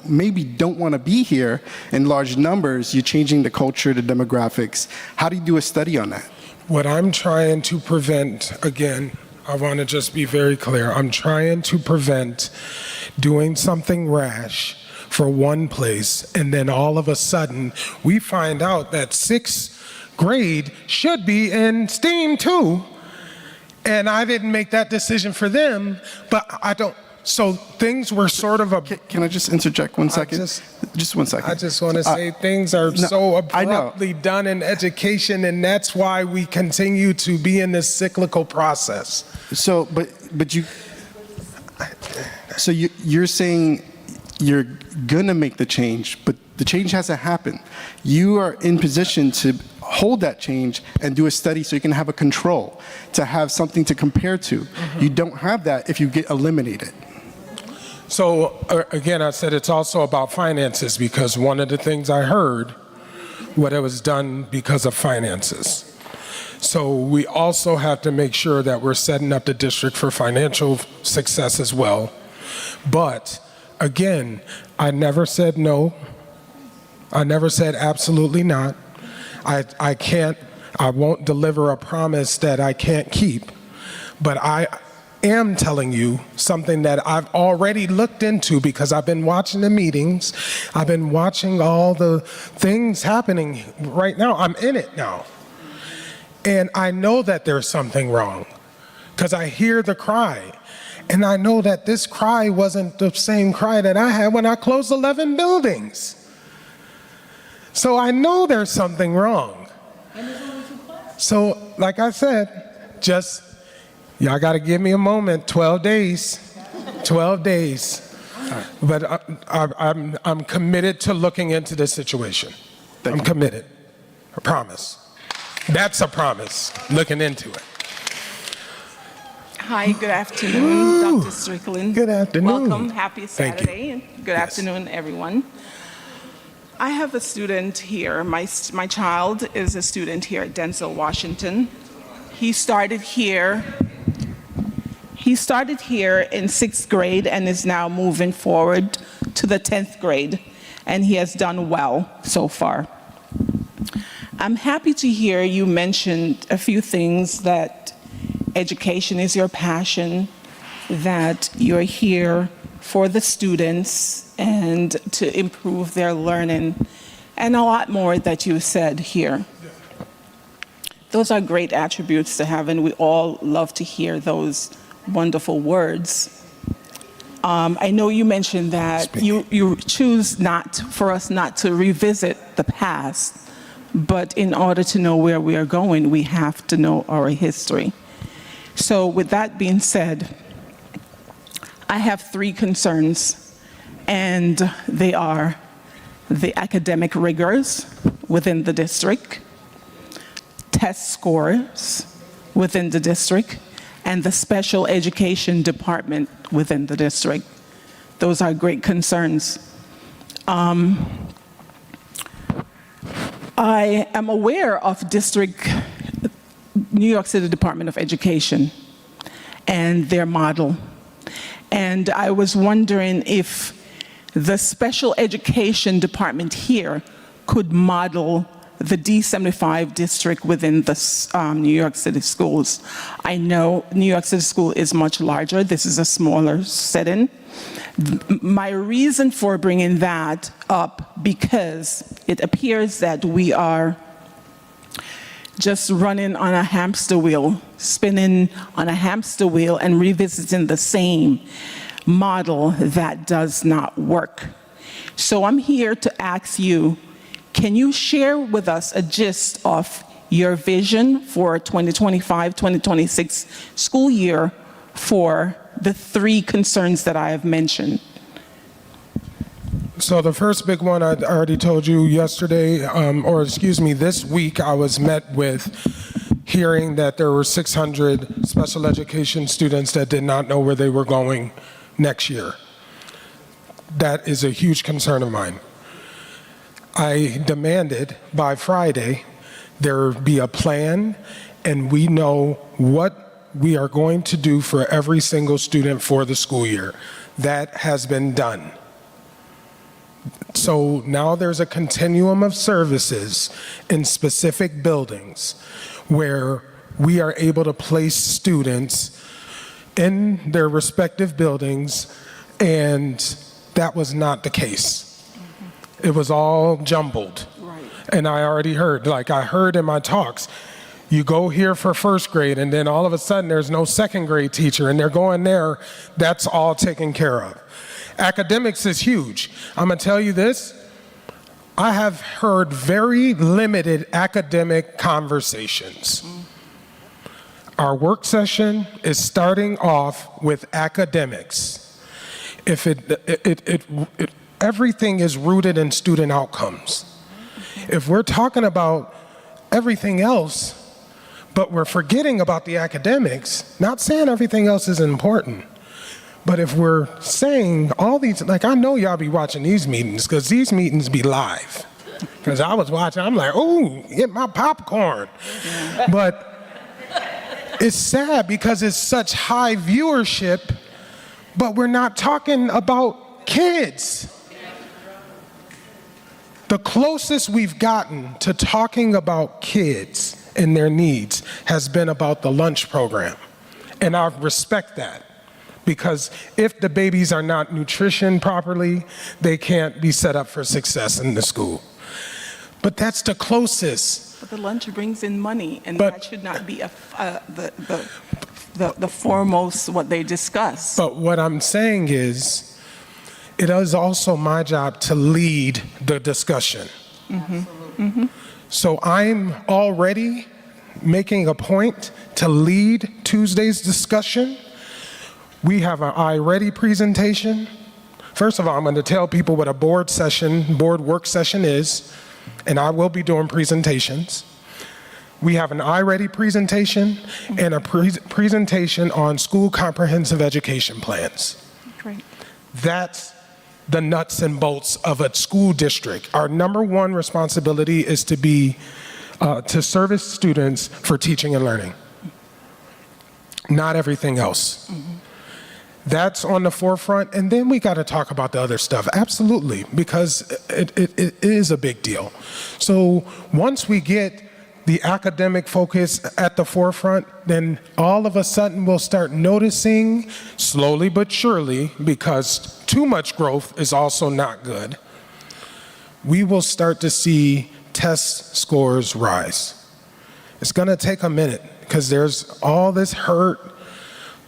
maybe don't want to be here in large numbers. You're changing the culture, the demographics. How do you do a study on that? What I'm trying to prevent, again, I want to just be very clear. I'm trying to prevent doing something rash for one place, and then all of a sudden we find out that sixth grade should be in STEAM too. And I didn't make that decision for them, but I don't. So things were sort of a. Can I just interject 1 second? Just 1 second. I just want to say things are so abruptly done in education, and that's why we continue to be in this cyclical process. So, but you. So you're saying you're gonna make the change, but the change hasn't happened. You are in position to hold that change and do a study so you can have a control, to have something to compare to. You don't have that if you get eliminated. So again, I said it's also about finances, because one of the things I heard, what it was done because of finances. So we also have to make sure that we're setting up the district for financial success as well. But again, I never said no. I never said absolutely not. I won't deliver a promise that I can't keep. But I am telling you something that I've already looked into, because I've been watching the meetings. I've been watching all the things happening right now. I'm in it now. And I know that there's something wrong, because I hear the cry. And I know that this cry wasn't the same cry that I had when I closed 11 buildings. So I know there's something wrong. So, like I said, just, y'all got to give me a moment, 12 days, 12 days. But I'm committed to looking into this situation. I'm committed, I promise. That's a promise, looking into it. Hi, good afternoon, Dr. Strickland. Good afternoon. Welcome, happy Saturday, and good afternoon, everyone. I have a student here. My child is a student here at Denzel, Washington. He started here in 6th grade and is now moving forward to the 10th grade, and he has done well so far. I'm happy to hear you mentioned a few things, that education is your passion, that you're here for the students and to improve their learning, and a lot more that you said here. Those are great attributes to have, and we all love to hear those wonderful words. I know you mentioned that you choose for us not to revisit the past, but in order to know where we are going, we have to know our history. So with that being said, I have 3 concerns, and they are the academic rigors within the district, test scores within the district, and the special education department within the district. Those are great concerns. I am aware of New York City Department of Education and their model. And I was wondering if the special education department here could model the D75 district within the New York City schools. I know New York City school is much larger. This is a smaller setting. My reason for bringing that up, because it appears that we are just running on a hamster wheel, spinning on a hamster wheel and revisiting the same model that does not work. So I'm here to ask you, can you share with us a gist of your vision for 2025-2026 school year for the 3 concerns that I have mentioned? So the first big one, I already told you yesterday, this week, I was met with hearing that there were 600 special education students that did not know where they were going next year. That is a huge concern of mine. I demanded by Friday there be a plan, and we know what we are going to do for every single student for the school year. That has been done. So now there's a continuum of services in specific buildings where we are able to place students in their respective buildings, and that was not the case. It was all jumbled. Right. And I already heard, I heard in my talks, you go here for 1st grade, and then all of a sudden there's no 2nd grade teacher, and they're going there. That's all taken care of. Academics is huge. I'm gonna tell you this, I have heard very limited academic conversations. Our work session is starting off with academics. If everything is rooted in student outcomes. If we're talking about everything else, but we're forgetting about the academics. Not saying everything else isn't important, but if we're saying all these, like I know y'all be watching these meetings because these meetings be live. Because I was watching, I'm like, ooh, get my popcorn. But it's sad because it's such high viewership, but we're not talking about kids. The closest we've gotten to talking about kids and their needs has been about the lunch program. And I respect that, because if the babies are not nutritioned properly, they can't be set up for success in the school. But that's the closest. But the lunch brings in money, and that should not be the foremost what they discuss. But what I'm saying is, it is also my job to lead the discussion. So I'm already making a point to lead Tuesday's discussion. We have an iReady presentation. First of all, I'm going to tell people what a board work session is, and I will be doing presentations. We have an iReady presentation and a presentation on school comprehensive education plans. Great. That's the nuts and bolts of a school district. Our number one responsibility is to service students for teaching and learning, not everything else. That's on the forefront, and then we got to talk about the other stuff, absolutely, because it is a big deal. So once we get the academic focus at the forefront, then all of a sudden we'll start noticing, slowly but surely, because too much growth is also not good, we will start to see test scores rise. It's going to take a minute, because there's all this hurt,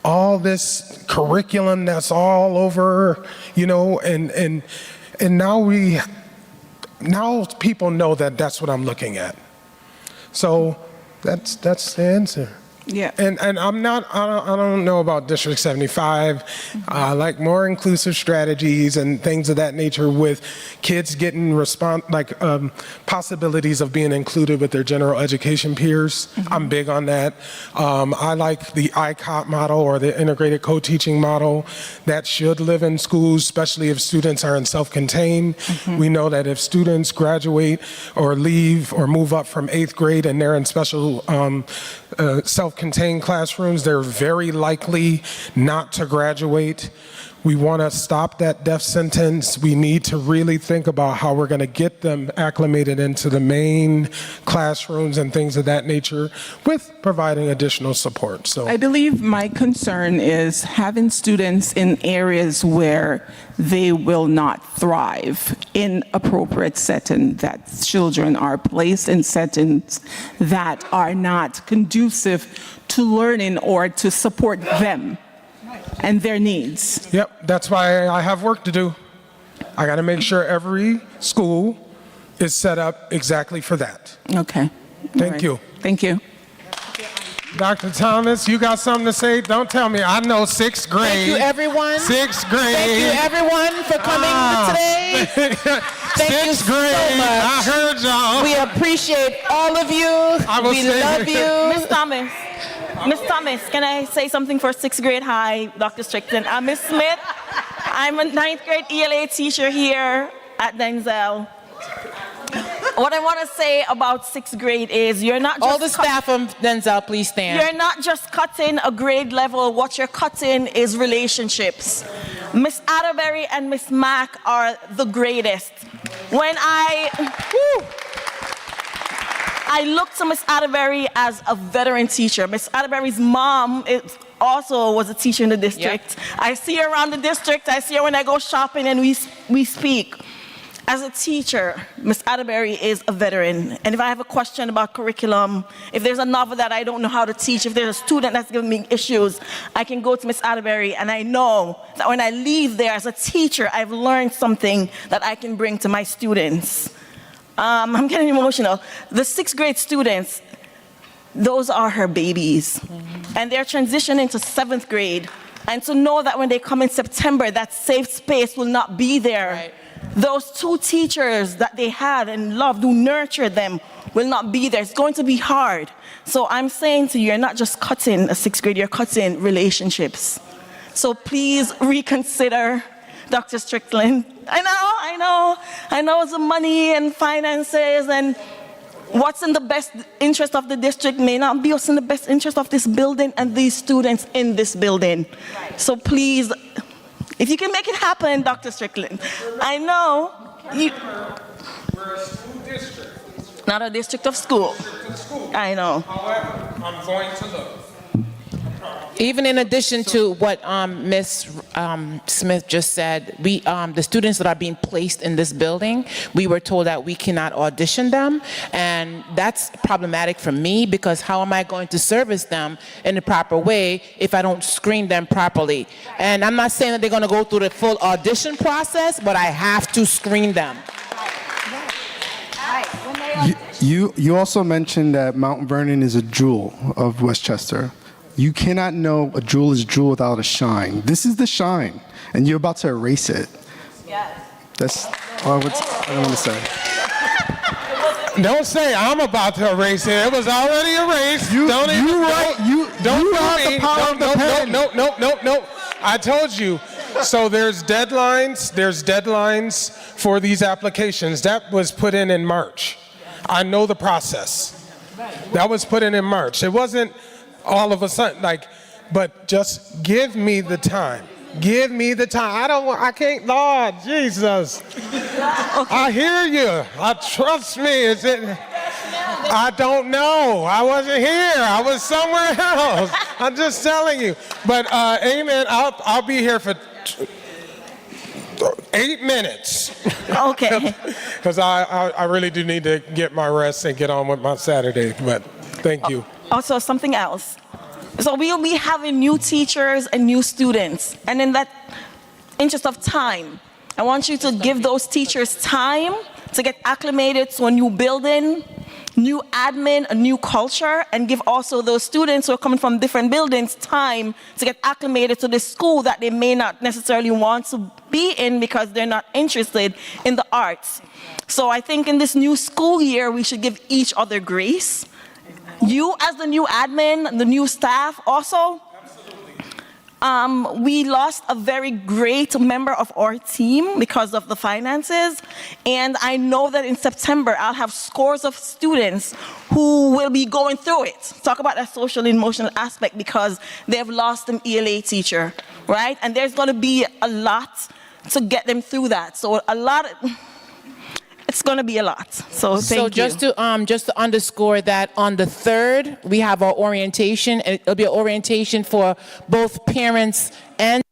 all this curriculum that's all over, and now people know that that's what I'm looking at. So that's the answer. Yeah. And I don't know about District 75. I like more inclusive strategies and things of that nature with kids getting possibilities of being included with their general education peers. I'm big on that. I like the ICOT model, or the integrated co-teaching model. That should live in schools, especially if students are in self-contained. We know that if students graduate or leave or move up from 8th grade and they're in special self-contained classrooms, they're very likely not to graduate. We want to stop that death sentence. We need to really think about how we're going to get them acclimated into the main classrooms and things of that nature, with providing additional support. So I believe my concern is having students in areas where they will not thrive in appropriate settings, that children are placed in settings that are not conducive to learning or to support them and their needs. Yep, that's why I have work to do. I got to make sure every school is set up exactly for that. Okay. Thank you. Thank you. Dr. Thomas, you got something to say? Don't tell me. I know 6th grade. Thank you, everyone. 6th grade. Thank you, everyone, for coming today. Thank you so much. I heard y'all. We appreciate all of you. We love you. Miss Thomas, can I say something for 6th grade? Hi, Dr. Strickland. I'm Miss Smith. I'm a 9th grade ELA teacher here at Denzel. What I want to say about 6th grade is you're not just... All the staff of Denzel, please stand. You're not just cutting a grade level. What you're cutting is relationships. Miss Atterbury and Miss Mack are the greatest. When I look to Miss Atterbury as a veteran teacher. Miss Atterbury's mom also was a teacher in the district. Yep. I see her around the district. I see her when I go shopping and we speak. As a teacher, Miss Atterbury is a veteran. And if I have a question about curriculum, if there's a novel that I don't know how to teach, if there's a student that's giving me issues, I can go to Miss Atterbury, and I know that when I leave there as a teacher, I've learned something that I can bring to my students. I'm getting emotional. The 6th grade students, those are her babies. And they're transitioning to 7th grade. And to know that when they come in September, that safe space will not be there those two teachers that they had and loved, who nurtured them, will not be there. It's going to be hard. So I'm saying to you, you're not just cutting a sixth grade, you're cutting relationships. So please reconsider, Dr. Strickland. I know it's the money and finances and what's in the best interest of the district may not be what's in the best interest of this building and these students in this building. So please, if you can make it happen, Dr. Strickland, I know you... We're a school district. Not a district of school. I know. However, I'm going to look. Even in addition to what Ms. Smith just said, the students that are being placed in this building, we were told that we cannot audition them, and that's problematic for me because how am I going to service them in the proper way if I don't screen them properly? And I'm not saying that they're going to go through the full audition process, but I have to screen them. You also mentioned that Mount Vernon is a jewel of Westchester. You cannot know a jewel is a jewel without a shine. This is the shine, and you're about to erase it. Yes. That's all I want to say. Don't say I'm about to erase it. It was already erased. Don't have the power of the pen. No. I told you. So there's deadlines. There's deadlines for these applications. That was put in March. I know the process. That was put in March. It wasn't all of a sudden, but just give me the time. Give me the time. I can't, Lord Jesus. I hear you. Trust me. I don't know. I wasn't here. I was somewhere else. I'm just telling you. But amen. I'll be here for 8 minutes. Okay. Because I really do need to get my rest and get on with my Saturday. But thank you. Also, something else. So we'll be having new teachers and new students. And in that interest of time, I want you to give those teachers time to get acclimated to a new building, new admin, a new culture, and give also those students who are coming from different buildings time to get acclimated to this school that they may not necessarily want to be in because they're not interested in the arts. So I think in this new school year, we should give each other grace. You as the new admin, the new staff also. We lost a very great member of our team because of the finances. And I know that in September, I'll have scores of students who will be going through it. Talk about that social and emotional aspect because they've lost an ELA teacher, right? And there's going to be a lot to get them through that. So it's going to be a lot. So thank you. So just to underscore that on the 3rd, we have our orientation, and it'll be an orientation for both parents and